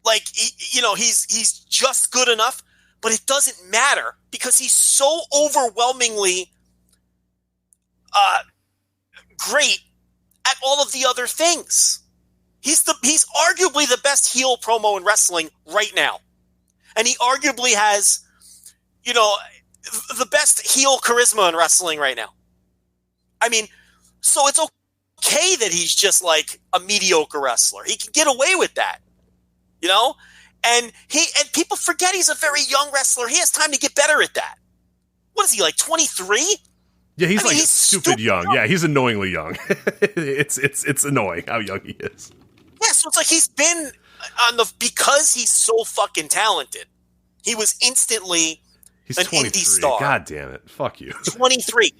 Like, he's just good enough. But it doesn't matter because he's so overwhelmingly great at all of the other things. He's arguably the best heel promo in wrestling right now. And he arguably has, the best heel charisma in wrestling right now. I mean, so it's okay that he's just like a mediocre wrestler. He can get away with that, And people forget he's a very young wrestler. He has time to get better at that. What is he, like 23? Yeah, he's stupid young. Yeah, he's annoyingly young. It's annoying how young he is. Yeah, so it's like he's been because he's so fucking talented. He was instantly he's an 23. indie star. God damn it. Fuck you. 23.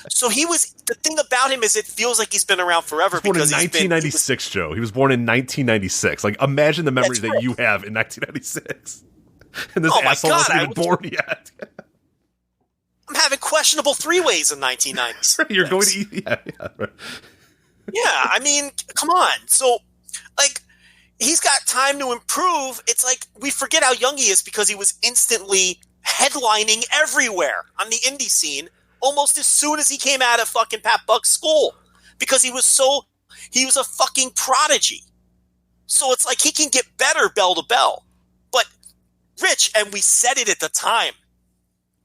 So the thing about him is it feels like he's been around forever. He was born in 1996, Joe. He was born in 1996. Like, imagine the memories that you have in 1996. And this asshole wasn't even born yet. I'm having questionable three-ways in 1990s. You're going to eat. Yeah. Right. Yeah, I mean, come on. So, like, he's got time to improve. It's like we forget how young he is because he was instantly headlining everywhere on the indie scene almost as soon as he came out of fucking Pat Buck's school because he was a fucking prodigy. So it's like he can get better bell to bell. But, Rich, and we said it at the time,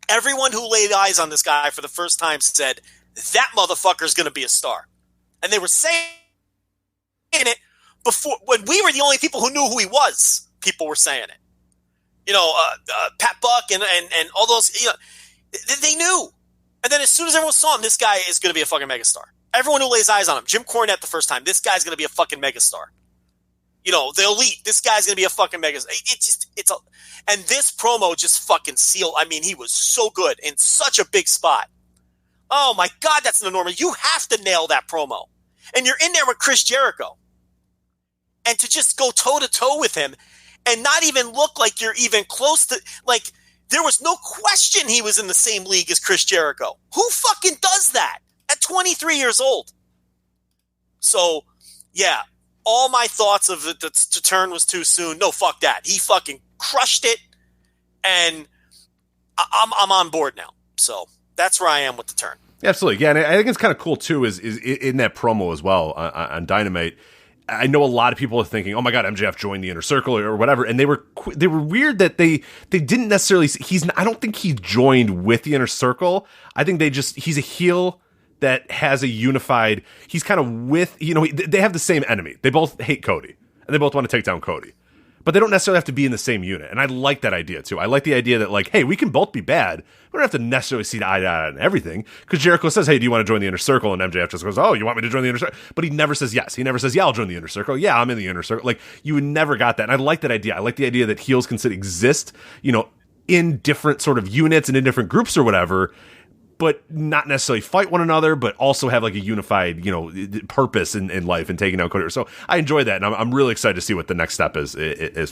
everyone who laid eyes on this guy for the first time said, that motherfucker's going to be a star. And they were saying it before, when we were the only people who knew who he was, people were saying it. You know, Pat Buck and all those, you know, they knew. And then as soon as everyone saw him, this guy is going to be a fucking megastar. Everyone who lays eyes on him, Jim Cornette the first time, this guy's going to be a fucking megastar. You know, the Elite, this guy's going to be a fucking megastar. And this promo just fucking sealed. I mean, he was so good in such a big spot. Oh my God, that's an enormous. You have to nail that promo. And you're in there with Chris Jericho. And to just go toe-to-toe with him and not even look like you're even close to, like, there was no question he was in the same league as Chris Jericho. Who fucking does that at 23 years old? So, yeah, all my thoughts of the turn was too soon. No, fuck that. He fucking crushed it, and I'm on board now. So that's where I am with the turn. Absolutely, yeah, and I think it's kind of cool too. Is in that promo as well on Dynamite. I know a lot of people are thinking, "Oh my God, MJF joined the Inner Circle or whatever," and they were weird that they didn't necessarily. I don't think he joined with the Inner Circle. I think he's a heel that has a unified. He's kind of with, you know, they have the same enemy. They both hate Cody and they both want to take down Cody. But they don't necessarily have to be in the same unit. And I like that idea, too. I like the idea that, like, hey, we can both be bad. We don't have to necessarily see eye to eye on everything. Because Jericho says, hey, do you want to join the Inner Circle? And MJF just goes, oh, you want me to join the Inner Circle? But he never says yes. He never says, yeah, I'll join the Inner Circle. Yeah, I'm in the Inner Circle. Like, you would never got that. And I like that idea. I like the idea that heels can exist, you know, in different sort of units and in different groups or whatever, but not necessarily fight one another, but also have like a unified, you know, purpose in life and taking down Cody. So I enjoy that, and I'm really excited to see what the next step is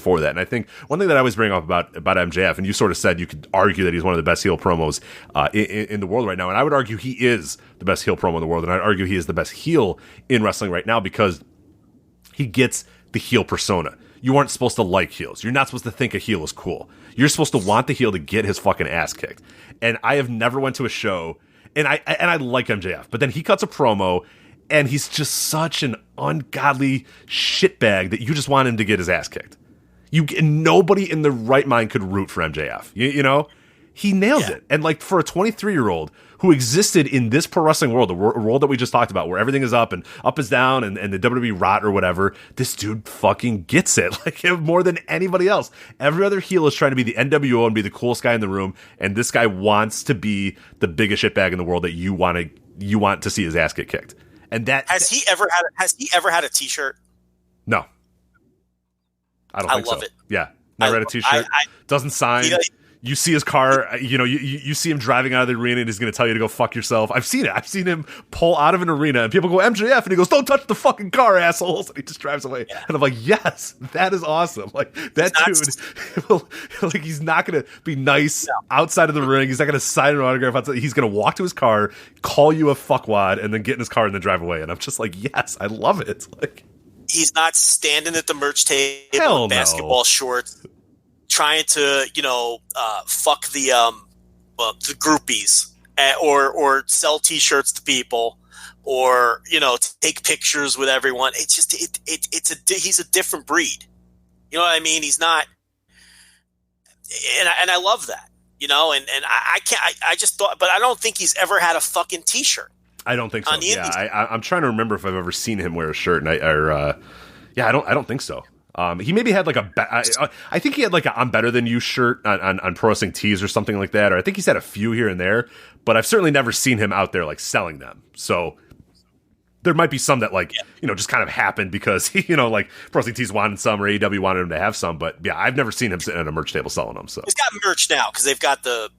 for that. And I think one thing that I always bring up about MJF, and you sort of said you could argue that he's one of the best heel promos in the world right now, and I would argue he is the best heel promo in the world, and I'd argue he is the best heel in wrestling right now because he gets the heel persona. You aren't supposed to like heels. You're not supposed to think a heel is cool. You're supposed to want the heel to get his fucking ass kicked. And I have never went to a show, and I like MJF, but then he cuts a promo, and he's just such an ungodly shitbag that you just want him to get his ass kicked. Nobody in the right mind could root for MJF. You know? He nails it. And like for a 23-year-old who existed in this pro wrestling world, the world that we just talked about, where everything is up and up is down and the WWE rot or whatever, this dude fucking gets it like more than anybody else. Every other heel is trying to be the NWO and be the coolest guy in the room, and this guy wants to be the biggest shitbag in the world that you want to see his ass get kicked. And that has he ever had a T-shirt? No, I don't think so. I love it. Yeah, never had a T-shirt. Doesn't sign. You see his car, you know, you see him driving out of the arena and he's going to tell you to go fuck yourself. I've seen it. I've seen him pull out of an arena and people go, MJF, and he goes, don't touch the fucking car, assholes. And he just drives away. Yeah. And I'm like, yes, that is awesome. Like, that dude, like, he's not going to be nice outside of the ring. He's not going to sign an autograph outside. He's going to walk to his car, call you a fuckwad, and then get in his car and then drive away. And I'm just like, yes, I love it. Like, he's not standing at the merch table in basketball shorts, trying to, you know, fuck the groupies or sell T-shirts to people or, you know, take pictures with everyone. It's just he's a different breed. You know what I mean? He's not, and I love that. You know, and I can't. I just thought, but I don't think he's ever had a fucking T-shirt. I don't think so. Yeah, I'm trying to remember if I've ever seen him wear a shirt, and I don't think so. He maybe had like I think he had like a I'm Better Than You shirt on Pro Wrestling Tees or something like that, or I think he's had a few here and there, but I've certainly never seen him out there like selling them. So there might be some that like, you know, just kind of happened because, you know, like Pro Wrestling Tees wanted some or AEW wanted him to have some, but yeah, I've never seen him sitting at a merch table selling them. So he's got merch now because they've got the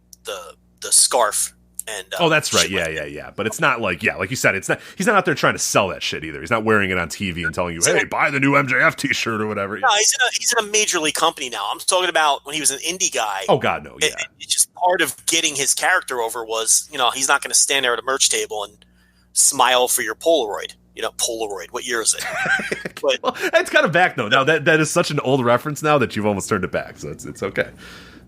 scarf And that's right. Yeah. But it's not like you said, it's not. He's not out there trying to sell that shit either. He's not wearing it on TV and telling you, "Hey, buy the new MJF T-shirt or whatever." No, he's in a major league company now. I'm talking about when he was an indie guy. Oh God, no. Yeah. It's just part of getting his character over was, he's not going to stand there at a merch table and smile for your Polaroid. Polaroid. What year is it? But, well, it's kind of back though. Now that is such an old reference now that you've almost turned it back. So it's okay.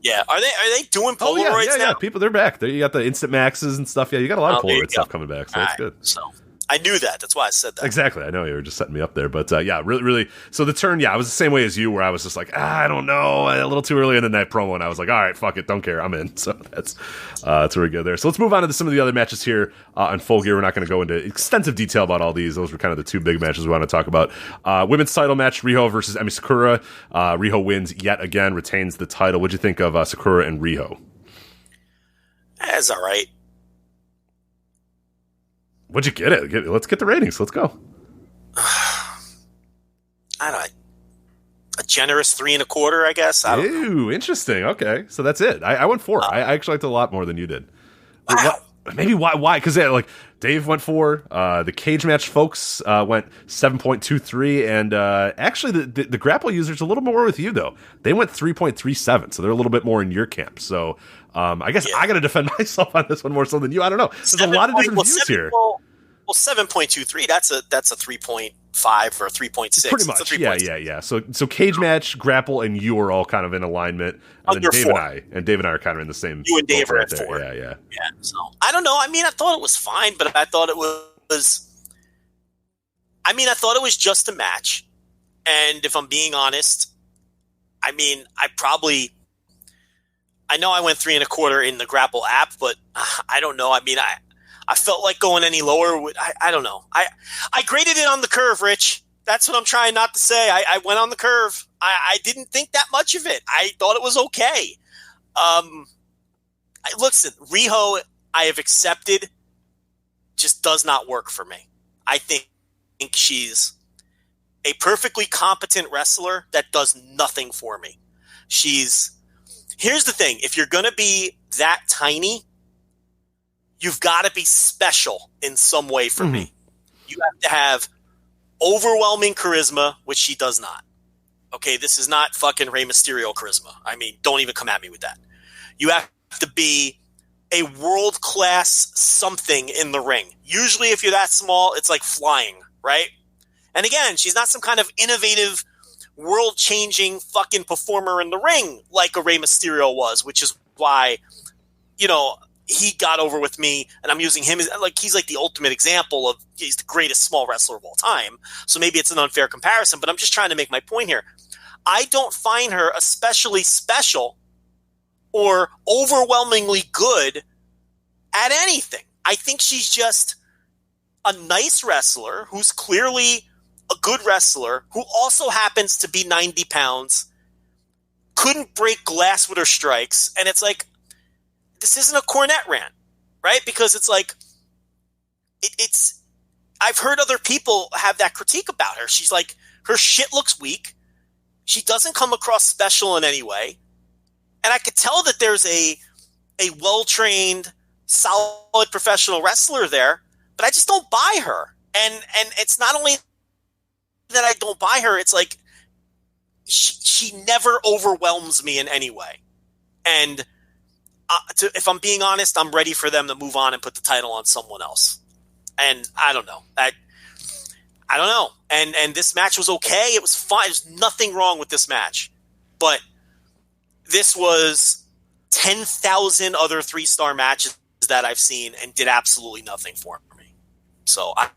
Yeah, are they doing Polaroids now? Yeah, people, they're back. You got the Instant Maxes and stuff. Yeah, you got a lot of Polaroid stuff coming back, so that's good. So I knew that. That's why I said that. Exactly. I know you were just setting me up there, but really. So the turn, I was the same way as you, where I was just like, I don't know, a little too early in the night promo, and I was like, all right, fuck it, don't care, I'm in. So that's where we go there. So let's move on to some of the other matches here on Full Gear. We're not going to go into extensive detail about all these. Those were kind of the two big matches we want to talk about. Women's title match: Riho versus Emi Sakura. Riho wins yet again, retains the title. What'd you think of Sakura and Riho? That's all right. What'd you get it? Let's get the ratings. Let's go. I don't know. A generous 3.25, I guess. Ew, interesting. Okay, so that's it. I went 4. I actually liked it a lot more than you did. Wow. Maybe why? Because Dave went 4. The cage match folks went 7.23, and actually the grapple users a little more with you though. They went 3.37, so they're a little bit more in your camp. So I guess I got to defend myself on this one more so than you. I don't know. There's a lot of different views here. Well, 7.23. That's a 3.5 or 3.6. Pretty much. Yeah. So cage match, grapple, and you are all kind of in alignment. And Under then Dave and I are kind of in the same. You and Dave are right at 4. Yeah. So I don't know. I mean, I thought it was fine, but I thought it was. I mean, I thought it was just a match, and if I'm being honest, I mean, I know I went 3.25 in the Grapple app, but I don't know. I mean, I felt like going any lower. I don't know. I graded it on the curve, Rich. That's what I'm trying not to say. I went on the curve. I didn't think that much of it. I thought it was okay. Listen, Riho, I have accepted, just does not work for me. I think she's a perfectly competent wrestler that does nothing for me. Here's the thing. If you're going to be that tiny, you've got to be special in some way for me. You have to have overwhelming charisma, which she does not. Okay, this is not fucking Rey Mysterio charisma. I mean, don't even come at me with that. You have to be a world-class something in the ring. Usually if you're that small, it's like flying, right? And again, she's not some kind of innovative, world-changing fucking performer in the ring like a Rey Mysterio was, which is why, he got over with me, and I'm using him as he's like the ultimate example of he's the greatest small wrestler of all time. So maybe it's an unfair comparison, but I'm just trying to make my point here. I don't find her especially special or overwhelmingly good at anything. I think she's just a nice wrestler who's clearly a good wrestler who also happens to be 90 pounds, couldn't break glass with her strikes, and it's like, this isn't a Cornette rant, right? Because it's like, it's. I've heard other people have that critique about her. She's like, her shit looks weak. She doesn't come across special in any way. And I could tell that there's a well-trained, solid professional wrestler there, but I just don't buy her. And it's not only that I don't buy her, it's like, she never overwhelms me in any way. And if I'm being honest, I'm ready for them to move on and put the title on someone else. And I don't know. I don't know. And this match was okay. It was fine. There's nothing wrong with this match. But this was 10,000 other 3-star matches that I've seen and did absolutely nothing for me. So I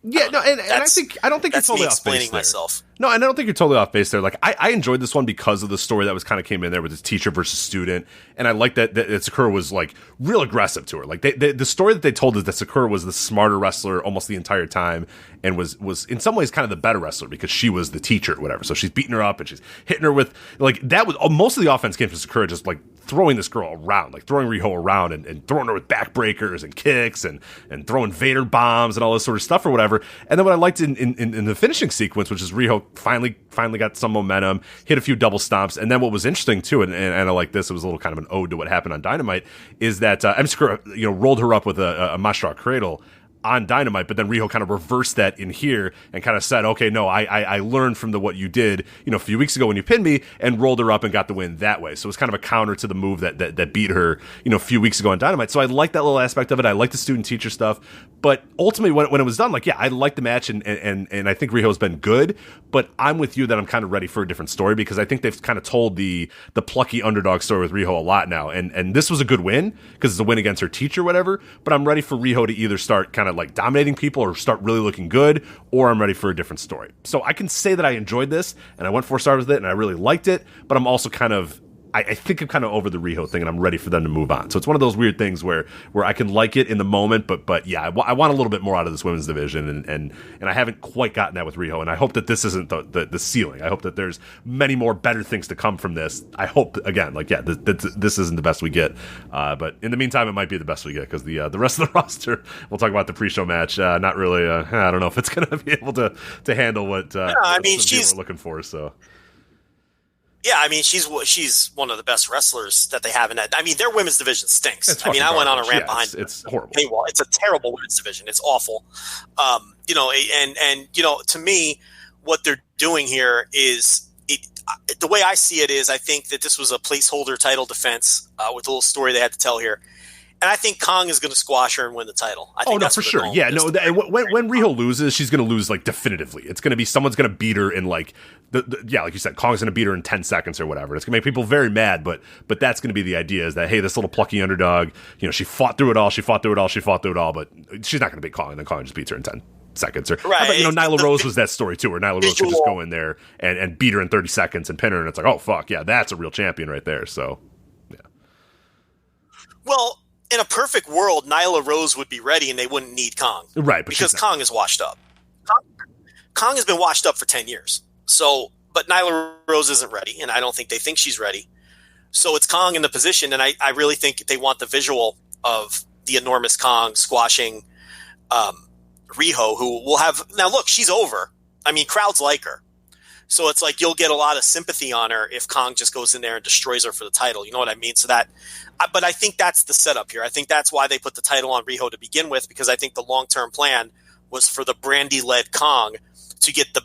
don't think you're totally off base there. Myself. No, and I don't think you're totally off base there. Like, I enjoyed this one because of the story that was kind of came in there with the teacher versus student, and I like that Sakura was like real aggressive to her. Like the story that they told is that Sakura was the smarter wrestler almost the entire time, and was in some ways kind of the better wrestler because she was the teacher or whatever. So she's beating her up and she's hitting her with like that was most of the offense came from Sakura just like throwing this girl around, like throwing Riho around and throwing her with backbreakers and kicks and throwing Vader bombs and all this sort of stuff or whatever. And then what I liked in the finishing sequence, which is Riho finally got some momentum, hit a few double stomps. And then what was interesting too, and I like this, it was a little kind of an ode to what happened on Dynamite, is that Asuka, rolled her up with a Mashra cradle on Dynamite, but then Riho kind of reversed that in here and kind of said, okay, no, I learned from what you did, a few weeks ago when you pinned me, and rolled her up and got the win that way. So it was kind of a counter to the move that beat her, a few weeks ago on Dynamite. So I like that little aspect of it. I like the student teacher stuff, but ultimately when it was done, I like the match and I think Riho's been good, but I'm with you that I'm kind of ready for a different story, because I think they've kind of told the plucky underdog story with Riho a lot now. And this was a good win because it's a win against her teacher, whatever, but I'm ready for Riho to either start kind of dominating people or start really looking good, or I'm ready for a different story. So I can say that I enjoyed this and I went 4 stars with it and I really liked it, but I'm also kind of, I think I'm kind of over the Riho thing and I'm ready for them to move on. So it's one of those weird things where I can like it in the moment, but yeah, I want a little bit more out of this women's division, and I haven't quite gotten that with Riho, and I hope that this isn't the ceiling. I hope that there's many more better things to come from this. I hope, again, this isn't the best we get, but in the meantime, it might be the best we get, because the rest of the roster, we'll talk about the pre-show match, not really, I don't know if it's going to be able to handle what she's looking for, so... Yeah, I mean, she's one of the best wrestlers that they have in that. I mean, their women's division stinks. I went on a rant behind it. It's horrible. Paywall. It's a terrible women's division. It's awful. To me, what they're doing here is the way I see it is, I think that this was a placeholder title defense with a little story they had to tell here. And I think Kong is going to squash her and win the title. I think for sure. Yeah, no. When Riho loses, she's going to lose definitively. It's going to be someone's going to beat her in like you said, Kong's going to beat her in 10 seconds or whatever. It's going to make people very mad, but that's going to be the idea, is that, hey, this little plucky underdog, she fought through it all, but she's not going to beat Kong, and then Kong just beats her in 10 seconds. Or right. Nyla Rose was that story too, where Nyla Rose could just go in there and beat her in 30 seconds and pin her, and it's like, oh fuck, yeah, that's a real champion right there. So yeah. Well, in a perfect world, Nyla Rose would be ready and they wouldn't need Kong. Right. Because Kong is washed up. Kong has been washed up for 10 years. So, but Nyla Rose isn't ready, and I don't think they think she's ready. So it's Kong in the position, and I really think they want the visual of the enormous Kong squashing Riho, who will have... Now, look, she's over. I mean, crowds like her. So it's like you'll get a lot of sympathy on her if Kong just goes in there and destroys her for the title. You know what I mean? So that... But I think that's the setup here. I think that's why they put the title on Riho to begin with, because I think the long-term plan was for the Brandy-led Kong to get the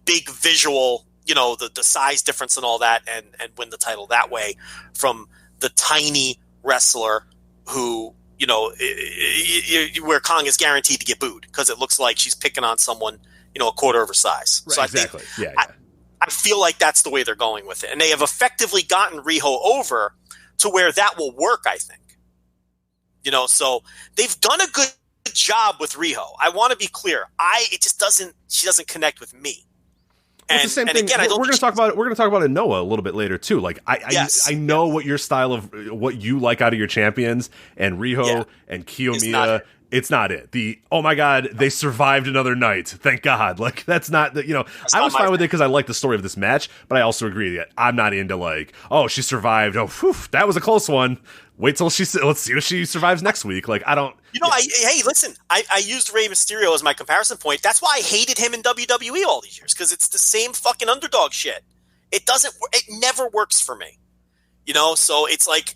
big visual, the size difference and all that, and win the title that way from the tiny wrestler who, where Kong is guaranteed to get booed because it looks like she's picking on someone, a quarter of her size. Right, so exactly. I feel like that's the way they're going with it. And they have effectively gotten Riho over to where that will work, I think. So they've done a good job with Riho. I want to be clear. She doesn't connect with me. And, it's the same thing. Again, we're going to talk about it. We're going to talk about it in Noah a little bit later too. Like I know what your style of what you like out of your champions, and Riho and Kiyomiya. It's not it. Oh my God, they survived another night. Thank God. Like that's not I was fine with it because I like the story of this match, but I also agree that I'm not into she survived. Oh, whew, that was a close one. Wait till let's see if she survives next week. Like I don't. Hey, listen. I used Rey Mysterio as my comparison point. That's why I hated him in WWE all these years, because it's the same fucking underdog shit. It never works for me. So it's like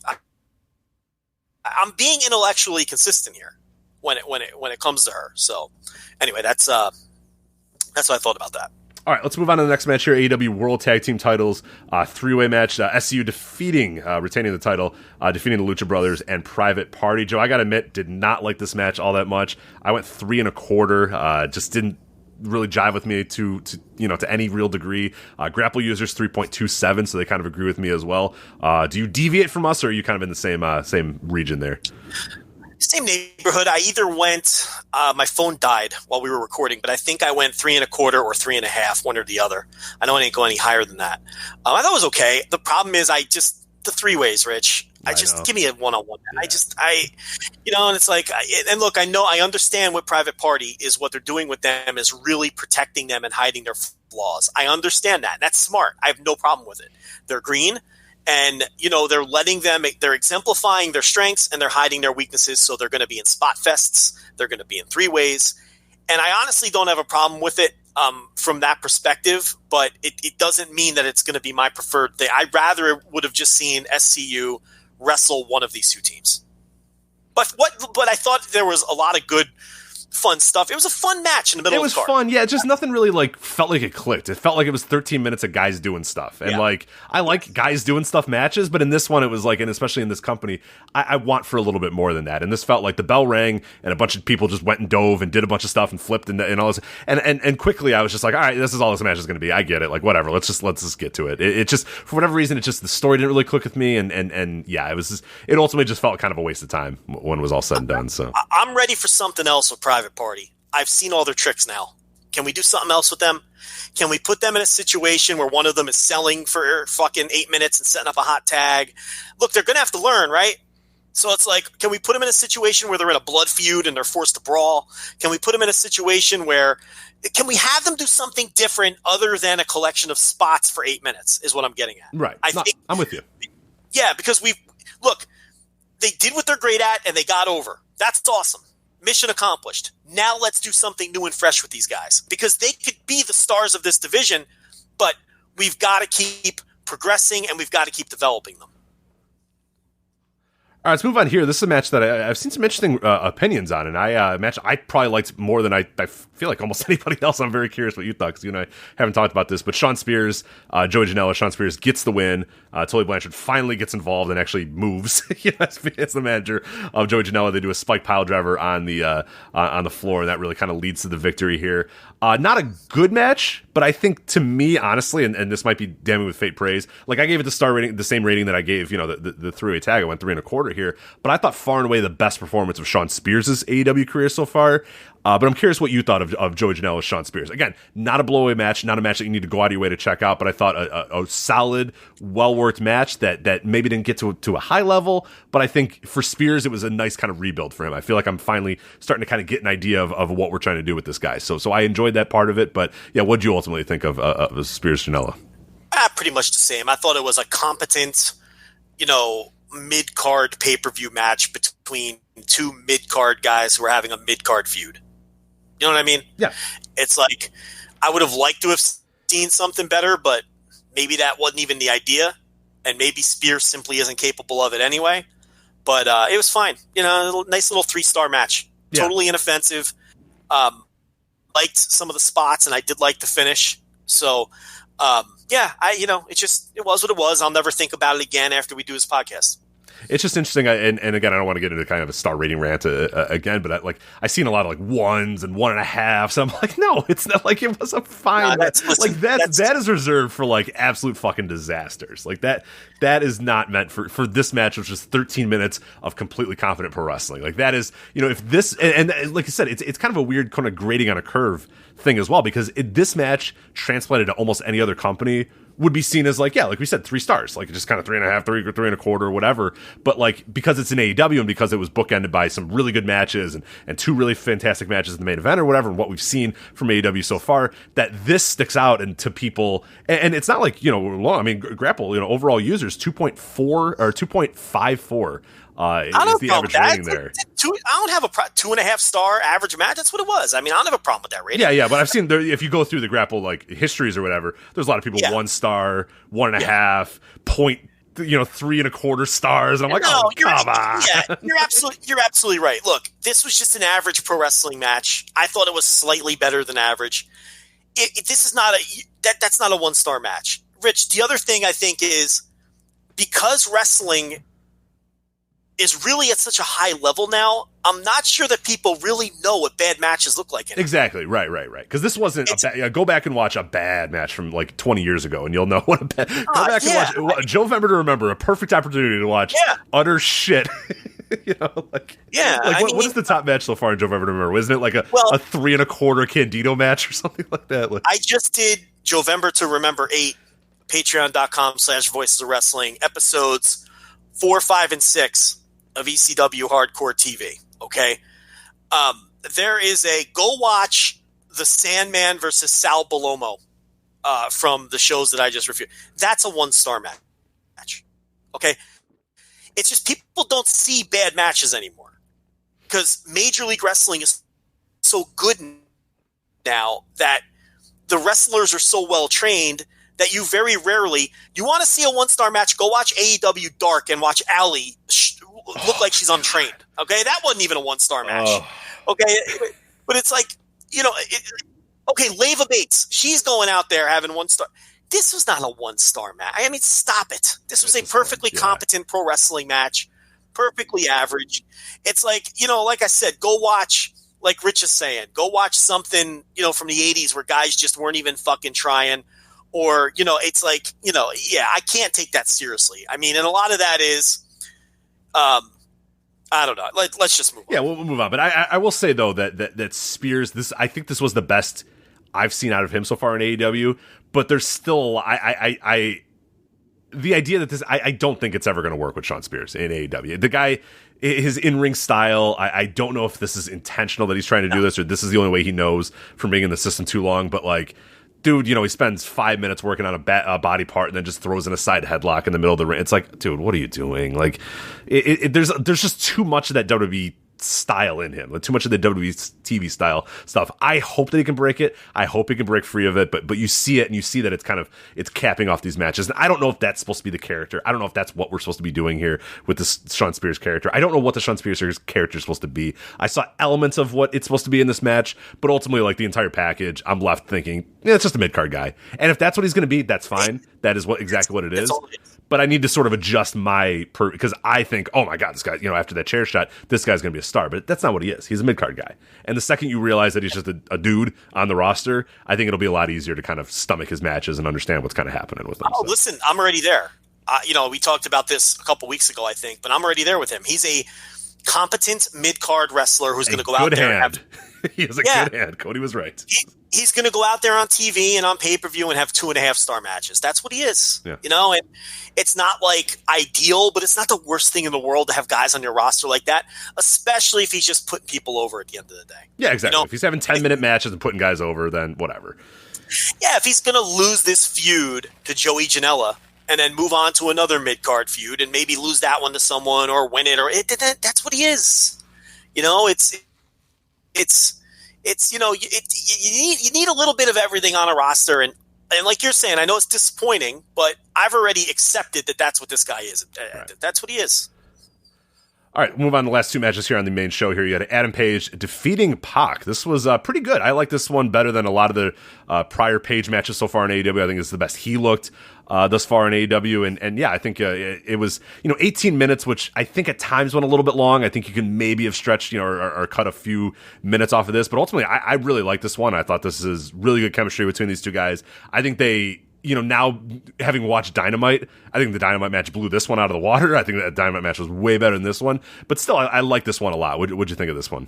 I'm being intellectually consistent here when it comes to her. So anyway, that's what I thought about that. All right, let's move on to the next match here. AEW World Tag Team Titles, 3-way match. SCU retaining the title, defeating the Lucha Brothers and Private Party. Joe, I got to admit, did not like this match all that much. I went 3 1/4. Just didn't really jive with me to any real degree. Grapple users 3.27, so they kind of agree with me as well. Do you deviate from us, or are you kind of in the same region there? Same neighborhood. I either went, my phone died while we were recording, but I think I went 3 1/4 or 3 1/2, one or the other. I know I didn't go any higher than that. I thought it was okay. The problem is the 3 ways, Rich. Give me a one-on-one. Yeah. And it's like, and look, I understand what Private Party is. What they're doing with them is really protecting them and hiding their flaws. I understand that. That's smart. I have no problem with it. They're green. And, they're exemplifying their strengths and they're hiding their weaknesses. So they're going to be in spot fests. They're going to be in 3-ways. And I honestly don't have a problem with it from that perspective, but it doesn't mean that it's going to be my preferred thing. I rather would have just seen SCU wrestle one of these two teams. But I thought there was a lot of good, fun stuff. It was a fun match in the middle of the card. It was fun, yeah. Just nothing really felt like it clicked. It felt like it was 13 minutes of guys doing stuff, and I like guys doing stuff matches, but in this one it was and especially in this company, I want for a little bit more than that. And this felt like the bell rang and a bunch of people just went and dove and did a bunch of stuff and flipped and all this, and quickly I was just like, all right, this is all this match is going to be. I get it, whatever. Let's just get to it. It just, for whatever reason, the story didn't really click with me, and yeah, it ultimately just felt kind of a waste of time when it was all said and done. So I'm ready for something else with Private Party. I've seen all their tricks now. Can we do something else with them? Can we put them in a situation where one of them is selling for fucking 8 minutes and setting up a hot tag? Look, they're going to have to learn, right? So it's can we put them in a situation where they're in a blood feud and they're forced to brawl? Can we put them in a situation where can we have them do something different other than a collection of spots for 8 minutes is what I'm getting at. Right. I'm with you. Yeah, because they did what they're great at and they got over. That's awesome. Mission accomplished. Now let's do something new and fresh with these guys because they could be the stars of this division, but we've got to keep progressing and we've got to keep developing them. All right, let's move on here. This is a match that I've seen some interesting opinions on, and a match I probably liked more than I feel like almost anybody else. I'm very curious what you thought, because you and I haven't talked about this, but Shawn Spears, Joey Janela, Shawn Spears gets the win. Tully Blanchard finally gets involved and actually moves. As the manager of Joey Janela, they do a spike pile driver on the floor, and that really kind of leads to the victory here. Not a good match, but I think, to me, honestly, and this might be damning with fate praise, I gave it the star rating, the same rating that I gave, the 3-way tag. I went 3.25 here, but I thought far and away the best performance of Shawn Spears' AEW career so far. But I'm curious what you thought of Joey Janela's Shawn Spears. Again, not a blowaway match, not a match that you need to go out of your way to check out, but I thought a solid, well-worked match that maybe didn't get to a high level, but I think for Spears, it was a nice kind of rebuild for him. I feel like I'm finally starting to kind of get an idea of what we're trying to do with this guy. So I enjoyed that part of it, but yeah, what did you ultimately think of Spears Janela? Pretty much the same. I thought it was a competent, mid-card pay-per-view match between two mid-card guys who are having a mid-card feud. You know what I mean? Yeah. It's I would have liked to have seen something better, but maybe that wasn't even the idea, and maybe Spears simply isn't capable of it anyway. But it was fine. A nice little 3-star match. Yeah. Totally inoffensive. Liked some of the spots, and I did like the finish. So, yeah, it was what it was. I'll never think about it again after we do this podcast. It's just interesting, and again, I don't want to get into kind of a star rating rant again, but I've seen a lot of 1s and 1.5, so I'm like, no, it's not it was a fine. That is reserved for absolute fucking disasters. That is not meant for this match, which is 13 minutes of completely confident pro wrestling. That is, if this, and like I said, it's kind of a weird kind of grading on a curve thing as well, because this match transplanted to almost any other company would be seen as like we said, 3 stars, just kind of 3.5, 3.25, whatever. But because it's an AEW and because it was bookended by some really good matches and 2 really fantastic matches in the main event or whatever, and what we've seen from AEW so far, that this sticks out and to people. And it's not long. I mean, Grapple, overall users 2.4 or 2.54. Is the average rating there. I don't have a 2.5 star average match. That's what it was. I mean, I don't have a problem with that rating. Yeah, but I've seen there, if you go through the Grapple histories or whatever, there's a lot of people 1 star, 1.5, 3.25 stars. And I'm come on. Yeah, you're absolutely right. Look, this was just an average pro wrestling match. I thought it was slightly better than average. This is not that's not a 1-star match. Rich, the other thing I think is because wrestling is really at such a high level now, I'm not sure that people really know what bad matches look like anymore. Exactly. Right. Because this wasn't go back and watch a bad match from 20 years ago, and you'll know what a bad. Go back and watch Joe November to Remember, a perfect opportunity to watch utter shit. What is the top match so far in Joe November to Remember? Isn't it a 3.25 Candido match or something like that? I just did Joe November to Remember 8, patreon.com/Voices of Wrestling, episodes 4, 5, and 6. Of ECW Hardcore TV, okay? There is go watch the Sandman versus Sal Balomo from the shows that I just reviewed. That's a 1-star match. Okay. It's just people don't see bad matches anymore because Major League Wrestling is so good now that the wrestlers are so well trained that you very rarely – you want to see a one-star match, go watch AEW Dark and watch Allie look like she's untrained. Okay? That wasn't even a one-star match. Okay? But it's like, okay, Leva Bates, she's going out there having one-star – this was not a one-star match. I mean, stop it. This was a perfectly competent pro wrestling match, perfectly average. It's like, like I said, go watch, like Rich is saying, go watch something, from the 80s where guys just weren't even fucking trying. Or, it's like, I can't take that seriously. I mean, and a lot of that is, I don't know. Let's just move on. Yeah, we'll move on. But I will say, though, that Spears, I think this was the best I've seen out of him so far in AEW. But there's still the idea that this I don't think it's ever going to work with Sean Spears in AEW. The guy, his in-ring style, I don't know if this is intentional that he's trying to do this or this is the only way he knows from being in the system too long. But like, dude, he spends 5 minutes working on a body part and then just throws in a side headlock in the middle of the ring. It's like, dude, what are you doing? Like, there's just too much of that WWE style in him, too much of the WWE TV style stuff. I hope that he can break it. I hope he can break free of it. But you see it, and you see that it's capping off these matches. And I don't know if that's supposed to be the character. I don't know if that's what we're supposed to be doing here with this Sean Spears character. I don't know what the Sean Spears character is supposed to be. I saw elements of what it's supposed to be in this match, but ultimately, like the entire package, I'm left thinking, it's just a mid card guy. And if that's what he's going to be, that's fine. That is exactly what it is. But I need to sort of adjust because I think, oh my God, this guy, after that chair shot, this guy's going to be a star. But that's not what he is. He's a mid-card guy. And the second you realize that he's just a dude on the roster, I think it'll be a lot easier to kind of stomach his matches and understand what's kind of happening with him. Oh, listen, I'm already there. We talked about this a couple weeks ago, I think, but I'm already there with him. He's a competent mid-card wrestler who's going to go out there and he has a good hand. Cody was right. He's going to go out there on TV and on pay-per-view and have 2.5-star matches. That's what he is. Yeah. And it's not like ideal, but it's not the worst thing in the world to have guys on your roster like that, especially if he's just putting people over at the end of the day. Yeah, exactly. If he's having 10-minute matches and putting guys over, then whatever. Yeah, if he's going to lose this feud to Joey Janela and then move on to another mid-card feud and maybe lose that one to someone or win it, that's what he is. You need a little bit of everything on a roster, and like you're saying, I know it's disappointing, but I've already accepted that that's what this guy is. Right. That's what he is. All right, we'll move on to the last two matches here on the main show here. You had Adam Page defeating Pac. This was pretty good. I like this one better than a lot of the prior Page matches so far in AEW. I think it's the best he looked thus far in AEW. And yeah, I think it was 18 minutes, which I think at times went a little bit long. I think you can maybe have stretched or cut a few minutes off of this. But ultimately, I really like this one. I thought this is really good chemistry between these two guys. I think they... now having watched Dynamite, I think the Dynamite match blew this one out of the water. I think that Dynamite match was way better than this one. But still, I like this one a lot. What'd you think of this one?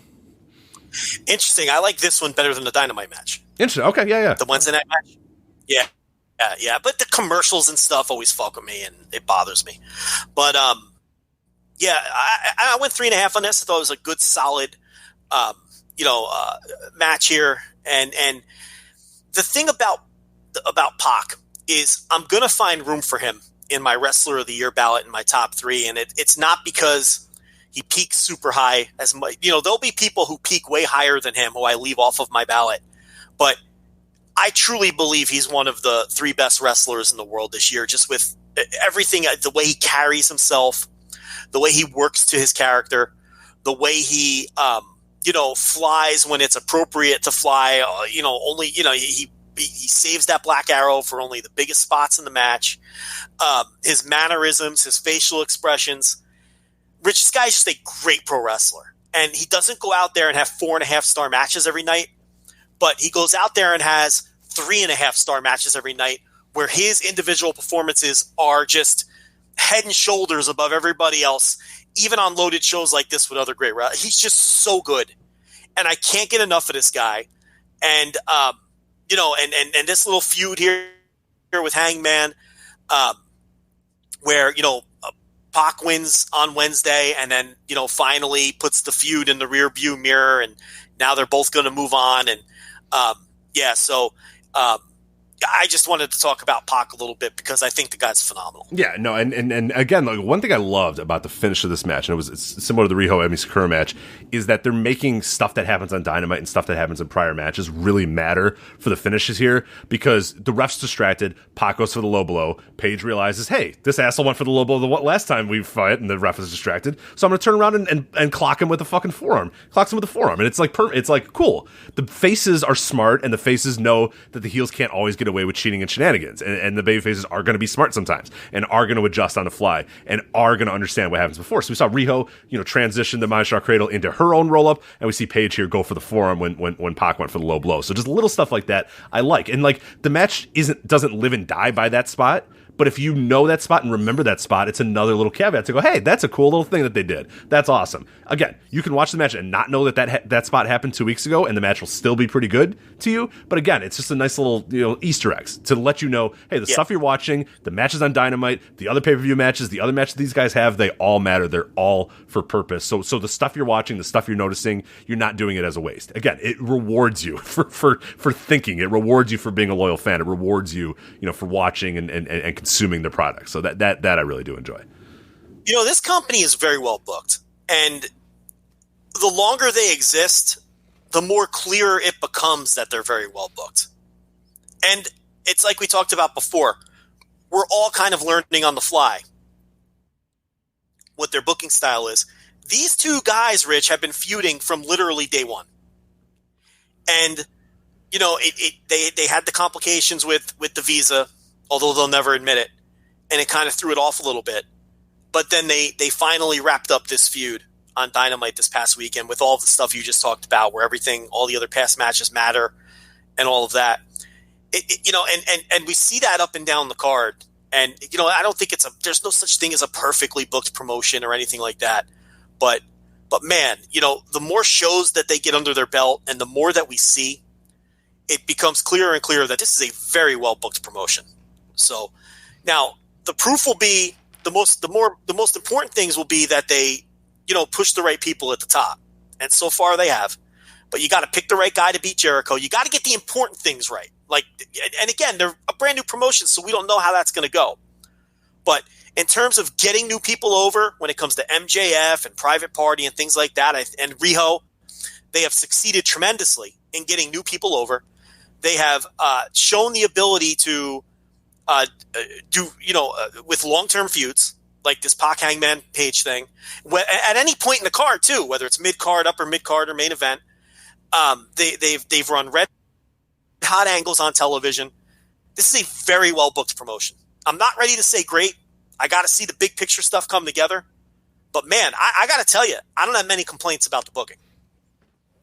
Interesting. I like this one better than the Dynamite match. Interesting. Okay, yeah. The Wednesday night match? Yeah. But the commercials and stuff always fuck with me, and it bothers me. But, yeah, I went 3.5 on this. I thought it was a good, solid, match here. And the thing about Pac is I'm going to find room for him in my Wrestler of the Year ballot in my top 3. And it's not because he peaks super high as much. There'll be people who peak way higher than him who I leave off of my ballot. But I truly believe he's one of the 3 best wrestlers in the world this year, just with everything, the way he carries himself, the way he works to his character, the way he, flies when it's appropriate to fly, he saves that black arrow for only the biggest spots in the match. His mannerisms, his facial expressions. Rich, this guy's just a great pro wrestler. And he doesn't go out there and have 4.5-star matches every night, but he goes out there and has 3.5-star matches every night where his individual performances are just head and shoulders above everybody else, even on loaded shows like this with other great wrestlers. He's just so good. And I can't get enough of this guy. And, and this little feud here with Hangman, where, Pac wins on Wednesday and then, finally puts the feud in the rear view mirror, and now they're both going to move on. And, I just wanted to talk about Pac a little bit because I think the guy's phenomenal. Yeah, no, and again, like, one thing I loved about the finish of this match, and it's similar to the Riho Emi Sakura match, is that they're making stuff that happens on Dynamite and stuff that happens in prior matches really matter for the finishes here, because the ref's distracted, Pac goes for the low blow, Paige realizes, hey, this asshole went for the low blow the last time we fight, and the ref is distracted, so I'm going to turn around and clock him with a fucking forearm. Clocks him with a forearm, and it's like cool. The faces are smart, and the faces know that the heels can't always get away with cheating and shenanigans, and the baby faces are going to be smart sometimes and are going to adjust on the fly and are going to understand what happens before. So we saw Riho, transition the Manchar Cradle into her own roll up, and we see Paige here go for the forearm when Pac went for the low blow. So just little stuff like that I like, and like the match doesn't live and die by that spot. But if you know that spot and remember that spot, it's another little caveat to go, hey, that's a cool little thing that they did. That's awesome. Again, you can watch the match and not know that spot happened 2 weeks ago, and the match will still be pretty good to you. But again, it's just a nice little Easter eggs to let you know, hey, the stuff you're watching, the matches on Dynamite, the other pay-per-view matches, the other matches these guys have, they all matter. They're all for purpose. So the stuff you're watching, the stuff you're noticing, you're not doing it as a waste. Again, it rewards you for thinking. It rewards you for being a loyal fan. It rewards you, for watching and consuming the product. So that I really do enjoy. This company is very well booked, and the longer they exist, the more clear it becomes that they're very well booked. And it's like we talked about before. We're all kind of learning on the fly what their booking style is. These two guys, Rich, have been feuding from literally day one. And, they had the complications with the visa, although they'll never admit it. And it kind of threw it off a little bit. But then they finally wrapped up this feud on Dynamite this past weekend with all the stuff you just talked about, where all the other past matches matter and all of that. And we see that up and down the card. And, I don't think there's no such thing as a perfectly booked promotion or anything like that. But man, the more shows that they get under their belt and the more that we see, it becomes clearer and clearer that this is a very well booked promotion. So now the proof will be the most important things will be that they, push the right people at the top. And so far they have. But you got to pick the right guy to beat Jericho. You got to get the important things right. And again, they're a brand new promotion, so we don't know how that's going to go. But in terms of getting new people over, when it comes to MJF and Private Party and things like that, and Riho, they have succeeded tremendously in getting new people over. They have shown the ability to do, with long-term feuds, like this Pac Hangman Page thing, at any point in the card too, whether it's mid-card, upper mid-card, or main event. They've run red hot angles on television. This is a very well-booked promotion. I'm not ready to say great. I got to see the big picture stuff come together. But man, I got to tell you, I don't have many complaints about the booking.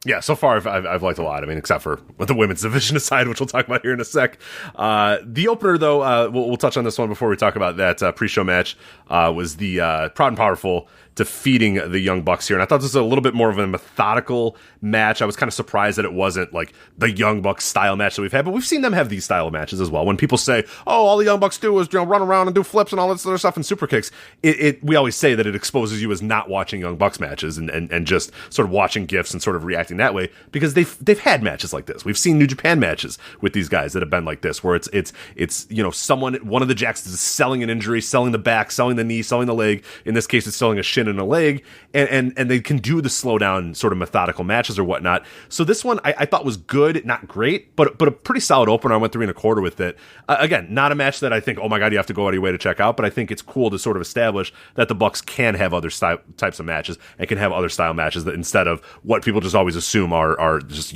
Yeah, so far I've liked a lot. I mean, except for the women's division aside, which we'll talk about here in a sec. The opener, though, we'll touch on this one before we talk about that pre-show match, was the Proud and Powerful defeating the Young Bucks here. And I thought this was a little bit more of a methodical match. I was kind of surprised that it wasn't like the Young Bucks style match that we've had, but we've seen them have these style of matches as well. When people say, oh, all the Young Bucks do is run around and do flips and all this other stuff and super kicks, we always say that it exposes you as not watching Young Bucks matches and just sort of watching GIFs and sort of reacting that way, because they've had matches like this. We've seen New Japan matches with these guys that have been like this, where it's one of the Jacks is selling an injury, selling the back, selling the knee, selling the leg. In this case, it's selling a shin and a leg, and they can do the slow down sort of methodical matches or whatnot. So this one I thought was good, not great, but a pretty solid opener. I went 3.25 with it. Again, not a match that I think, oh my god, you have to go out of your way to check out, but I think it's cool to sort of establish that the Bucks can have other types of matches and can have other style matches that instead of what people just always assume are just,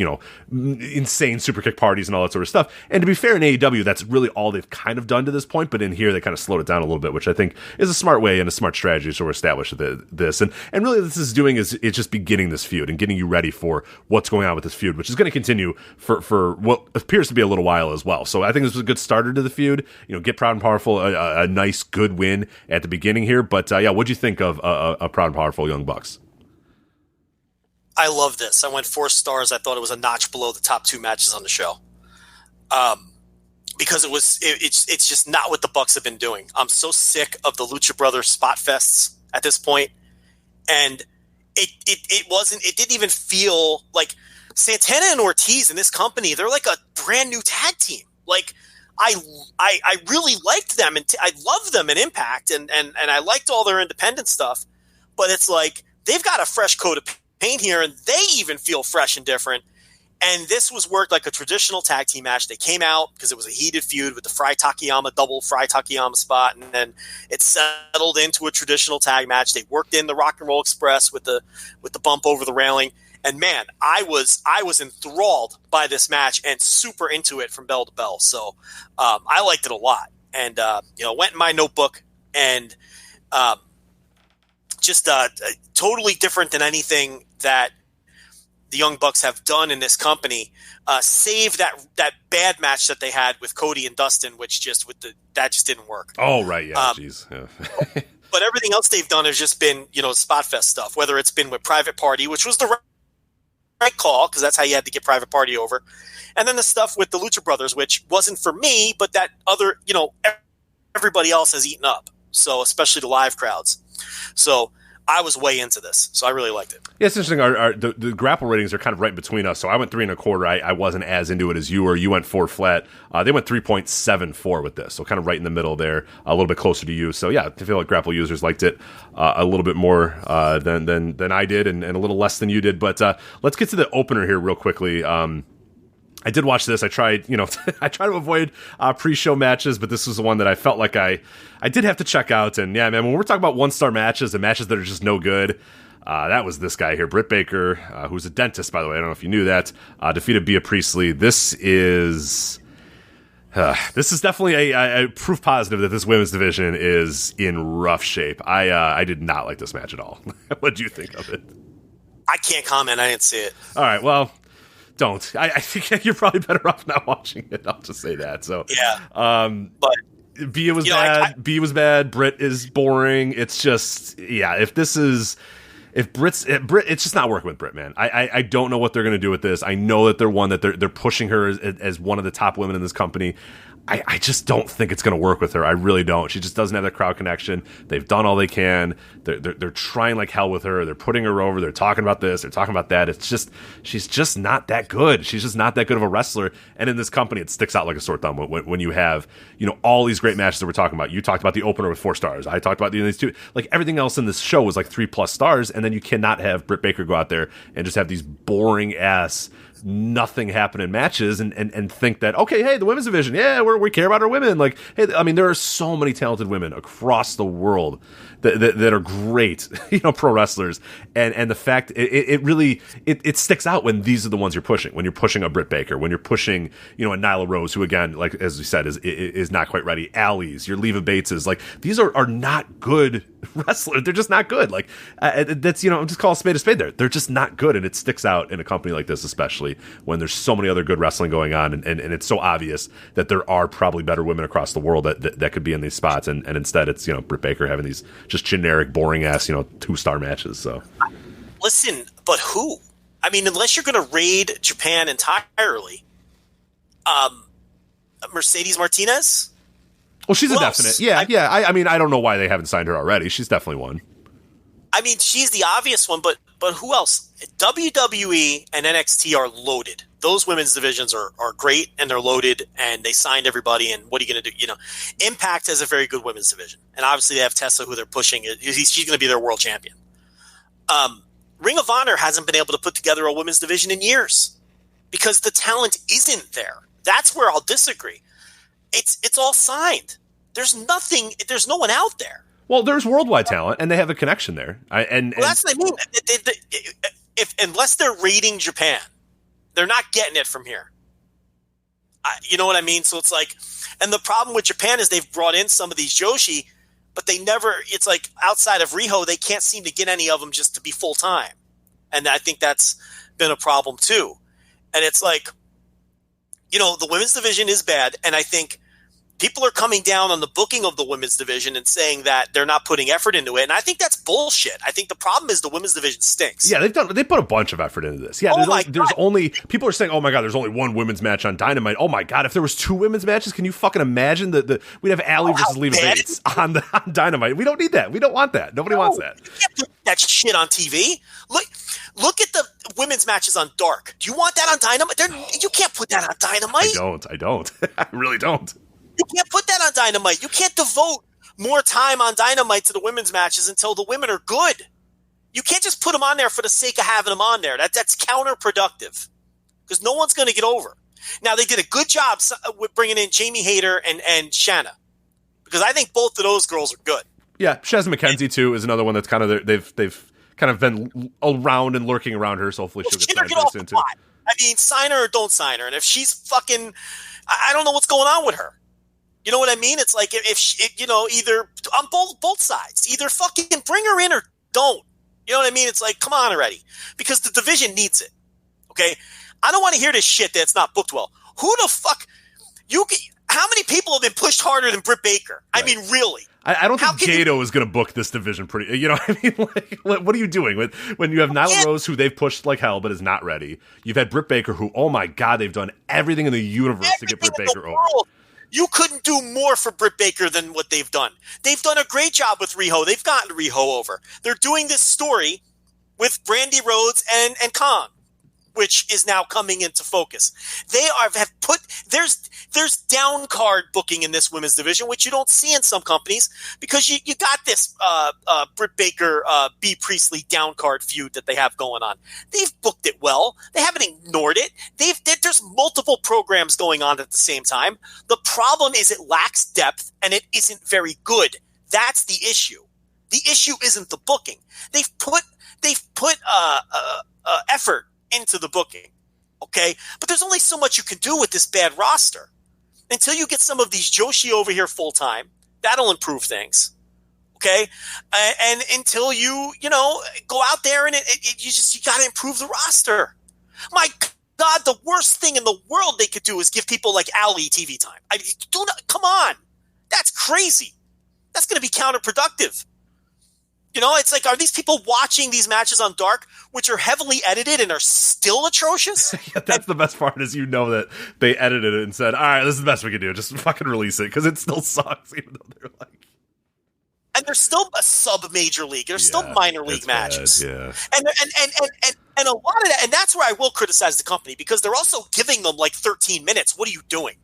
insane super kick parties and all that sort of stuff. And to be fair, in AEW, that's really all they've kind of done to this point, but in here they kind of slowed it down a little bit, which I think is a smart way and a smart strategy to sort of establish this. And really what this is doing is it's just beginning this feud and getting you ready for what's going on with this feud, which is going to continue for what appears to be a little while as well. So I think this was a good starter to the feud. Get Proud and Powerful a nice, good win at the beginning here. But what'd you think of a Proud and Powerful Young Bucks? I love this. I went 4 stars. I thought it was a notch below the top 2 matches on the show. Because it's just not what the Bucks have been doing. I'm so sick of the Lucha Brothers spot fests at this point. And it didn't even feel like Santana and Ortiz in this company. They're like a brand new tag team. Like, I really liked them, and I loved them in Impact, and I liked all their independent stuff. But it's like they've got a fresh coat of paint here, and they even feel fresh and different. And this was worked like a traditional tag team match. They came out because it was a heated feud with the Fry Takayama double Fry Takayama spot, and then it settled into a traditional tag match. They worked in the Rock and Roll Express with the bump over the railing. And man, I was enthralled by this match and super into it from bell to bell. So I liked it a lot, and went in my notebook, and just totally different than anything that the Young Bucks have done in this company, save that bad match that they had with Cody and Dustin, which just didn't work. Oh right, yeah, jeez. Yeah. But everything else they've done has just been spot fest stuff. Whether it's been with Private Party, which was the right call because that's how you had to get Private Party over, and then the stuff with the Lucha Brothers, which wasn't for me, but that other everybody else has eaten up. So especially the live crowds. So I was way into this, so I really liked it. Yeah, it's interesting. The grapple ratings are kind of right between us. So I went 3 1/4. I wasn't as into it as you were. You went 4 flat. They went 3.74 with this, so kind of right in the middle there, a little bit closer to you. So yeah, I feel like grapple users liked it a little bit more than I did, and a little less than you did. But let's get to the opener here real quickly. I did watch this. I tried, I try to avoid pre-show matches, but this was the one that I felt like I did have to check out. And yeah, man, when we're talking about 1-star matches and matches that are just no good, that was this guy here, Britt Baker, who's a dentist, by the way. I don't know if you knew that. Defeated Bea Priestley. This is definitely a proof positive that this women's division is in rough shape. I did not like this match at all. What do you think of it? I can't comment. I didn't see it. All right, well. Don't. I think you're probably better off not watching it. I'll just say that. So yeah. But Bea was bad. Bea was bad. Britt is boring. It's just Britt, it's just not working with Britt, man. I don't know what they're gonna do with this. I know that they're pushing her as one of the top women in this company. I just don't think it's going to work with her. I really don't. She just doesn't have that crowd connection. They've done all they can. They're trying like hell with her. They're putting her over. They're talking about this. They're talking about that. It's just she's just not that good. She's just not that good of a wrestler. And in this company, it sticks out like a sore thumb when you have all these great matches that we're talking about. You talked about the opener with 4 stars. I talked about these 2. Like everything else in this show was like 3+ stars. And then you cannot have Britt Baker go out there and just have these boring ass nothing happen in matches and think that, okay, hey, the women's division, yeah, we care about our women. Like, hey, I mean, there are so many talented women across the world that are great, pro wrestlers. And the fact it really sticks out when these are the ones you're pushing. When you're pushing a Britt Baker, when you're pushing, a Nyla Rose, who again, like as we said, is not quite ready. Allie's, your Leva Bateses, like these are not good wrestlers. They're just not good. Like that's just call a spade there. They're just not good, and it sticks out in a company like this, especially when there's so many other good wrestling going on, and it's so obvious that there are probably better women across the world that could be in these spots, and instead it's Britt Baker having these just generic, boring ass 2-star matches. So listen, but who? I mean, unless you're going to raid Japan entirely, Mercedes Martinez. Well, she's a definite. Yeah. I mean, I don't know why they haven't signed her already. She's definitely one. I mean, she's the obvious one, but who else? WWE and NXT are loaded. Those women's divisions are great, and they're loaded, and they signed everybody, and what are you going to do? Impact has a very good women's division, and obviously they have Tessa, who they're pushing. She's going to be their world champion. Ring of Honor hasn't been able to put together a women's division in years because the talent isn't there. That's where I'll disagree. It's all signed. There's nothing. There's no one out there. Well, there's worldwide talent, and they have a connection there. That's what I mean. Unless they're raiding Japan, they're not getting it from here. You know what I mean? So it's like, and the problem with Japan is they've brought in some of these Joshi, but they never. It's like outside of Riho, they can't seem to get any of them just to be full time, and I think that's been a problem too. And it's like, the women's division is bad, and I think people are coming down on the booking of the women's division and saying that they're not putting effort into it. And I think that's bullshit. I think the problem is the women's division stinks. Yeah, they put a bunch of effort into this. Yeah, there's only people are saying, oh my God, there's only one women's match on Dynamite. Oh my God, if there was 2 women's matches, can you fucking imagine we'd have Aew versus Leva Bates on Dynamite. We don't need that. We don't want that. Nobody wants that. You can't put that shit on TV. Look at the women's matches on Dark. Do you want that on Dynamite? You can't put that on Dynamite. I don't. I really don't. You can't put that on Dynamite. You can't devote more time on Dynamite to the women's matches until the women are good. You can't just put them on there for the sake of having them on there. That's counterproductive because no one's going to get over. Now, they did a good job with bringing in Jamie Hayter and Shanna because I think both of those girls are good. Yeah, Shez McKenzie, too, is another one that's kind of they've kind of been around and lurking around her, so hopefully she'll get signed pretty soon, too. I mean, sign her or don't sign her. And if she's fucking – I don't know what's going on with her. You know what I mean? It's like if she, either on both sides. Either fucking bring her in or don't. You know what I mean? It's like, come on already. Because the division needs it. Okay? I don't want to hear this shit that's not booked well. Who the fuck – how many people have been pushed harder than Britt Baker? Right. I mean, really. I don't think Gato is going to book this division pretty. You know what I mean? Like, what are you doing when you have Nyla Rose, who they've pushed like hell but is not ready? You've had Britt Baker, who, oh my God, they've done everything in the universe to get Britt Baker over. You couldn't do more for Britt Baker than what they've done. They've done a great job with Riho. They've gotten Riho over. They're doing this story with Brandy Rhodes and Khan, which is now coming into focus. They have put there's down card booking in this women's division, which you don't see in some companies because you got this Britt Baker B Priestley down card feud that they have going on. They've booked it well. They haven't ignored it. There's multiple programs going on at the same time. The problem is it lacks depth and it isn't very good. That's the issue. The issue isn't the booking. They've put effort into the booking, okay? But there's only so much you can do with this bad roster. Until you get some of these Joshi over here full-time, that'll improve things, okay? And until you go out there and you got to improve the roster. My God, the worst thing in the world they could do is give people like Ali TV time. Come on. That's crazy. That's going to be counterproductive. It's like, are these people watching these matches on Dark, which are heavily edited and are still atrocious? Yeah, that's the best part is that they edited it and said, all right, this is the best we can do. Just fucking release it because it still sucks, even though they're like... And they're still a sub-major league. They're still minor league matches. Bad, yeah. And a lot of that, and that's where I will criticize the company because they're also giving them like 13 minutes. What are you doing?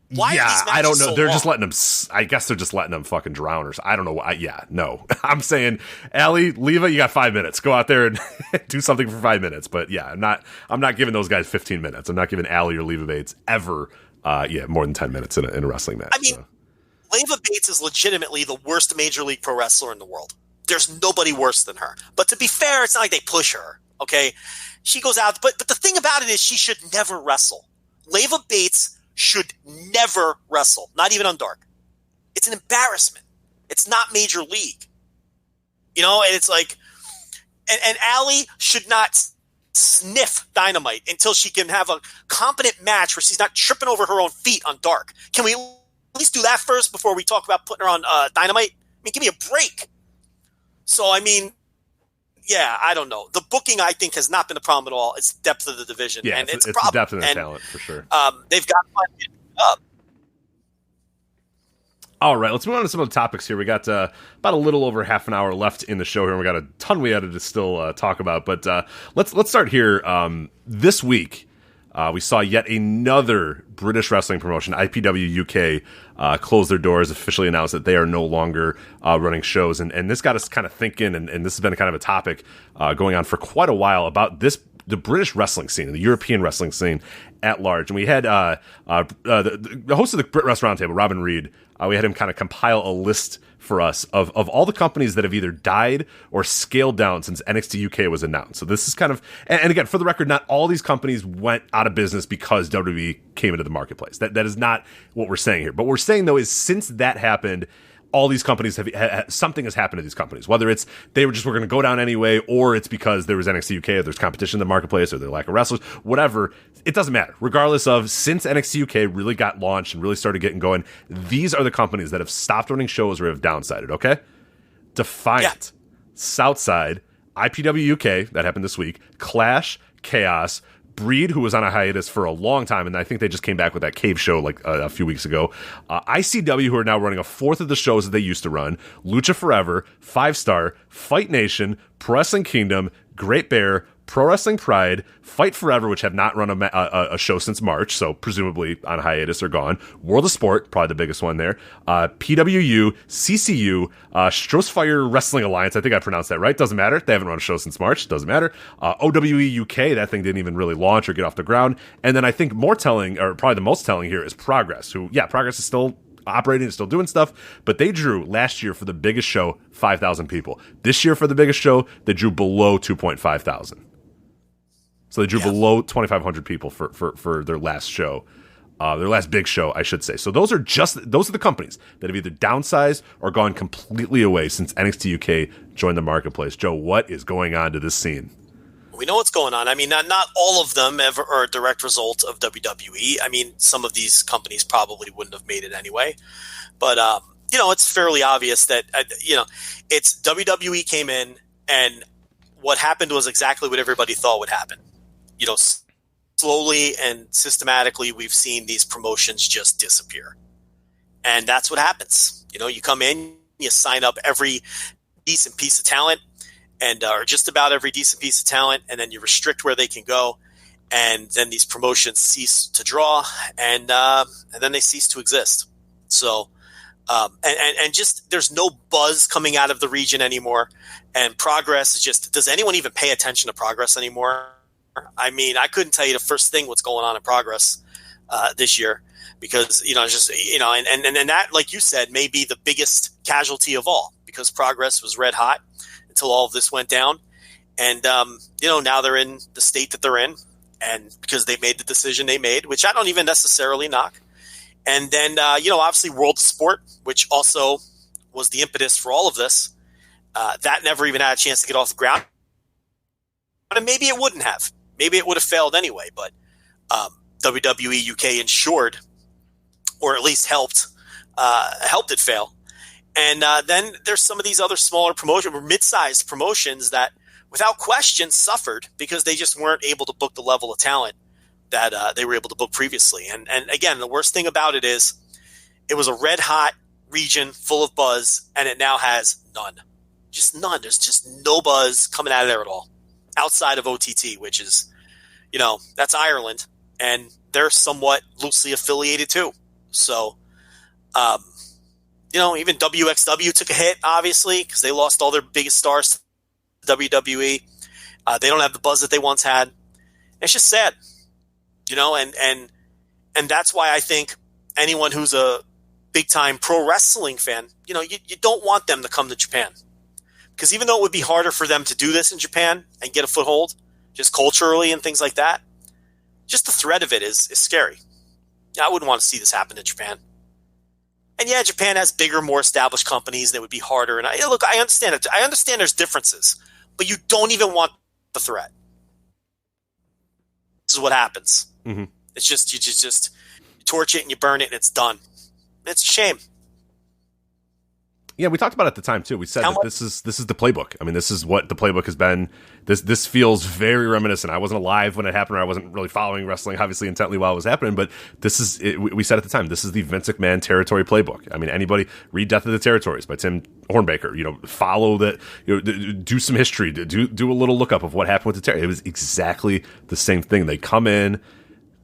Why are these matches I don't know. So they're long? just letting them. I guess they're just letting them fucking drown. Or I don't know. No. I'm saying, Allie, Leva, you got 5 minutes. Go out there and do something for 5 minutes. But yeah, I'm not giving those guys 15 minutes. I'm not giving Allie or Leva Bates ever. More than 10 minutes in a wrestling match. I mean, Leva Bates is legitimately the worst Major League Pro wrestler in the world. There's nobody worse than her. But to be fair, it's not like they push her. Okay, she goes out. But the thing about it is, she should never wrestle. Leva Bates should never wrestle, not even on Dark. It's an embarrassment. It's not Major League. And it's like, and Allie should not sniff Dynamite until she can have a competent match where she's not tripping over her own feet on Dark. Can we at least do that first before we talk about putting her on Dynamite? I mean, give me a break. So, I mean, yeah, I don't know. The booking, I think, has not been a problem at all. It's the depth of the division. Yeah, and it's a the problem. depth of the talent, for sure. They've got to find it up. All right, let's move on to some of the topics here. We got about a little over half an hour left in the show here, and we got a ton we had to still talk about. But let's start here. This week, we saw yet another British wrestling promotion, IPW UK, close their doors, officially announced that they are no longer running shows. And this got us kind of thinking, and this has been kind of a topic going on for quite a while about the British wrestling scene and the European wrestling scene at large. And we had the host of the BritWres Roundtable, Robin Reed, we had him kind of compile a list for us of all the companies that have either died or scaled down since NXT UK was announced. So this is kind of, and again, for the record, not all these companies went out of business because WWE came into the marketplace. That is not what we're saying here. But what we're saying, though, is since that happened, all these companies something has happened to these companies, whether it's they were going to go down anyway, or it's because there was NXT UK, or there's competition in the marketplace, or there's lack of wrestlers, whatever. It doesn't matter. Regardless of, since NXT UK really got launched and really started getting going, these are the companies that have stopped running shows or have downsided, okay? Defiant, Southside, IPW UK, that happened this week, Clash, Chaos, Breed, who was on a hiatus for a long time, and I think they just came back with that cave show like a few weeks ago. ICW, who are now running a fourth of the shows that they used to run. Lucha Forever, 5 Star, Fight Nation, Pro Wrestling Kingdom, Great Bear, Pro Wrestling Pride, Fight Forever, which have not run a show since March, so presumably on hiatus or gone. World of Sport, probably the biggest one there. PWU, CCU, Strohfire Wrestling Alliance. I think I pronounced that right. Doesn't matter. They haven't run a show since March. Doesn't matter. OWE UK, that thing didn't even really launch or get off the ground. And then I think more telling, or probably the most telling here, is Progress, who, Progress is still operating and still doing stuff, but they drew last year for the biggest show 5,000 people. This year for the biggest show, they drew below 2.5 thousand. So they drew below 2,500 people for their last show, their last big show, I should say. So those are the companies that have either downsized or gone completely away since NXT UK joined the marketplace. Joe, what is going on to this scene? We know what's going on. I mean, not all of them ever are a direct result of WWE. I mean, some of these companies probably wouldn't have made it anyway. But, it's fairly obvious that, it's WWE came in, and what happened was exactly what everybody thought would happen. Slowly and systematically, we've seen these promotions just disappear. And that's what happens. You come in, you sign up every decent piece of talent, or just about every decent piece of talent, and then you restrict where they can go, and then these promotions cease to draw, and then they cease to exist. So, and just there's no buzz coming out of the region anymore, and Progress is just, does anyone even pay attention to Progress anymore? I mean, I couldn't tell you the first thing what's going on in Progress this year, because and that, like you said, may be the biggest casualty of all, because Progress was red hot until all of this went down. And, now they're in the state that they're in, and because they made the decision they made, which I don't even necessarily knock. And then, obviously World of Sport, which also was the impetus for all of this, that never even had a chance to get off the ground. But maybe it wouldn't have. Maybe it would have failed anyway, but WWE UK ensured, or at least helped it fail. And then there's some of these other smaller promotions, or mid-sized promotions, that without question suffered because they just weren't able to book the level of talent that they were able to book previously. And again, the worst thing about it is it was a red-hot region full of buzz, and it now has none. Just none. There's just no buzz coming out of there at all, outside of OTT, which is, that's Ireland, and they're somewhat loosely affiliated too. So, even WXW took a hit, obviously, because they lost all their biggest stars to WWE. They don't have the buzz that they once had. It's just sad, and that's why I think anyone who's a big-time pro wrestling fan, you don't want them to come to Japan. Because even though it would be harder for them to do this in Japan and get a foothold, just culturally and things like that, just the threat of it is scary. I wouldn't want to see this happen in Japan. And yeah, Japan has bigger, more established companies that would be harder. And I understand it. I understand there's differences, but you don't even want the threat. This is what happens. Mm-hmm. It's just you just torch it and you burn it and it's done. It's a shame. Yeah, we talked about it at the time too. We said that this is the playbook. I mean, this is what the playbook has been. This feels very reminiscent. I wasn't alive when it happened, or I wasn't really following wrestling obviously intently while it was happening. But this is we said at the time, this is the Vince McMahon territory playbook. I mean, anybody read Death of the Territories by Tim Hornbaker. Follow that. Do some history. Do a little lookup of what happened with the territory. It was exactly the same thing. They come in.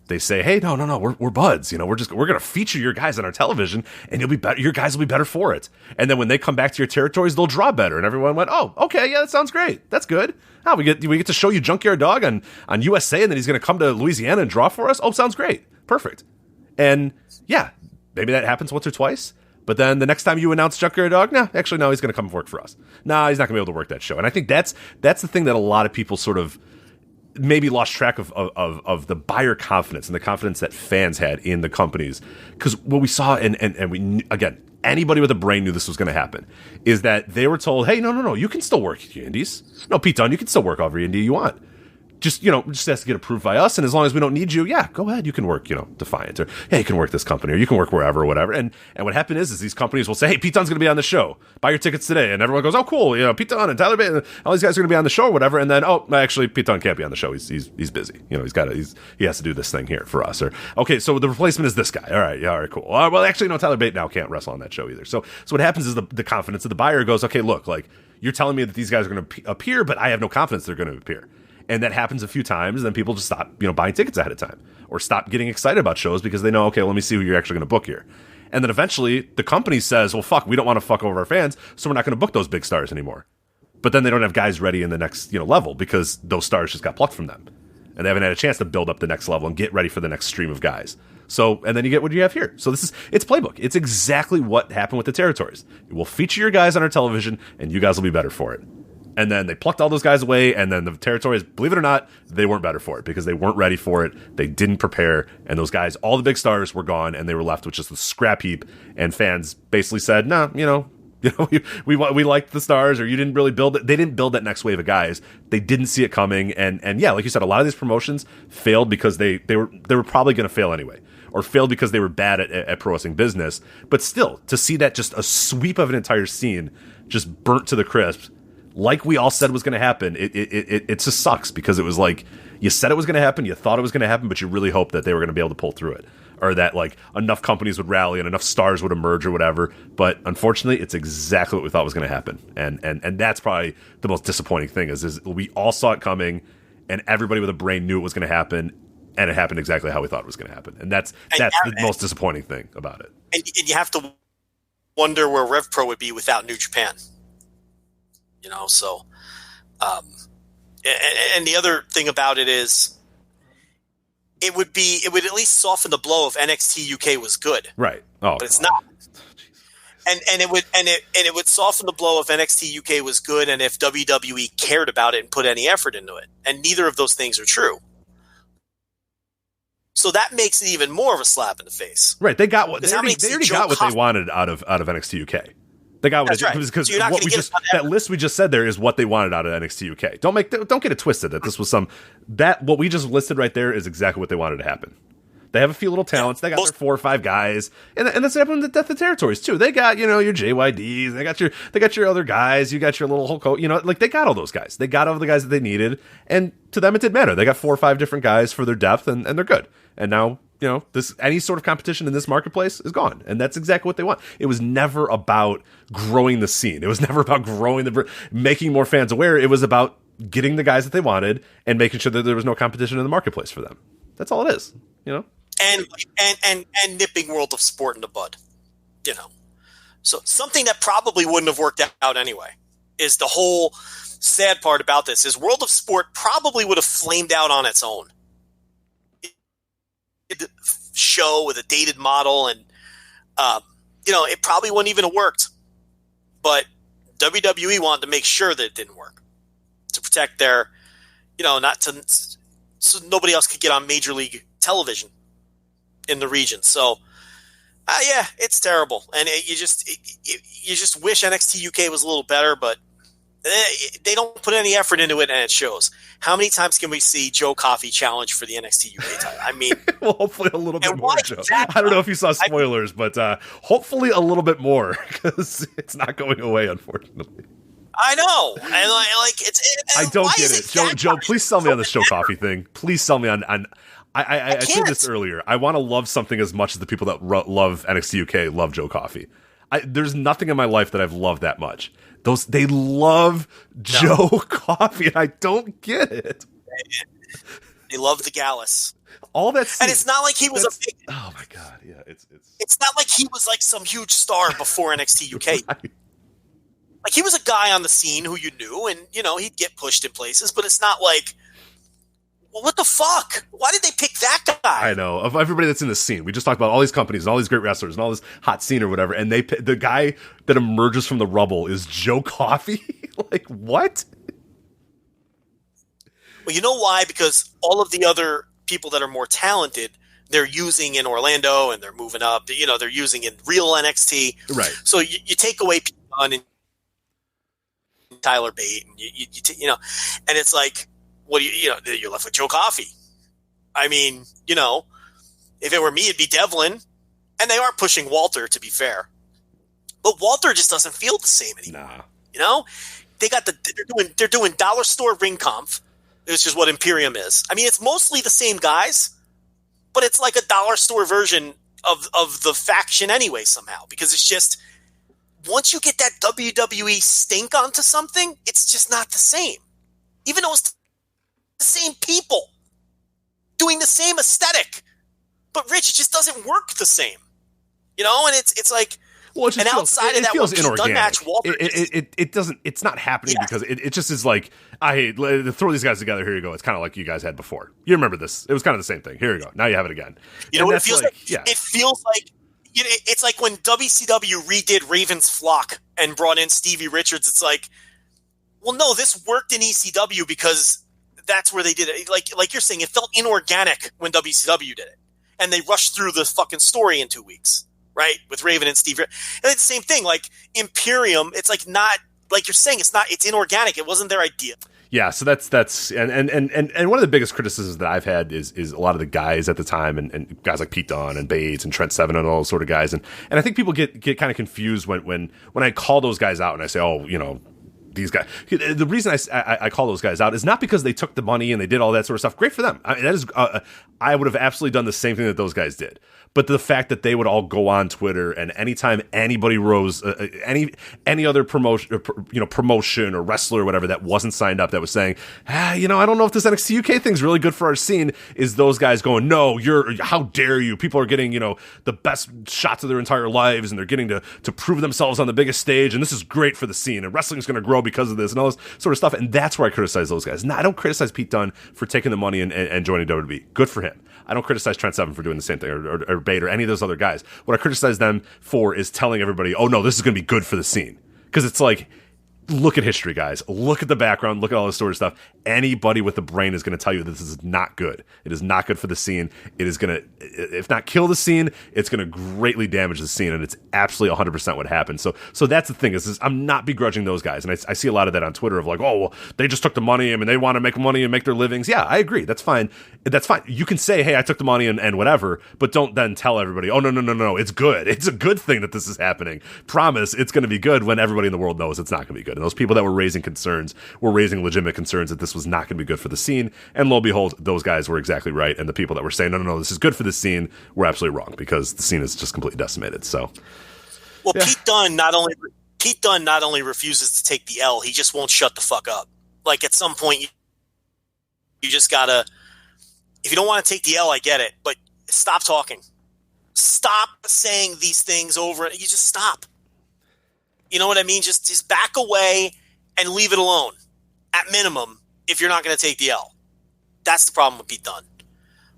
They say, "Hey, no, we're buds. We're gonna feature your guys on our television, and you'll be better. Your guys will be better for it." And then when they come back to your territories, they'll draw better. And everyone went, "Oh, okay, yeah, that sounds great. That's good. Oh, we get to show you Junkyard Dog on USA, and then he's gonna come to Louisiana and draw for us. Oh, sounds great, perfect." And yeah, maybe that happens once or twice. But then the next time you announce Junkyard Dog, no, he's gonna come work for us. Nah, he's not gonna be able to work that show. And I think that's the thing that a lot of people sort of maybe lost track of the buyer confidence and the confidence that fans had in the companies. Because what we saw, and we, again, anybody with a brain knew this was going to happen, is that they were told, hey, no, you can still work your indies. No, Pete Dunne, you can still work every indie you want. Just has to get approved by us, and as long as we don't need you, yeah, go ahead, you can work, Defiant, or yeah, you can work this company, or you can work wherever, or whatever. And what happened is these companies will say, hey, Pete Dunne's going to be on the show. Buy your tickets today, and everyone goes, oh, cool, Pete Dunne and Tyler Bate, and all these guys are going to be on the show, or whatever. And then, oh, actually, Pete Dunne can't be on the show. He's busy. He has to do this thing here for us. Or okay, so the replacement is this guy. All right, cool. Well, actually, no, Tyler Bate now can't wrestle on that show either. So what happens is the confidence of the buyer goes, okay, look, like you're telling me that these guys are going to appear, but I have no confidence they're going to appear. And that happens a few times, and then people just stop, buying tickets ahead of time or stop getting excited about shows because they know, okay, let me see who you're actually going to book here. And then eventually the company says, well, fuck, we don't want to fuck over our fans, so we're not going to book those big stars anymore. But then they don't have guys ready in the next, level because those stars just got plucked from them. And they haven't had a chance to build up the next level and get ready for the next stream of guys. So, and then you get what you have here. So it's playbook. It's exactly what happened with the territories. We'll feature your guys on our television, and you guys will be better for it. And then they plucked all those guys away, and then the territories, believe it or not, they weren't better for it because they weren't ready for it. They didn't prepare, and those guys, all the big stars were gone, and they were left with just the scrap heap. And fans basically said, "No, we liked the stars, or you didn't really build it." They didn't build that next wave of guys. They didn't see it coming, and yeah, like you said, a lot of these promotions failed because they were probably going to fail anyway, or failed because they were bad at pro wrestling business. But still, to see that just a sweep of an entire scene just burnt to the crisp, like we all said was going to happen, it just sucks because it was like you said it was going to happen, you thought it was going to happen, but you really hoped that they were going to be able to pull through it, or that like enough companies would rally and enough stars would emerge or whatever. But unfortunately, it's exactly what we thought was going to happen, and that's probably the most disappointing thing is we all saw it coming, and everybody with a brain knew it was going to happen, and it happened exactly how we thought it was going to happen, and that's the most disappointing thing about it. And you have to wonder where Rev Pro would be without New Japan. So, and the other thing about it is, it would at least soften the blow if NXT UK was good, right? Oh, but it's not. And it would soften the blow if NXT UK was good, and if WWE cared about it and put any effort into it. And neither of those things are true. So that makes it even more of a slap in the face. Right? They got what they already got what they wanted out of NXT UK. They got what because so what we just that list we just said there is what they wanted out of NXT UK. Don't get it twisted that this was what we just listed right there is exactly what they wanted to happen. They have a few little talents. They got their 4 or 5 guys, and that's what happened with the Death of Territories too. They got your JYDs. They got your other guys. You got your little Hulk. Like they got all those guys. They got all the guys that they needed, and to them it didn't matter. They got 4 or 5 different guys for their depth, and they're good. And now this any sort of competition in this marketplace is gone, and that's exactly what they want. It was never about growing the scene. It was never about making more fans aware. It was about getting the guys that they wanted and making sure that there was no competition in the marketplace for them. That's all it is. And nipping World of Sport in the bud, So something that probably wouldn't have worked out anyway is the whole sad part about this is World of Sport probably would have flamed out on its own. Show with a dated model, and it probably wouldn't even have worked. But WWE wanted to make sure that it didn't work to protect their, so nobody else could get on Major League television in the region. So, yeah, it's terrible, and you just wish NXT UK was a little better, but they don't put any effort into it, and it shows. How many times can we see Joe Coffey challenge for the NXT UK title? I mean, well, hopefully a little bit more, Joe. I don't know if you saw spoilers, but hopefully a little bit more because it's not going away, unfortunately. I know, and I don't get it, Joe. Please sell me on this Joe Coffey thing. Please sell me on. I said this earlier. I want to love something as much as the people that love NXT UK love Joe Coffey. There's nothing in my life that I've loved that much. They love Joe Coffey, and I don't get it. They love the Gallus. All that, and it's not like he was oh my god, yeah, it's not like he was like some huge star before NXT UK. Right. Like he was a guy on the scene who you knew, and he'd get pushed in places, but it's not like, well, what the fuck? Why did they pick that guy? I know. Of everybody that's in the scene, we just talked about all these companies and all these great wrestlers and all this hot scene or whatever, and the guy that emerges from the rubble is Joe Coffey? Like, what? Well, you know why? Because all of the other people that are more talented, they're using in Orlando, and they're moving up. They're using in real NXT. Right. So you take away Pete Dunne and Tyler Bate, and and it's like, what you're left with Joe Coffey. I mean, if it were me, it'd be Devlin, and they are pushing Walter, to be fair, but Walter just doesn't feel the same anymore. Nah. They're doing dollar store ring conf, which is what Imperium is. I mean, it's mostly the same guys, but it's like a dollar store version of the faction anyway somehow, because it's just once you get that WWE stink onto something, it's just not the same, even though it's the same people doing the same aesthetic. But Rich, it just doesn't work the same. And it's like, well, it just and outside of that feels one inorganic. match, Walter it doesn't. It's not happening because it just is like, throw these guys together. Here you go. It's kind of like you guys had before. You remember this? It was kind of the same thing. Here you go. Now you have it again. You know what it feels like? Yeah. It feels like it's like when WCW redid Raven's Flock and brought in Stevie Richards. It's like, well, no, this worked in ECW because that's where they did it. Like you're saying, it felt inorganic when WCW did it, and they rushed through the fucking story in 2 weeks. Right, with Raven and Steve, and it's the same thing. Like Imperium, it's like not like you're saying. It's inorganic. It wasn't their idea. Yeah, so that's and one of the biggest criticisms that I've had is a lot of the guys at the time and guys like Pete Dunne and Bates and Trent Seven and all those sort of guys and I think people get kind of confused when I call those guys out and I say, oh, these guys. The reason I call those guys out is not because they took the money and they did all that sort of stuff. Great for them. I would have absolutely done the same thing that those guys did. But the fact that they would all go on Twitter and anytime anybody rose any other promotion or wrestler or whatever that wasn't signed up that was saying, I don't know if this NXT UK thing's really good for our scene, is those guys going, no, how dare you? People are getting the best shots of their entire lives and they're getting to prove themselves on the biggest stage and this is great for the scene and wrestling's going to grow because of this and all this sort of stuff. And that's where I criticize those guys. No, I don't criticize Pete Dunne for taking the money and joining WWE. Good for him. I don't criticize Trent Seven for doing the same thing or Bate or any of those other guys. What I criticize them for is telling everybody, oh no, this is going to be good for the scene. Because it's like, look at history, guys. Look at the background. Look at all this sort of stuff. Anybody with a brain is going to tell you that this is not good. It is not good for the scene. It is going to, if not kill the scene, it's going to greatly damage the scene. And it's absolutely 100% what happened. So that's the thing is I'm not begrudging those guys. And I see a lot of that on Twitter of like, oh, well, they just took the money. I mean, they want to make money and make their livings. Yeah, I agree. That's fine. That's fine. You can say, hey, I took the money and whatever, but don't then tell everybody, oh, no. It's good. It's a good thing that this is happening. Promise it's going to be good when everybody in the world knows it's not going to be good. And those people that were raising concerns were raising legitimate concerns that this was not going to be good for the scene. And lo and behold, those guys were exactly right. And the people that were saying, no, this is good for the scene were absolutely wrong because the scene is just completely decimated. So, well, yeah. Pete Dunne not only refuses to take the L, he just won't shut the fuck up. Like at some point, you just gotta. If you don't want to take the L, I get it, but stop talking. Stop saying these things over. You just stop. You know what I mean? Just back away and leave it alone. At minimum, if you're not going to take the L, that's the problem with Pete Dunne.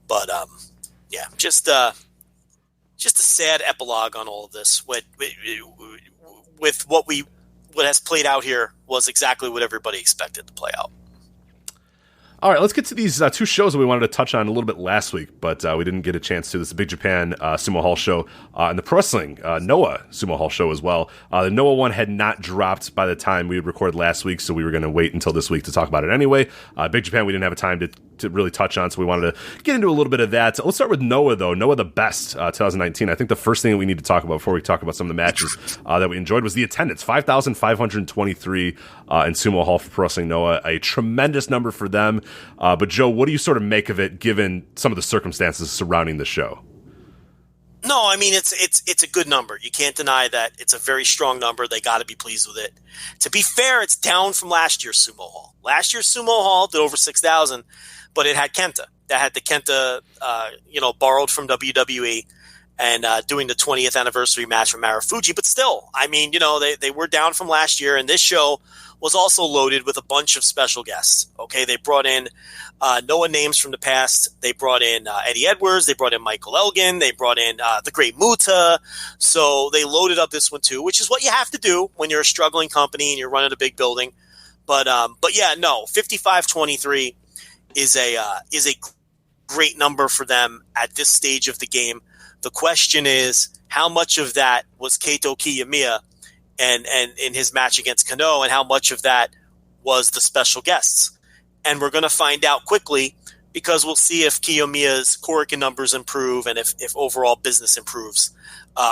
But yeah, just a sad epilogue on all of this. With what has played out here was exactly what everybody expected to play out. All right, let's get to these two shows that we wanted to touch on a little bit last week, but we didn't get a chance to. This is the Big Japan Sumo Hall show and the Pro Wrestling Noah Sumo Hall show as well. The Noah one had not dropped by the time we recorded last week, so we were going to wait until this week to talk about it anyway. Big Japan we didn't have a time to really touch on, so we wanted to get into a little bit of that. So let's start with Noah, though. Noah the Best 2019. I think the first thing that we need to talk about before we talk about some of the matches that we enjoyed was the attendance. 5,523 in Sumo Hall for Pro Wrestling Noah. A tremendous number for them. But Joe, what do you sort of make of it given some of the circumstances surrounding the show? No, I mean, it's a good number. You can't deny that. It's a very strong number. They got to be pleased with it. To be fair, it's down from last year's Sumo Hall. Last year's Sumo Hall did over 6,000, but it had Kenta. That had the Kenta, borrowed from WWE and doing the 20th anniversary match from Marufuji. But still, I mean, they were down from last year, and this show was also loaded with a bunch of special guests. Okay, they brought in Noah names from the past. They brought in Eddie Edwards. They brought in Michael Elgin. They brought in the Great Muta. So they loaded up this one too, which is what you have to do when you're a struggling company and you're running a big building. But yeah, no, 55-23 is a great number for them at this stage of the game. The question is, how much of that was Kaito Kiyomiya and in his match against Kano, and how much of that was the special guests? And we're going to find out quickly, because we'll see if Kiyomiya's Korakuen numbers improve and if overall business improves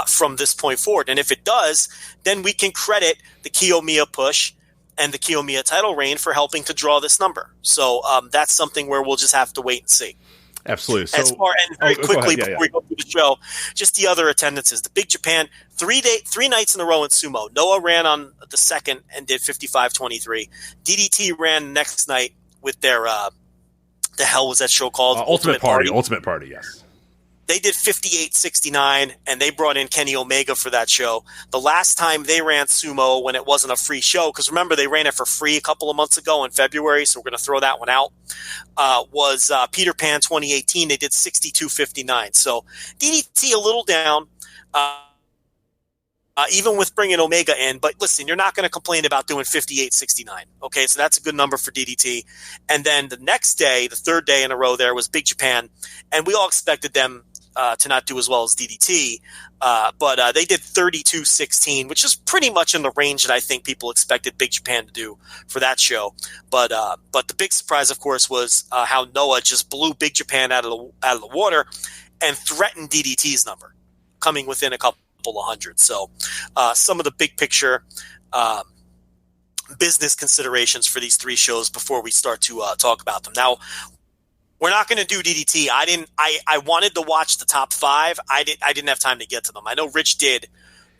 from this point forward. And if it does, then we can credit the Kiyomiya push and the Kiyomiya title reign for helping to draw this number. So that's something where we'll just have to wait and see. Absolutely. So, very quickly before we go through the show, just the other attendances. The Big Japan, 3 nights in a row in sumo. Noah ran on the second and did 55-23. DDT ran the next night with their the hell was that show called? Ultimate Party. Ultimate Party, yes. They did 58.69, and they brought in Kenny Omega for that show. The last time they ran sumo when it wasn't a free show, because remember they ran it for free a couple of months ago in February, so we're going to throw that one out, was Peter Pan 2018. They did 62.59. So DDT a little down, even with bringing Omega in. But listen, you're not going to complain about doing 58.69. Okay, so that's a good number for DDT. And then the next day, the third day in a row there was Big Japan, and we all expected them to not do as well as DDT, but they did 32.16, which is pretty much in the range that I think people expected Big Japan to do for that show. But the big surprise, of course, was how Noah just blew Big Japan out of the water and threatened DDT's number, coming within a couple of hundred. So some of the big picture business considerations for these three shows before we start to talk about them. Now, we're not going to do DDT. I wanted to watch the top five. I didn't have time to get to them. I know Rich did,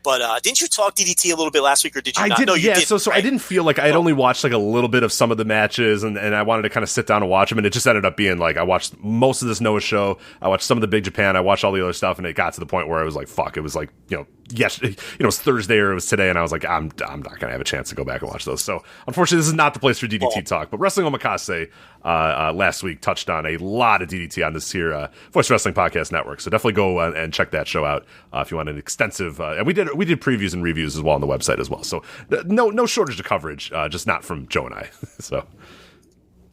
but didn't you talk DDT a little bit last week, or did you not? I did. No, you yeah, didn't, so right? I didn't feel like I had only watched like a little bit of some of the matches, and I wanted to kind of sit down and watch them, and it just ended up being like I watched most of this Noah show. I watched some of the Big Japan. I watched all the other stuff, and it got to the point where I was like, "Fuck!" It was like it was Thursday or it was today, and I was like, I'm not going to have a chance to go back and watch those. So unfortunately, this is not the place for DDT talk. But Wrestling Omakase last week touched on a lot of DDT on this here Voice Wrestling Podcast Network. So definitely go and check that show out if you want an extensive. And we did previews and reviews as well on the website as well. So no shortage of coverage, just not from Joe and I. So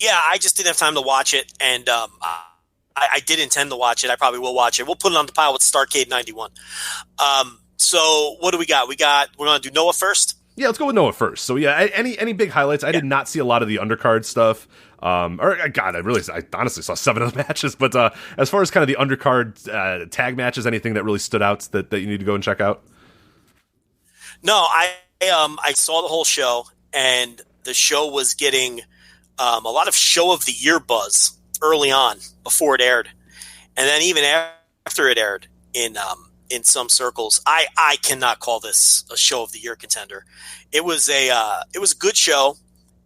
yeah, I just didn't have time to watch it, and I did intend to watch it. I probably will watch it. We'll put it on the pile with Starrcade 91. So what do we got? We're going to do Noah first? Yeah, let's go with Noah first. So yeah, any big highlights? I did not see a lot of the undercard stuff. I honestly saw 7 of the matches. But as far as kind of the undercard tag matches, anything that really stood out that you need to go and check out? No, I saw the whole show, and the show was getting a lot of show of the year buzz early on before it aired, and then even after it aired in some circles. I cannot call this a show of the year contender. It was a good show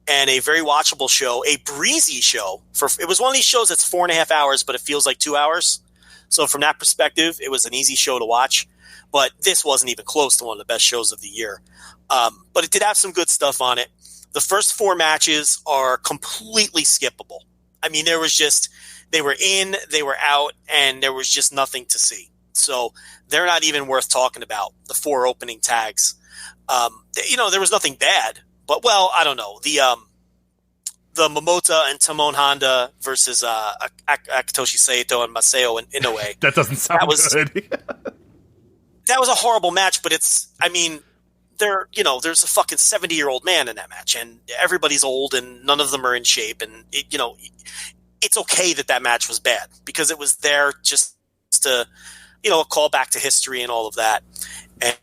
and a very watchable show, a breezy show. It was one of these shows that's 4.5 hours, but it feels like 2 hours. So from that perspective, it was an easy show to watch. But this wasn't even close to one of the best shows of the year. But it did have some good stuff on it. The first 4 matches are completely skippable. I mean, they were in, they were out, and there was just nothing to see. So they're not even worth talking about, the 4 opening tags. There was nothing bad, but I don't know. The Momota and Tamon Honda versus Akitoshi Saito and Masao Inoue. That doesn't sound good. That was a horrible match, but there's a fucking 70-year-old man in that match, and everybody's old, and none of them are in shape, and it's okay that match was bad because it was there just to, a call back to history and all of that. And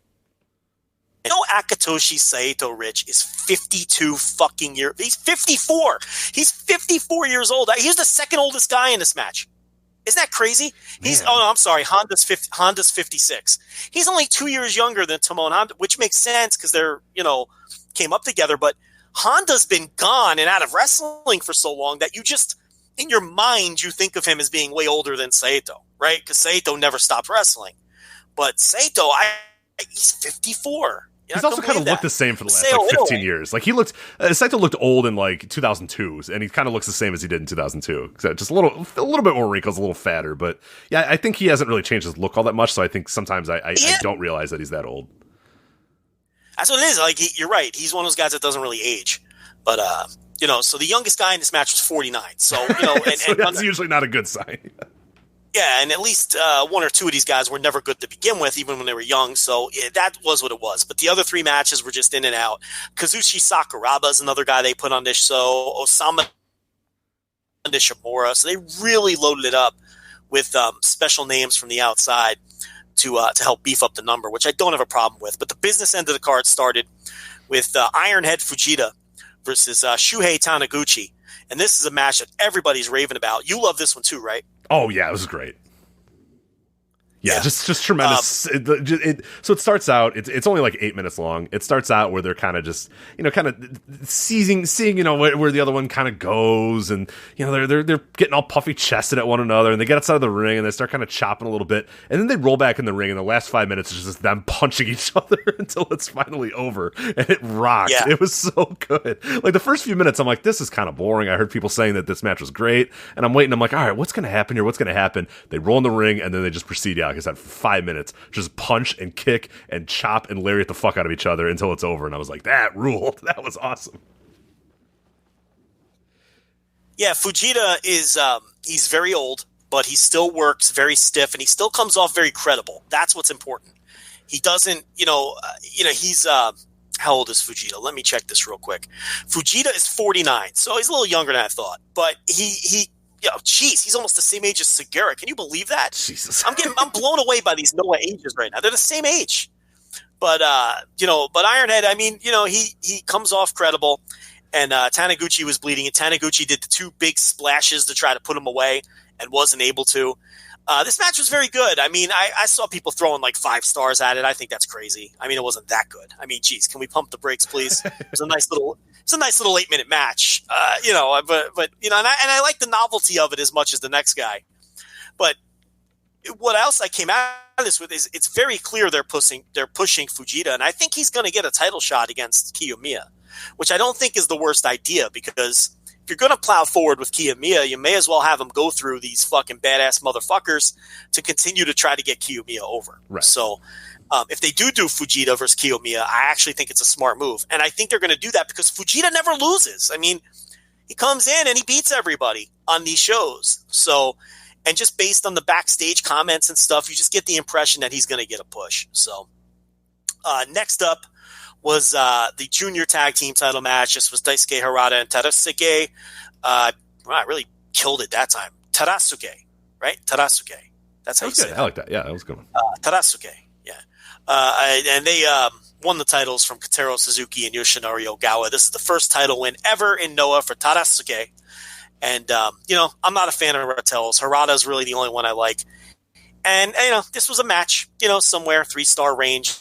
Akitoshi Saito, Rich, is 52 fucking years. He's 54. He's 54 years old. He's the second oldest guy in this match. Isn't that crazy? I'm sorry. Honda's 56. He's only 2 years younger than Tamon Honda, which makes sense because they're, came up together. But Honda's been gone and out of wrestling for so long that you just, in your mind, you think of him as being way older than Saito, right? Because Saito never stopped wrestling. But Saito, he's 54. He's also kind of looked the same for the last 15 years. Like Saito looked old in like 2002, and he kind of looks the same as he did in 2002. Just a little bit more wrinkles, a little fatter. But yeah, I think he hasn't really changed his look all that much. So I think sometimes I don't realize that he's that old. That's what it is. Like you're right. He's one of those guys that doesn't really age. But so the youngest guy in this match was 49. So so that's usually not a good sign. Yeah, and at least 1 or 2 of these guys were never good to begin with, even when they were young. So that was what it was. But the other 3 matches were just in and out. Kazushi Sakuraba is another guy they put on this show. Osama Nishimura. So they really loaded it up with special names from the outside to help beef up the number, which I don't have a problem with. But the business end of the card started with Ironhead Fujita versus Shuhei Taniguchi. And this is a match that everybody's raving about. You love this one too, right? Oh, yeah, it was great. Yeah, just tremendous. So it starts out. It's only like 8 minutes long. It starts out where they're kind of just kind of seeing where the other one kind of goes, and they're getting all puffy chested at one another, and they get outside of the ring and they start kind of chopping a little bit, and then they roll back in the ring, and the last 5 minutes is just them punching each other until it's finally over, and it rocked. Yeah. It was so good. Like the first few minutes, I'm like, this is kind of boring. I heard people saying that this match was great, and I'm waiting. I'm like, all right, what's going to happen here? What's going to happen? They roll in the ring, and then they just proceed. Like I said, for 5 minutes, just punch and kick and chop and lariat the fuck out of each other until it's over. And I was like, that ruled. That was awesome. Yeah, Fujita is he's very old, but he still works very stiff, and he still comes off very credible. That's what's important. He doesn't, he's how old is Fujita? Let me check this real quick. Fujita is 49, so he's a little younger than I thought, but he he's almost the same age as Segura. Can you believe that? Jesus. I'm blown away by these Noah ages right now. They're the same age. But Ironhead, I mean, he comes off credible, and Taniguchi was bleeding, and Taniguchi did the 2 big splashes to try to put him away and wasn't able to. This match was very good. I mean, I saw people throwing like 5 stars at it. I think that's crazy. I mean, it wasn't that good. I mean, geez, can we pump the brakes, please? It was a nice little 8-minute match, but I like the novelty of it as much as the next guy. But what else I came out of this with is it's very clear they're pushing Fujita, and I think he's going to get a title shot against Kiyomiya, which I don't think is the worst idea, because if you're going to plow forward with Kiyomiya, you may as well have him go through these fucking badass motherfuckers to continue to try to get Kiyomiya over. Right. So if they do Fujita versus Kiyomiya, I actually think it's a smart move. And I think they're going to do that because Fujita never loses. I mean, he comes in and he beats everybody on these shows. So, and just based on the backstage comments and stuff, you just get the impression that he's going to get a push. So next up was the junior tag team title match. This was Daisuke Harada and Terasuke. I really killed it that time. Terasuke, right? Terasuke. That's how you say it. I like that. Yeah, that was good. Terasuke. And they won the titles from Kotaro Suzuki and Yoshinori Ogawa. This is the first title win ever in Noah for Terasuke. And, I'm not a fan of Rattel's. Harada is really the only one I like. And, this was a match, somewhere 3-star range.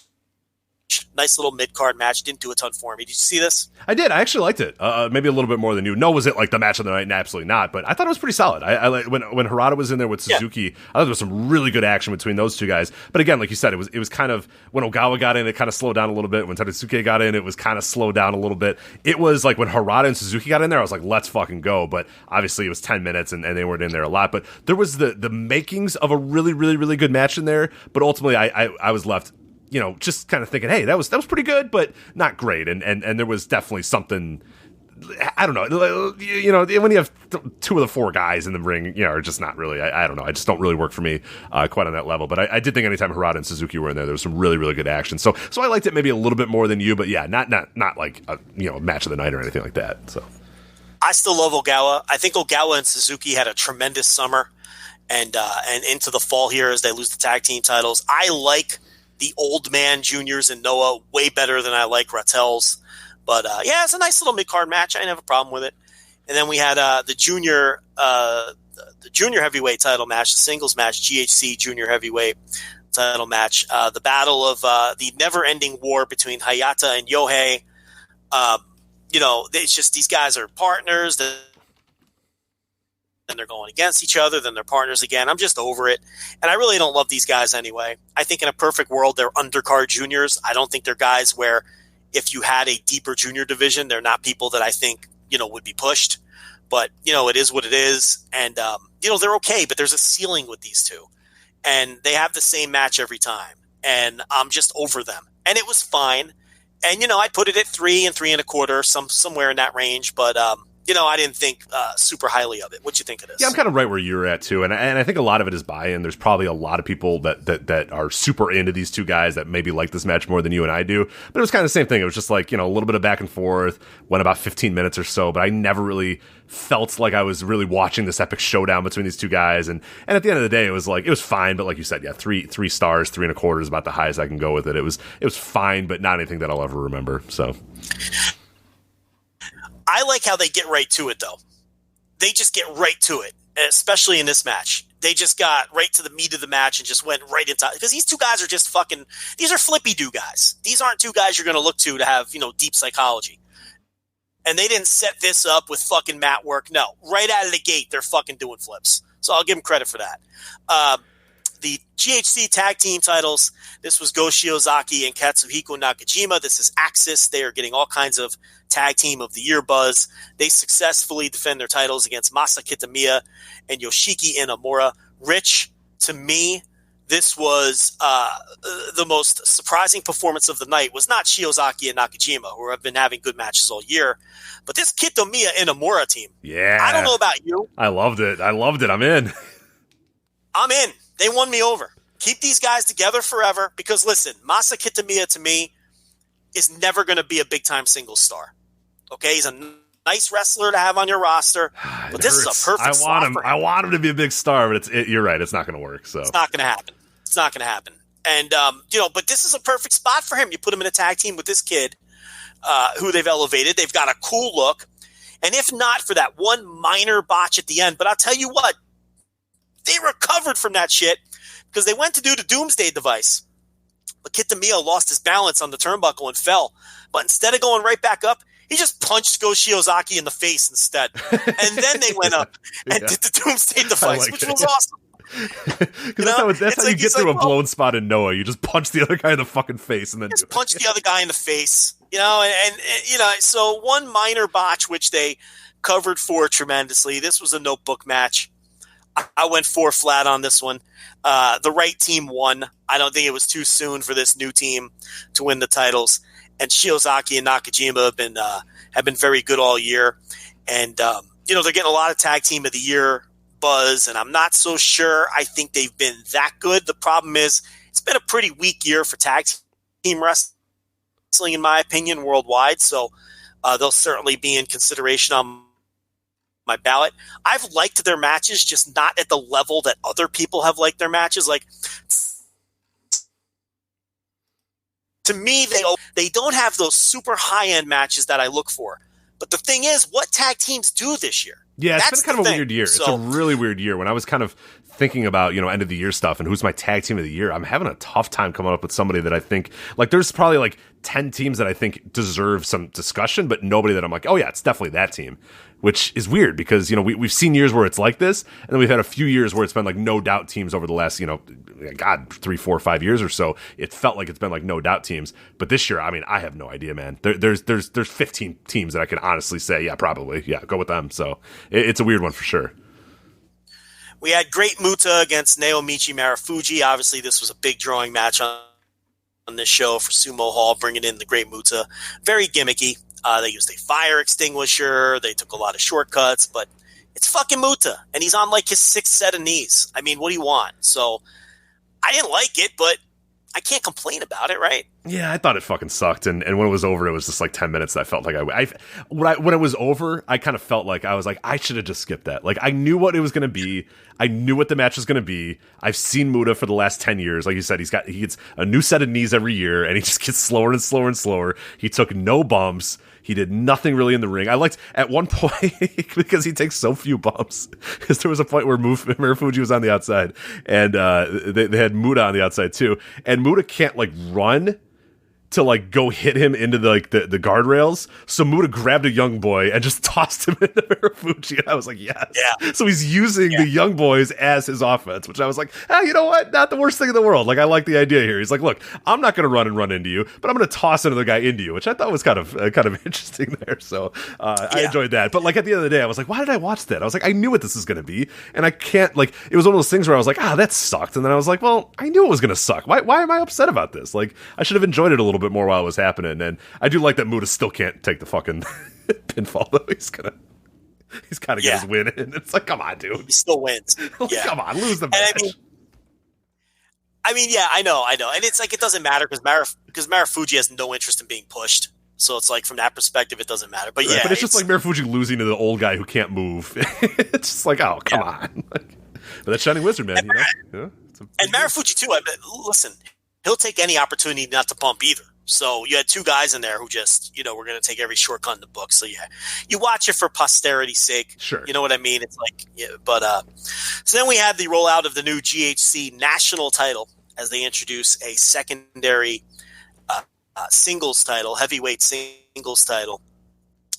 Nice little mid-card match. Didn't do a ton for me. Did you see this? I did. I actually liked it. Maybe a little bit more than you. No, was it like the match of the night? Absolutely not. But I thought it was pretty solid. I like when Harada was in there with Suzuki. Yeah. I thought there was some really good action between those two guys. But again, like you said, it was kind of when Ogawa got in, it kind of slowed down a little bit. When Terasuke got in, it was kind of slowed down a little bit. It was like when Harada and Suzuki got in there, I was like, let's fucking go. But obviously, it was 10 minutes, and they weren't in there a lot. But there was the makings of a really, really, really good match in there. But ultimately, I was left, just kind of thinking, hey, that was pretty good, but not great. And there was definitely something, I don't know, when you have 2 of the 4 guys in the ring, are just not really, I don't know. I just don't really work for me quite on that level. But I did think anytime Harada and Suzuki were in there was some really, really good action. So I liked it maybe a little bit more than you, but yeah, not like a, match of the night or anything like that. So I still love Ogawa. I think Ogawa and Suzuki had a tremendous summer and into the fall here as they lose the tag team titles. I like the old man juniors in Noah way better than I like Rattel's. But it's a nice little mid-card match. I didn't have a problem with it. And then we had the junior heavyweight title match, the singles match, GHC junior heavyweight title match. The battle of the never-ending war between Hayata and Yohei. It's just these guys are partners. Then they're going against each other, then they're partners again. I'm just over it. And I really don't love these guys anyway. I think in a perfect world, they're undercard juniors. I don't think they're guys where if you had a deeper junior division, they're not people that I think, would be pushed. But, it is what it is. And, they're okay, but there's a ceiling with these two. And they have the same match every time. And I'm just over them. And it was fine. And, I'd put it at 3 and 3 1/4, somewhere in that range. But, I didn't think super highly of it. What'd you think of this? Yeah, I'm kind of right where you're at, too. And I think a lot of it is buy-in. There's probably a lot of people that are super into these two guys that maybe like this match more than you and I do. But it was kind of the same thing. It was just like, a little bit of back and forth, went about 15 minutes or so. But I never really felt like I was really watching this epic showdown between these two guys. And at the end of the day, it was fine. But like you said, yeah, 3 stars, 3 1/4 is about the highest I can go with it. It was fine, but not anything that I'll ever remember. So I like how they get right to it, though. They just get right to it, especially in this match. They just got right to the meat of the match and just went right into, because these two guys are just these are flippy-do guys. These aren't two guys you're going to look to have, deep psychology. And they didn't set this up with fucking mat work. No, right out of the gate, they're fucking doing flips. So I'll give them credit for that. The GHC tag team titles, this was Go Shiozaki and Katsuhiko Nakajima. This is Axis. They are getting all kinds of tag team of the year buzz. They successfully defend their titles against Masa Kitamiya and Yoshiki Inamura. Rich, to me, this was the most surprising performance of the night. Was not Shiozaki and Nakajima, who have been having good matches all year, but this Kitamiya Inamura team. Yeah. I don't know about you. I loved it. I'm in. I'm in. They won me over. Keep these guys together forever because, listen, Masa Kitamiya to me is never going to be a big-time singles star. Okay? He's a nice wrestler to have on your roster, but this is a perfect slot for him. I want him to be a big star, but you're right. It's not going to work. So it's not going to happen. It's not going to happen. And, but this is a perfect spot for him. You put him in a tag team with this kid who they've elevated. They've got a cool look. And if not for that one minor botch at the end, but I'll tell you what, they recovered from that shit because they went to do the Doomsday device. But Kitamiya lost his balance on the turnbuckle and fell. But instead of going right back up, he just punched Go Shiozaki in the face instead. And then they went up and did the Doomsday device, which was awesome. Because that's how you get through a blown spot in Noah. You just punch the other guy in the fucking face and then just punch the other guy in the face. So one minor botch, which they covered for tremendously. This was a notebook match. I went 4 flat on this one. The right team won. I don't think it was too soon for this new team to win the titles. And Shiozaki and Nakajima have been very good all year. And, they're getting a lot of tag team of the year buzz, and I'm not so sure I think they've been that good. The problem is it's been a pretty weak year for tag team wrestling, in my opinion, worldwide. So they'll certainly be in consideration on my ballot. I've liked their matches, just not at the level that other people have liked their matches. Like, to me, they don't have those super high-end matches that I look for. But the thing is, what tag teams do this year? Yeah, it's been kind of a weird year. It's a really weird year. When I was kind of thinking about, end of the year stuff and who's my tag team of the year, I'm having a tough time coming up with somebody that I think, there's probably 10 teams that I think deserve some discussion, but nobody that I'm like, oh yeah, it's definitely that team, which is weird because, we've seen years where it's like this, and then we've had a few years where it's been no doubt teams over the last, 3, 4, 5 years or so. It felt like it's been no doubt teams, but this year, I have no idea, man. There's 15 teams that I can honestly say, yeah, probably, yeah, go with them. So it's a weird one for sure. We had Great Muta against Naomichi Marufuji. Obviously, this was a big drawing match on this show for Sumo Hall, bringing in the Great Muta. Very gimmicky. They used a fire extinguisher. They took a lot of shortcuts, but it's fucking Muta, and he's on his 6th set of knees. I mean, what do you want? So I didn't like it, but I can't complain about it, right? Yeah, I thought it fucking sucked, and when it was over, it was just 10 minutes that I felt like when it was over, I kind of felt like I was like, I should have just skipped that. I knew what it was going to be. I knew what the match was going to be. I've seen Muta for the last 10 years. Like you said, he gets a new set of knees every year, and he just gets slower and slower and slower. He took no bumps. He did nothing really in the ring. I liked at one point because he takes so few bumps. Because there was a point where Marufuji was on the outside, and they had Muta on the outside too. And Muta can't run to go hit him into the guardrails. So Muta grabbed a young boy and just tossed him into Marufuji. And I was like, yes. Yeah. So he's using the young boys as his offense, which I was like, you know what? Not the worst thing in the world. I like the idea here. He's like, look, I'm not going to run into you, but I'm going to toss another guy into you, which I thought was kind of interesting there. So I enjoyed that. But at the end of the day, I was like, why did I watch that? I was like, I knew what this was going to be. And I can't, it was one of those things where I was like, that sucked. And then I was like, well, I knew it was going to suck. Why am I upset about this? I should have enjoyed it a little bit more while it was happening. And I do like that Muta still can't take the fucking pinfall, though. He's gotta get his win in. It's come on, dude. He still wins. Come on, lose the match. I mean, yeah, I know. And it's it doesn't matter because Marufuji has no interest in being pushed. So it's from that perspective, it doesn't matter. But but it's just Marufuji losing to the old guy who can't move. It's just oh, come on. But that's Shining Wizard, man. And Marufuji too. Listen, he'll take any opportunity not to bump either. So you had two guys in there who just, were going to take every shortcut in the book. So yeah, you watch it for posterity's sake. Sure. You know what I mean? It's like, so then we had the rollout of the new GHC national title as they introduce a secondary singles title, heavyweight singles title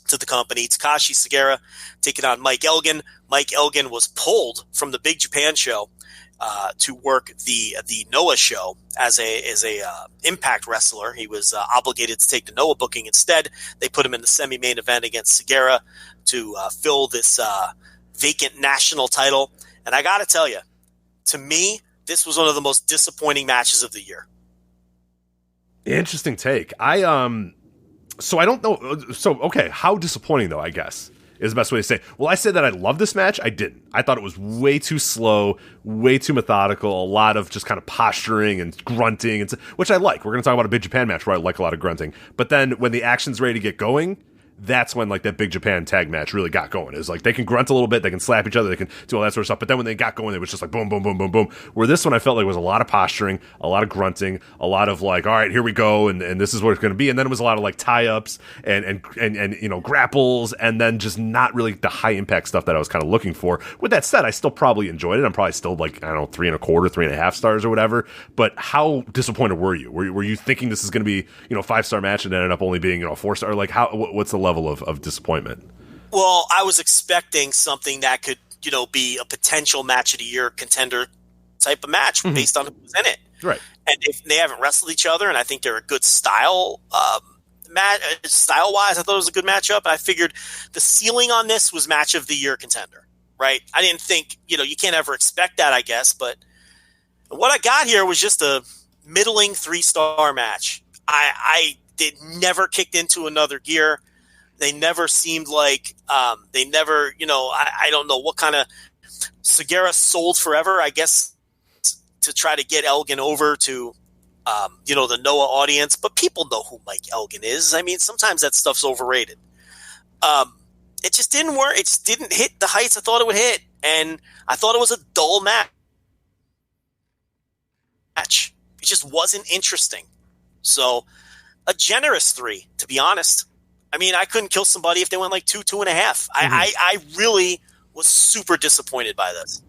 to the company. Takashi Sugiura taking on Mike Elgin. Mike Elgin was pulled from the Big Japan show to work the Noah show as a Impact wrestler. He was obligated to take the Noah booking instead. They put him in the semi-main event against Sugiura to fill this vacant national title. And I got to tell you, to me, this was one of the most disappointing matches of the year. Interesting take. So I don't know. So, okay, how disappointing, though, I guess, is the best way to say. Well, I said that I love this match. I didn't. I thought it was way too slow, way too methodical, a lot of just kind of posturing and grunting, which I like. We're going to talk about a Big Japan match where I like a lot of grunting. But then when the action's ready to get going, that's when like that Big Japan tag match really got going. Is like they can grunt a little bit, they can slap each other, they can do all that sort of stuff. But then when they got going, it was just like boom, boom, boom, boom, boom. Where this one I felt like was a lot of posturing, a lot of grunting, a lot of like, all right, here we go, and this is what it's going to be. And then it was a lot of like tie-ups and grapples, and then just not really the high impact stuff that I was kind of looking for. With that said, I still probably enjoyed it. I'm probably still like 3.25, 3.5 stars or whatever. But how disappointed were you? Were you thinking this is going to be 5-star match and ended up only being 4-star? Like what's the level of disappointment? Well, I was expecting something that could, be a potential match of the year contender type of match based on who was in it. Right. And if they haven't wrestled each other, and I think they're a good style match, style-wise, I thought it was a good matchup. And I figured the ceiling on this was match of the year contender, right? I didn't think, you can't ever expect that, I guess. But what I got here was just a middling 3-star match. I did never kicked into another gear. They never seemed like I don't know what kind of Sugiura sold forever, I guess, to try to get Elgin over to, the Noah audience. But people know who Mike Elgin is. I mean, sometimes that stuff's overrated. It just didn't work. It just didn't hit the heights I thought it would hit. And I thought it was a dull match. It just wasn't interesting. So a generous 3, to be honest. I mean, I couldn't kill somebody if they went like 2.5. I really was super disappointed by this.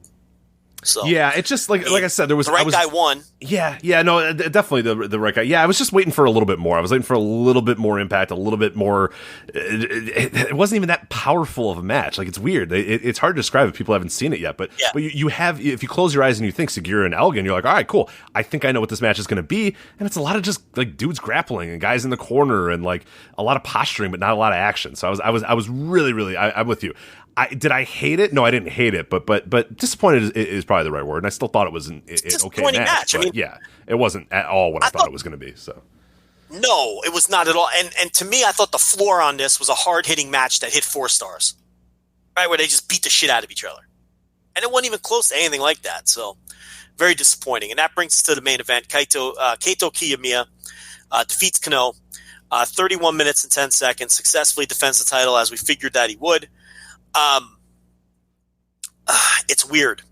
So yeah, it's just like I said, there was the right guy won. Yeah, no, definitely the right guy. Yeah, I was just waiting for a little bit more. I was waiting for a little bit more impact, a little bit more. It wasn't even that powerful of a match. Like it's weird. It's hard to describe if people haven't seen it yet. But you have, if you close your eyes and you think Sugiura and Elgin, you're like, all right, cool. I think I know what this match is going to be, and it's a lot of just like dudes grappling and guys in the corner and like a lot of posturing, but not a lot of action. So I was really I'm with you. Did I hate it? No, I didn't hate it, but disappointed is probably the right word. And I still thought it was an okay match. I mean, yeah, it wasn't at all what I thought it was going to be. So no, it was not at all. And to me, I thought the floor on this was a hard hitting match that hit 4 stars, right, where they just beat the shit out of each other, and it wasn't even close to anything like that. So very disappointing. And that brings us to the main event. Kaito Kiyomiya defeats Kano, 31 minutes and 10 seconds, successfully defends the title as we figured that he would. It's weird.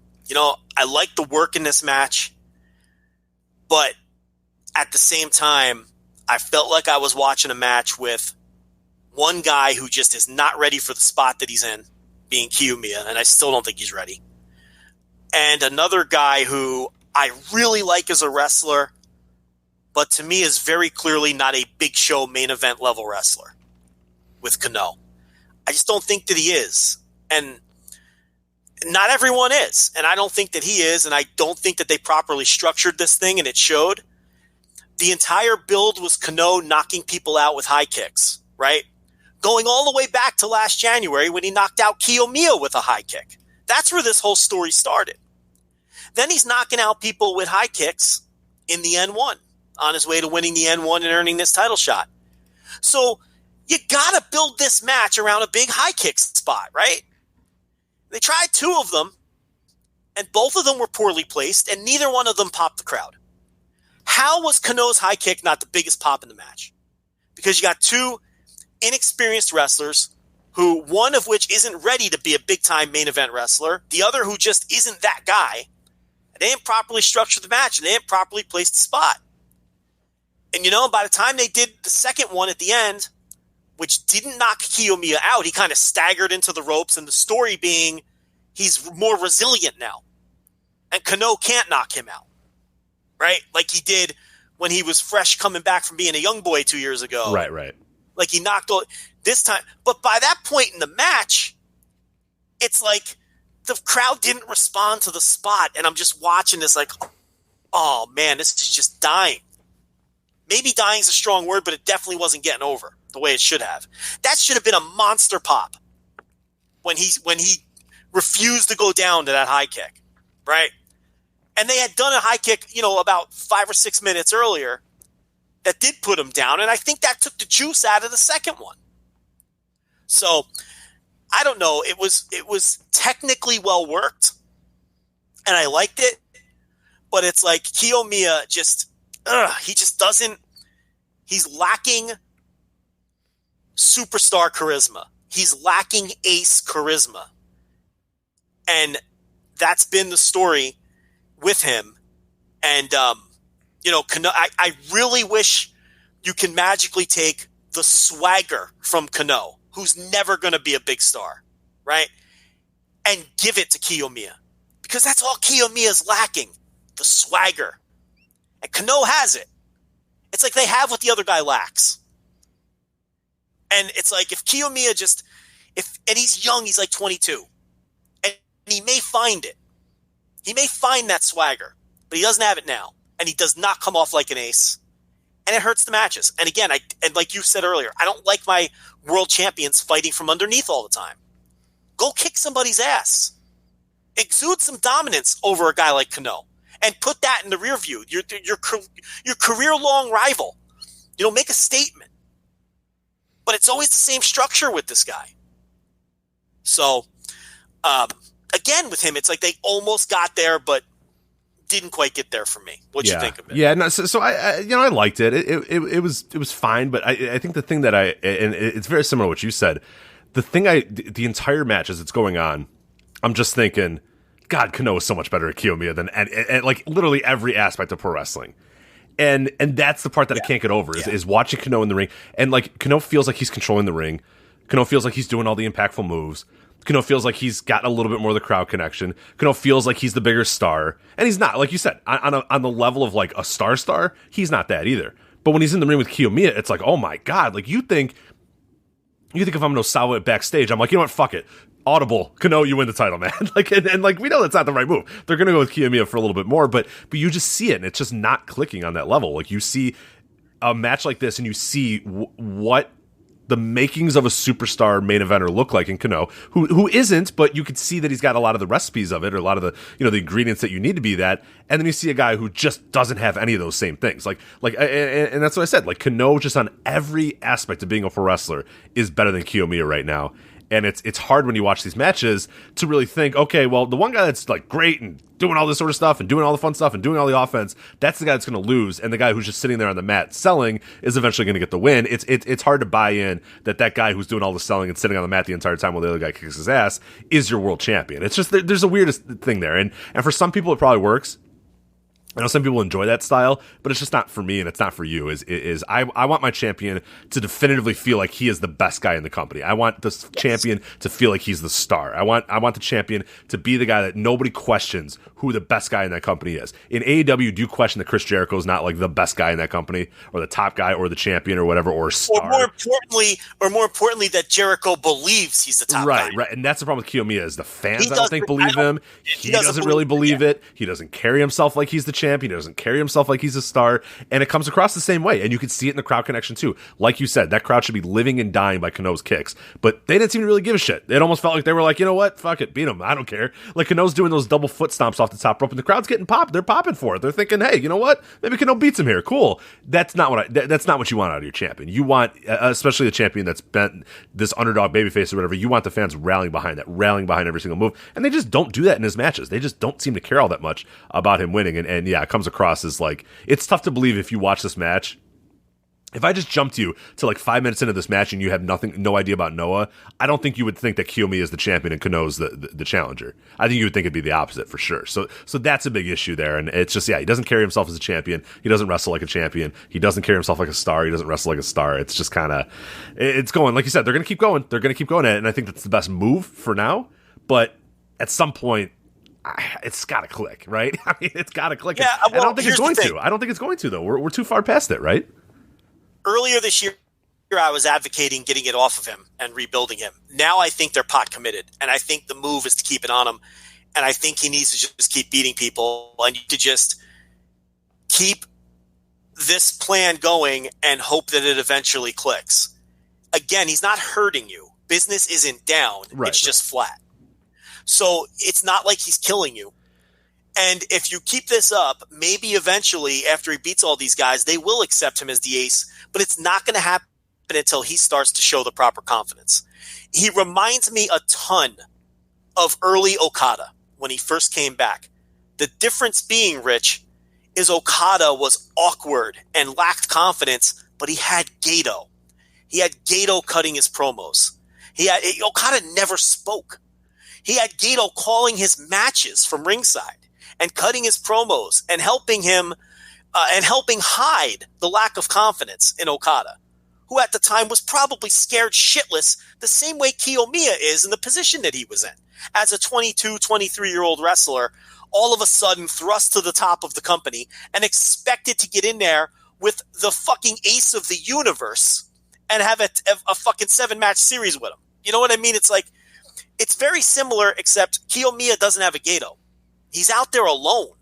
I like the work in this match, but at the same time, I felt like I was watching a match with one guy who just is not ready for the spot that he's in, being Kiyomiya, and I still don't think he's ready. And another guy who I really like as a wrestler, but to me is very clearly not a big show main event level wrestler with Kano. I just don't think that he is. And not everyone is. And I don't think that he is. And I don't think that they properly structured this thing, and it showed. The entire build was Kano knocking people out with high kicks, right? Going all the way back to last January when he knocked out Kiyomiya with a high kick. That's where this whole story started. Then he's knocking out people with high kicks in the N1 on his way to winning the N1 and earning this title shot. So you got to build this match around a big high kick spot, right? They tried 2 of them, and both of them were poorly placed, and neither one of them popped the crowd. How was Kano's high kick not the biggest pop in the match? Because you got 2 inexperienced wrestlers, who one of which isn't ready to be a big-time main event wrestler, the other who just isn't that guy. And they didn't properly structure the match, and they didn't properly place the spot. And, by the time they did the second one at the end, which didn't knock Kiyomiya out, he kind of staggered into the ropes, and the story being he's more resilient now. And Kano can't knock him out, right? Like he did when he was fresh coming back from being a young boy 2 years ago. Right. Like he knocked all this time. But by that point in the match, it's like the crowd didn't respond to the spot, and I'm just watching this like, oh, man, this is just dying. Maybe dying is a strong word, but it definitely wasn't getting over the way it should have. That should have been a monster pop when he refused to go down to that high kick, right? And they had done a high kick, about 5 or 6 minutes earlier that did put him down, and I think that took the juice out of the second one. So I don't know. It was technically well worked, and I liked it, but it's like Kiyomiya he just doesn't. He's lacking superstar charisma. He's lacking ace charisma. And that's been the story with him. And, Kano, I really wish you can magically take the swagger from Kano, who's never going to be a big star, right? And give it to Kiyomiya. Because that's all Kiyomiya's lacking, the swagger. And Kano has it. It's like they have what the other guy lacks. And it's like if Kiyomiya and he's young, he's like 22. And he may find it. He may find that swagger, but he doesn't have it now. And he does not come off like an ace. And it hurts the matches. And again, and like you said earlier, I don't like my world champions fighting from underneath all the time. Go kick somebody's ass. Exude some dominance over a guy like Kano. And put that in the rear view. Your career-long rival. Make a statement. But it's always the same structure with this guy. So, again, with him, it's like they almost got there, but didn't quite get there for me. What'd you think of it? Yeah, no, so I liked it. It was fine, but I think the thing that and it's very similar to what you said. The entire match as it's going on, I'm just thinking, God, Kano is so much better at Kiyomiya than and like literally every aspect of pro wrestling. And that's the part that I can't get over is watching Kano in the ring. And like Kano feels like he's controlling the ring. Kano feels like he's doing all the impactful moves. Kano feels like he's got a little bit more of the crowd connection. Kano feels like he's the bigger star. And he's not, like you said, on the level of like a star, he's not that either. But when he's in the ring with Kiyomiya, it's like, oh my God, like you think if I'm Nosawa backstage, I'm like, you know what, fuck it. Audible, Kano, you win the title, man. Like, and like we know that's not the right move. They're gonna go with Kiyomiya for a little bit more, but you just see it, and it's just not clicking on that level. Like you see a match like this, and you see what the makings of a superstar main eventer look like in Kano, who isn't, but you could see that he's got a lot of the recipes of it, or a lot of the the ingredients that you need to be that. And then you see a guy who just doesn't have any of those same things. And that's what I said. Like Kano, just on every aspect of being a pro wrestler, is better than Kiyomiya right now. And it's hard when you watch these matches to really think, okay, well, the one guy that's like great and doing all this sort of stuff and doing all the fun stuff and doing all the offense, that's the guy that's going to lose, and the guy who's just sitting there on the mat selling is eventually going to get the win. It's hard to buy in that guy who's doing all the selling and sitting on the mat the entire time while the other guy kicks his ass is your world champion. It's just there's a weirdest thing there, and for some people it probably works. I know some people enjoy that style, but it's just not for me, and it's not for you. I want my champion to definitively feel like he is the best guy in the company. I want this champion to feel like he's the star. I want the champion to be the guy that nobody questions who the best guy in that company is. In AEW, do you question that Chris Jericho is not like the best guy in that company, or the top guy, or the champion, or whatever, or star? Or more importantly, that Jericho believes he's the top guy. Right. And that's the problem with Kiyomiya is the fans, I don't think, believe him. He doesn't really believe it. He doesn't carry himself like he's the champion. He doesn't carry himself like he's a star, and it comes across the same way, and you can see it in the crowd connection too. Like you said, that crowd should be living and dying by Kano's kicks, but they didn't seem to really give a shit. It almost felt like they were like, you know what, fuck it, beat him, I don't care. Like Kano's doing those double foot stomps off the top rope, and the crowd's getting popped. They're popping for it. They're thinking, hey, you know what, maybe Kano beats him here, cool. That's not what you want out of your champion. You want, especially the champion that's been this underdog babyface or whatever, you want the fans rallying behind every single move, and they just don't do that in his matches. They just don't seem to care all that much about him winning, and yeah, it comes across as like, it's tough to believe if you watch this match If I just jumped you to like 5 minutes into this match and you have no idea about Noah, I don't think you would think that Kiyomiya is the champion and Kano's the challenger. I think you would think it'd be the opposite for sure. So that's a big issue there. And it's just, he doesn't carry himself as a champion. He doesn't wrestle like a champion. He doesn't carry himself like a star. He doesn't wrestle like a star. It's just kind of, it's going, like you said, they're going to keep going. They're going to keep going at it. And I think that's the best move for now. But at some point, it's got to click, right? I mean, it's got to click. Yeah, I don't think it's going to. I don't think it's going to, though. We're too far past it, right? Earlier this year, I was advocating getting it off of him and rebuilding him. Now I think they're pot committed, and I think the move is to keep it on him, and I think he needs to just keep beating people and to just keep this plan going and hope that it eventually clicks. Again, he's not hurting you. Business isn't down. Right, it's just flat. So it's not like he's killing you. And if you keep this up, maybe eventually after he beats all these guys, they will accept him as the ace, but it's not going to happen until he starts to show the proper confidence. He reminds me a ton of early Okada when he first came back. The difference being, Rich, is Okada was awkward and lacked confidence, but he had Gato. He had Gato cutting his promos. Okada never spoke. He had Gato calling his matches from ringside and cutting his promos and helping him and helping hide the lack of confidence in Okada, who at the time was probably scared shitless the same way Kiyomiya is in the position that he was in. As a 22, 23-year-old wrestler, all of a sudden thrust to the top of the company and expected to get in there with the fucking ace of the universe and have a fucking 7-match series with him. You know what I mean? It's like, it's very similar, except Kiyomiya doesn't have a Gato. He's out there alone.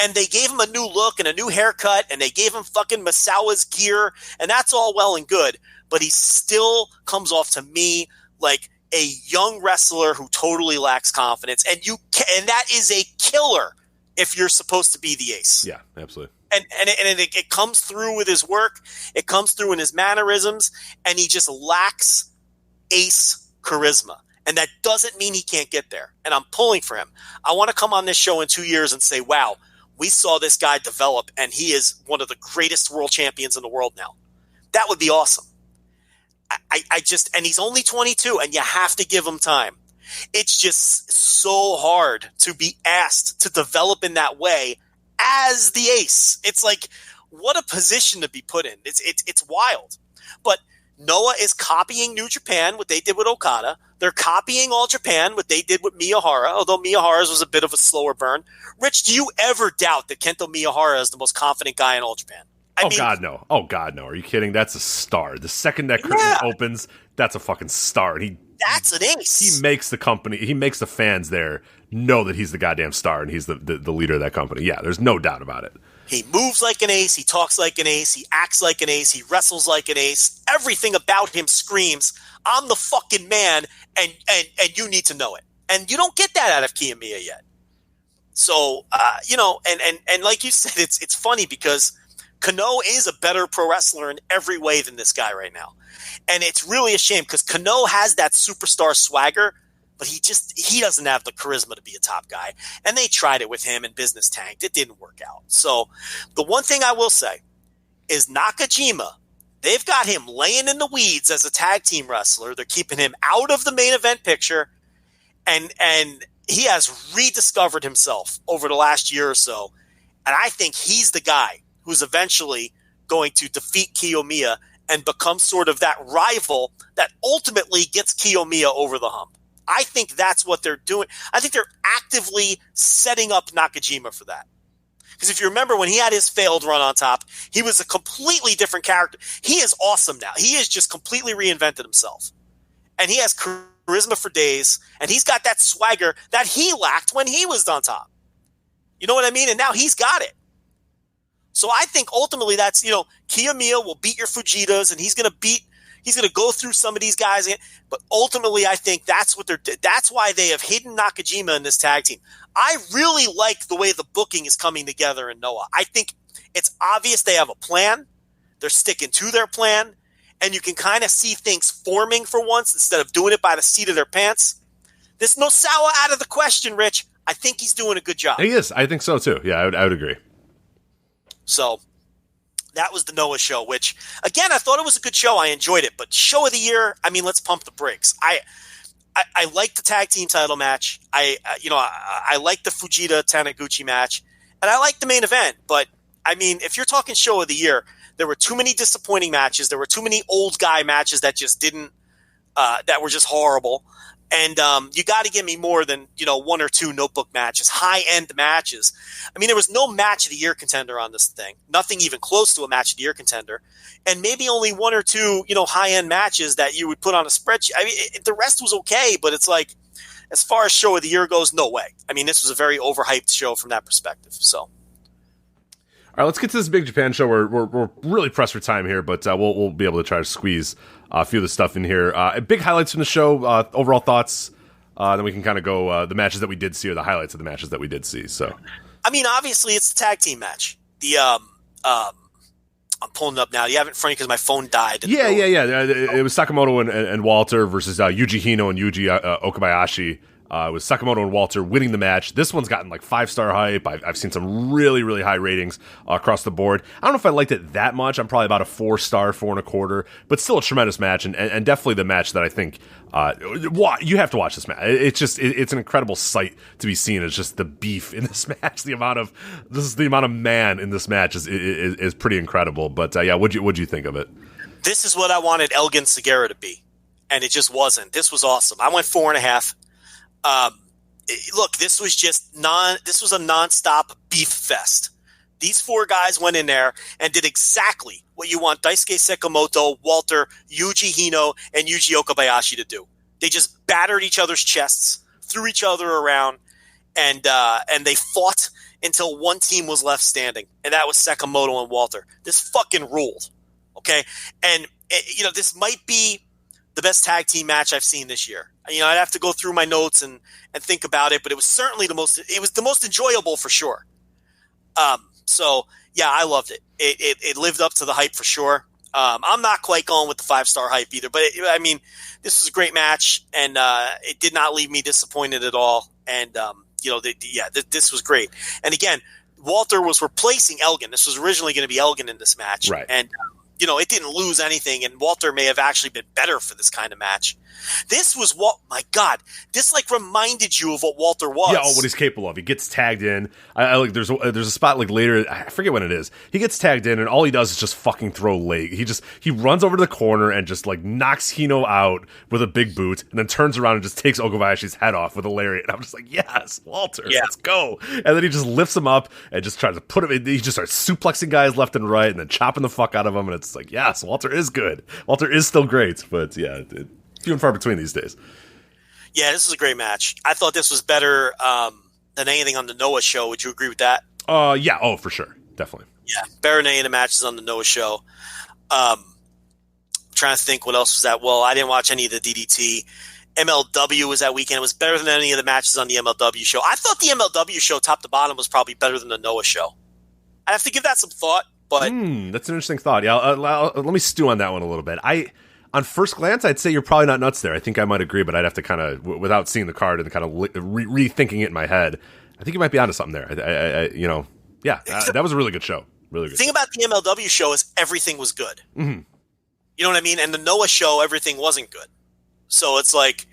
And they gave him a new look and a new haircut, and they gave him fucking Misawa's gear, and that's all well and good, but he still comes off to me like a young wrestler who totally lacks confidence, and that is a killer if you're supposed to be the ace. Yeah, absolutely. And it comes through with his work, it comes through in his mannerisms, and he just lacks ace charisma. And that doesn't mean he can't get there. And I'm pulling for him. I want to come on this show in 2 years and say, wow, we saw this guy develop, and he is one of the greatest world champions in the world now. That would be awesome. And he's only 22, and you have to give him time. It's just so hard to be asked to develop in that way as the ace. It's like, what a position to be put in. It's wild. But Noah is copying New Japan, what they did with Okada. They're copying All Japan, what they did with Miyahara, although Miyahara's was a bit of a slower burn. Rich, do you ever doubt that Kento Miyahara is the most confident guy in All Japan? God, no. Oh, God, no. Are you kidding? That's a star. The second that curtain opens, that's a fucking star. And that's an ace. He makes the company, he makes the fans there know that he's the goddamn star and he's the leader of that company. Yeah, there's no doubt about it. He moves like an ace. He talks like an ace. He acts like an ace. He wrestles like an ace. Everything about him screams, I'm the fucking man, and you need to know it. And you don't get that out of Kiyomiya yet. So, and like you said, it's funny because Kano is a better pro wrestler in every way than this guy right now. And it's really a shame because Kano has that superstar swagger, but he doesn't have the charisma to be a top guy. And they tried it with him and Business Tanked. It didn't work out. So the one thing I will say is Nakajima, they've got him laying in the weeds as a tag team wrestler. They're keeping him out of the main event picture. And he has rediscovered himself over the last year or so. And I think he's the guy who's eventually going to defeat Kiyomiya and become sort of that rival that ultimately gets Kiyomiya over the hump. I think that's what they're doing. I think they're actively setting up Nakajima for that. Because if you remember when he had his failed run on top, he was a completely different character. He is awesome now. He has just completely reinvented himself. And he has charisma for days, and he's got that swagger that he lacked when he was on top. You know what I mean? And now he's got it. So I think ultimately that's, Kiyomiya will beat your Fujitas, and he's going to go through some of these guys. But ultimately, I think that's why they have hidden Nakajima in this tag team. I really like the way the booking is coming together in Noah. I think it's obvious they have a plan. They're sticking to their plan, and you can kind of see things forming for once instead of doing it by the seat of their pants. There's no Nosawa out of the question, Rich. I think he's doing a good job. He is. I think so too. Yeah, I would agree. So That was the Noah show, which, again, I thought it was a good show. I enjoyed it. But show of the year, I mean, let's pump the brakes. I like the tag team title match. I like the Fujita Taniguchi match. And I like the main event. But, I mean, if you're talking show of the year, there were too many disappointing matches. There were too many old guy matches that just didn't that were just horrible. And you got to give me more than, one or two notebook matches, high-end matches. I mean, there was no match of the year contender on this thing. Nothing even close to a match of the year contender. And maybe only one or two, high-end matches that you would put on a spreadsheet. I mean, the rest was okay, but it's like, as far as show of the year goes, no way. I mean, this was a very overhyped show from that perspective. So, all right, let's get to this Big Japan show. We're really pressed for time here, but we'll be able to try to squeeze a few of the stuff in here. Big highlights from the show, overall thoughts. Then we can kind of go the matches that we did see or the highlights of the matches that we did see. So, I mean, obviously it's the tag team match. I'm pulling it up now. You have it in front because my phone died. Yeah. It was Sakamoto and Walter versus Yuji Hino and Yuji Okabayashi. It was Sakamoto and Walter winning the match. This one's gotten like 5-star hype. I've seen some really, really high ratings across the board. I don't know if I liked it that much. I'm probably about a 4-star, 4.25, but still a tremendous match and definitely the match that I think you have to watch this match. It's an incredible sight to be seen. It's just the beef in this match. The amount of man in this match is pretty incredible. But what'd you think of it? This is what I wanted Elgin Segura to be, and it just wasn't. This was awesome. I went 4.5. Look, this was a nonstop beef fest. These four guys went in there and did exactly what you want Daisuke Sakamoto, Walter, Yuji Hino, and Yuji Okabayashi to do. They just battered each other's chests, threw each other around, and they fought until one team was left standing, and that was Sakamoto and Walter. This fucking ruled, okay? And this might be the best tag team match I've seen this year. I'd have to go through my notes and think about it, but it was certainly the most enjoyable for sure. So yeah, I loved it. It lived up to the hype for sure. I'm not quite going with the 5-star hype either, but this was a great match and it did not leave me disappointed at all. And this was great. And again, Walter was replacing Elgin. This was originally going to be Elgin in this match, right? And it didn't lose anything, and Walter may have actually been better for this kind of match. This was my God. This reminded you of what Walter was. Yeah, what he's capable of. He gets tagged in. I like. There's a spot later. I forget when it is. He gets tagged in, and all he does is just fucking throw leg. He runs over to the corner and just knocks Hino out with a big boot, and then turns around and just takes Okabayashi's head off with a lariat. And I'm just like, yes, Walter, let's go. And then he just lifts him up and just tries to put him. He just starts suplexing guys left and right, and then chopping the fuck out of them. And it's like, yes, Walter is good. Walter is still great, but yeah. Few and far between these days. Yeah, this is a great match. I thought this was better than anything on the Noah show. Would you agree with that? Yeah. Oh, for sure. Definitely. Yeah, better than any of the matches on the Noah show. I'm trying to think what else was that. Well, I didn't watch any of the DDT. MLW was that weekend. It was better than any of the matches on the MLW show. I thought the MLW show, top to bottom, was probably better than the Noah show. I have to give that some thought, but that's an interesting thought. Yeah, let me stew on that one a little bit. On first glance, I'd say you're probably not nuts there. I think I might agree, but I'd have to kind of, without seeing the card and kind of rethinking it in my head, I think you might be onto something there. That was a really good show. Really good. The thing about the MLW show is everything was good. Mm-hmm. You know what I mean? And the Noah show, everything wasn't good. So it's like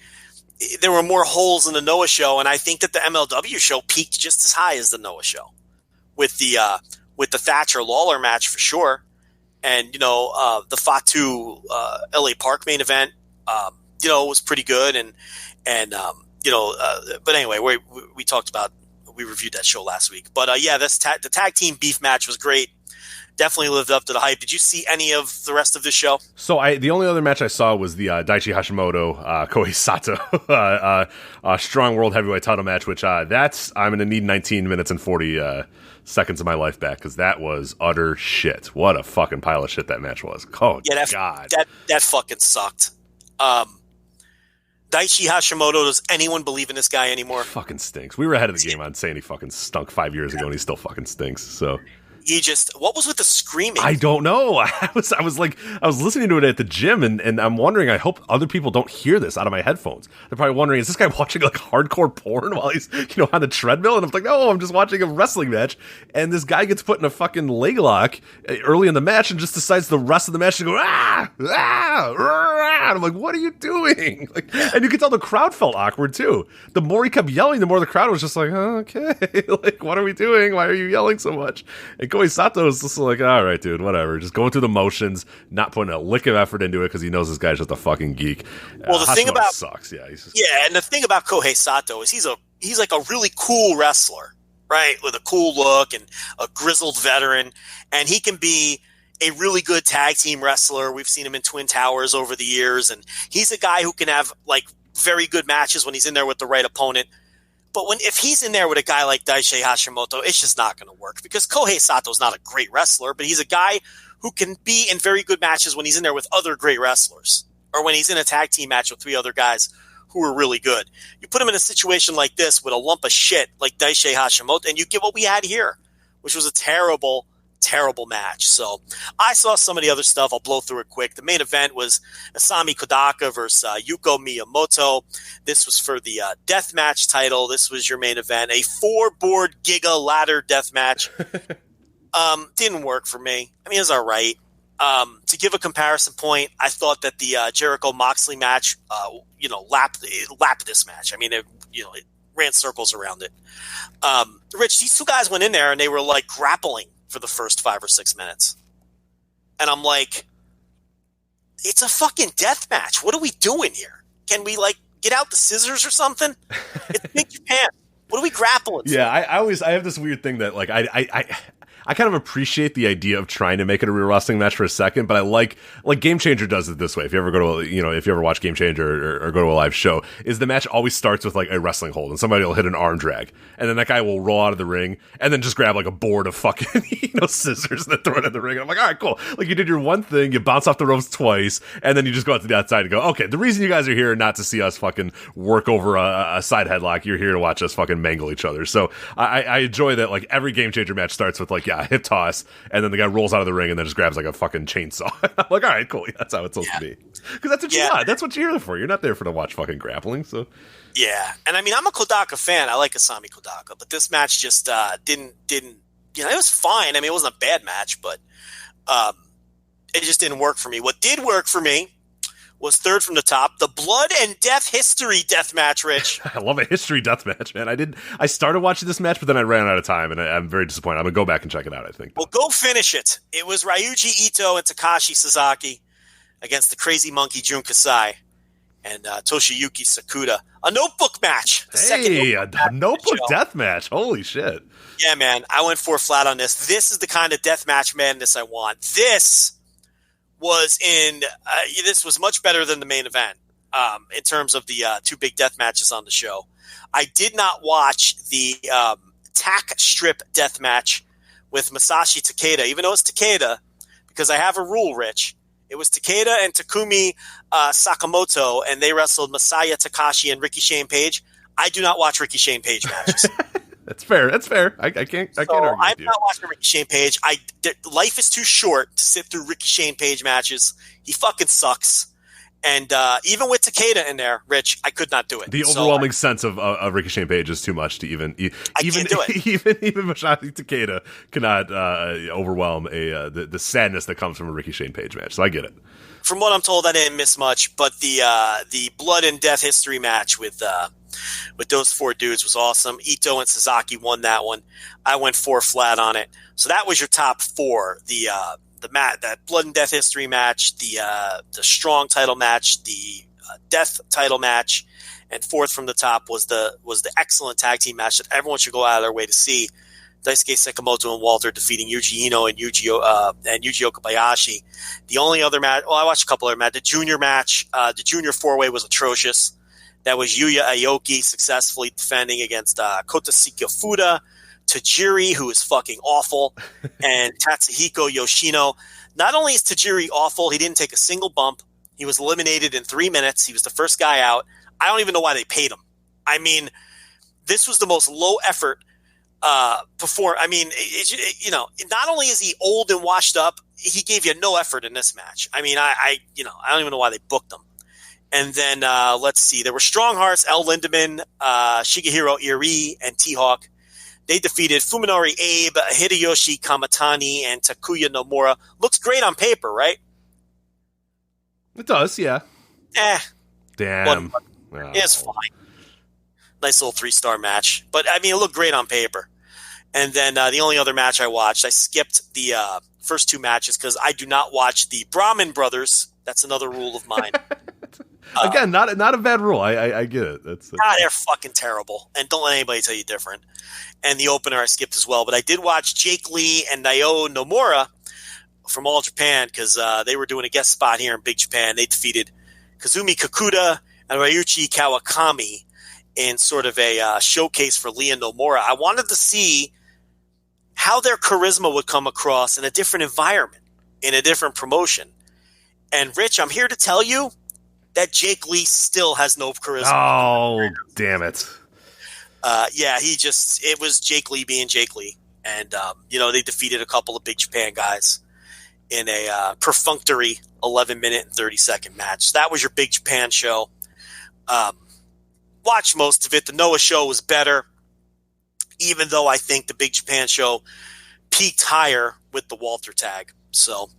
there were more holes in the Noah show, and I think that the MLW show peaked just as high as the Noah show with the Thatcher Lawler match for sure. And, the Fatu LA Park main event, was pretty good. But anyway, we talked about, we reviewed that show last week. But, the tag team beef match was great. Definitely lived up to the hype. Did you see any of the rest of this show? So the only other match I saw was the Daichi Hashimoto, Kohei Sato, strong world heavyweight title match, which I'm going to need 19 minutes and 40 seconds of my life back because that was utter shit. What a fucking pile of shit that match was. Oh, yeah, God. That fucking sucked. Daichi Hashimoto, does anyone believe in this guy anymore? Fucking stinks. We were ahead of the game on saying he fucking stunk 5 years ago and he still fucking stinks. So What was with the screaming? I don't know. I was listening to it at the gym, and I'm wondering, I hope other people don't hear this out of my headphones. They're probably wondering, is this guy watching like hardcore porn while he's, on the treadmill? And I'm like, no, I'm just watching a wrestling match. And this guy gets put in a fucking leg lock early in the match and just decides the rest of the match to go, ah, ah, ah. And I'm like, what are you doing? Like, and you could tell the crowd felt awkward too. The more he kept yelling, the more the crowd was just like, oh, okay, like, what are we doing? Why are you yelling so much? And Kohei Sato is just like, all right, dude, whatever. Just going through the motions, not putting a lick of effort into it because he knows this guy's just a fucking geek. Well, the thing about sucks, yeah. And the thing about Kohei Sato is he's like a really cool wrestler, right? With a cool look and a grizzled veteran, and he can be a really good tag team wrestler. We've seen him in Twin Towers over the years, and he's a guy who can have like very good matches when he's in there with the right opponent. But if he's in there with a guy like Daisuke Hashimoto, it's just not going to work because Kohei Sato's not a great wrestler, but he's a guy who can be in very good matches when he's in there with other great wrestlers or when he's in a tag team match with 3 other guys who are really good. You put him in a situation like this with a lump of shit like Daisuke Hashimoto, and you get what we had here, which was a terrible match. So I saw some of the other stuff. I'll blow through it quick. The main event was Asami Kodaka versus Yuko Miyamoto. This was for the death match title. This was your main event. A 4-board Giga ladder death match. Didn't work for me. I mean, it was all right. To give a comparison point, I thought that the Jericho Moxley match, lapped this match. I mean, it ran circles around it. Rich, these 2 guys went in there and they were like grappling for the first 5 or 6 minutes. And I'm like, it's a fucking death match. What are we doing here? Can we like get out the scissors or something? It's Big Japan. What are we grappling for? Yeah, I have this weird thing that like I kind of appreciate the idea of trying to make it a real wrestling match for a second, but I like Game Changer does it this way. If you ever go to, if you ever watch Game Changer or go to a live show, is the match always starts with like a wrestling hold and somebody will hit an arm drag and then that guy will roll out of the ring and then just grab like a board of fucking, scissors and then throw it in the ring. And I'm like, all right, cool. Like you did your one thing, you bounce off the ropes twice and then you just go out to the outside and go, okay, the reason you guys are here not to see us fucking work over a side headlock. You're here to watch us fucking mangle each other. So I enjoy that. Like every Game Changer match starts with like, hip toss, and then the guy rolls out of the ring and then just grabs like a fucking chainsaw. I'm like, all right, cool. Yeah, that's how it's supposed to be. Because that's what you want. That's what you're here for. You're not there for to watch fucking grappling. So yeah, and I mean, I'm a Kodaka fan. I like Asami Kodaka, but this match just didn't. It was fine. I mean, it wasn't a bad match, but it just didn't work for me. What did work for me was third from the top, the Blood and Death History death match, Rich. I love a history death match, man. I started watching this match, but then I ran out of time, and I'm very disappointed. I'm going to go back and check it out, I think. Well, go finish it. It was Ryuji Ito and Takashi Sasaki against the Crazy Monkey Jun Kasai and Toshiyuki Sakuda. A notebook match. A notebook death match. Holy shit. Yeah, man. I went 4 flat on this. This is the kind of death match madness I want. This was much better than the main event in terms of the 2 big death matches on the show. I did not watch the tack strip death match with Masashi Takeda, even though it's Takeda, because I have a rule, Rich. It was Takeda and Takumi Sakamoto, and they wrestled Masaya Takashi and Ricky Shane Page. I do not watch Ricky Shane Page matches. That's fair. I can't argue I'm with you. not watching Ricky Shane Page. Life is too short to sit through Ricky Shane Page matches. He fucking sucks. And even with Takeda in there, Rich, I could not do it. The overwhelming sense of Ricky Shane Page is too much to even can't do it. even Masashi Takeda cannot overwhelm the sadness that comes from a Ricky Shane Page match. So I get it. From what I'm told, I didn't miss much, but the Blood and Death History match with those 4 dudes was awesome. Ito and Sasaki won that one. I went 4 flat on it. So that was your top 4. That Blood and Death History match, the Strong title match, the Death title match, and 4th from the top was the excellent tag team match that everyone should go out of their way to see. Daisuke Sekimoto and Walter defeating Yuji Ino and Yuji Okabayashi. The only other match, I watched a couple other matches. The junior match, the junior 4-way was atrocious. That was Yuya Aoki successfully defending against Kotasuke Fuda, Tajiri, who is fucking awful, and Tatsuhiko Yoshino. Not only is Tajiri awful, he didn't take a single bump. He was eliminated in 3 minutes. He was the first guy out. I don't even know why they paid him. I mean, this was the most low effort perform. I mean, not only is he old and washed up, he gave you no effort in this match. I mean, I don't even know why they booked him. And then let's see, there were Strong Hearts, El Lindemann, Shigehiro Irie, and T-Hawk. They defeated Fuminori Abe, Hideyoshi Kamatani, and Takuya Nomura. Looks great on paper, right? It does, yeah. Damn. It's fine. Nice little 3-star match. But, I mean, it looked great on paper. And then the only other match I watched, I skipped the first 2 matches because I do not watch the Brahman Brothers. That's another rule of mine. Again, not a bad rule. I get it. That's they're fucking terrible. And don't let anybody tell you different. And the opener I skipped as well. But I did watch Jake Lee and Naoya Nomura from All Japan because they were doing a guest spot here in Big Japan. They defeated Kazumi Kakuta and Ryuichi Kawakami in sort of a showcase for Lee and Nomura. I wanted to see how their charisma would come across in a different environment, in a different promotion. And Rich, I'm here to tell you that Jake Lee still has no charisma. Oh, damn it. It was Jake Lee being Jake Lee. And, they defeated a couple of Big Japan guys in a perfunctory 11-minute and 30-second match. That was your Big Japan show. Watch most of it. The Noah show was better, even though I think the Big Japan show peaked higher with the Walter tag. So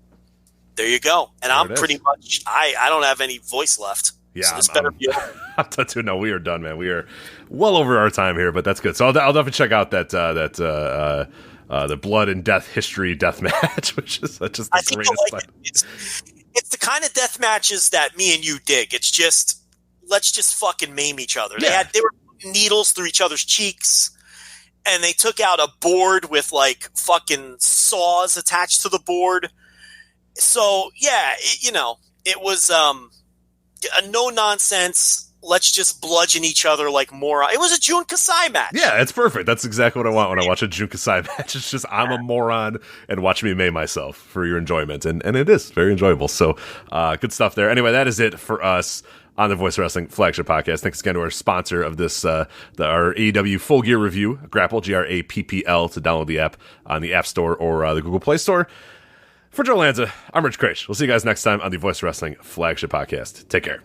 there you go. And I'm pretty much, I don't have any voice left. Yeah, so this better be over. No, we are done, man. We are well over our time here, but that's good. So I'll definitely check out that the Blood and Death History death match, which is just the greatest. It's the kind of death matches that me and you dig. It's just, let's just fucking maim each other. Yeah. They were putting needles through each other's cheeks, and they took out a board with like fucking saws attached to the board. So yeah, it was a no nonsense. Let's just bludgeon each other like moron. It was a Jun Kasai match. Yeah, it's perfect. That's exactly what I want when I watch a Jun Kasai match. It's just I'm a moron and watch me maim myself for your enjoyment, and it is very enjoyable. So good stuff there. Anyway, that is it for us on the Voice Wrestling Flagship Podcast. Thanks again to our sponsor of this, our AEW Full Gear review, Grapple, Grappl, to download the app on the App Store or the Google Play Store. For Joe Lanza, I'm Rich Craich. We'll see you guys next time on the Voice Wrestling Flagship Podcast. Take care.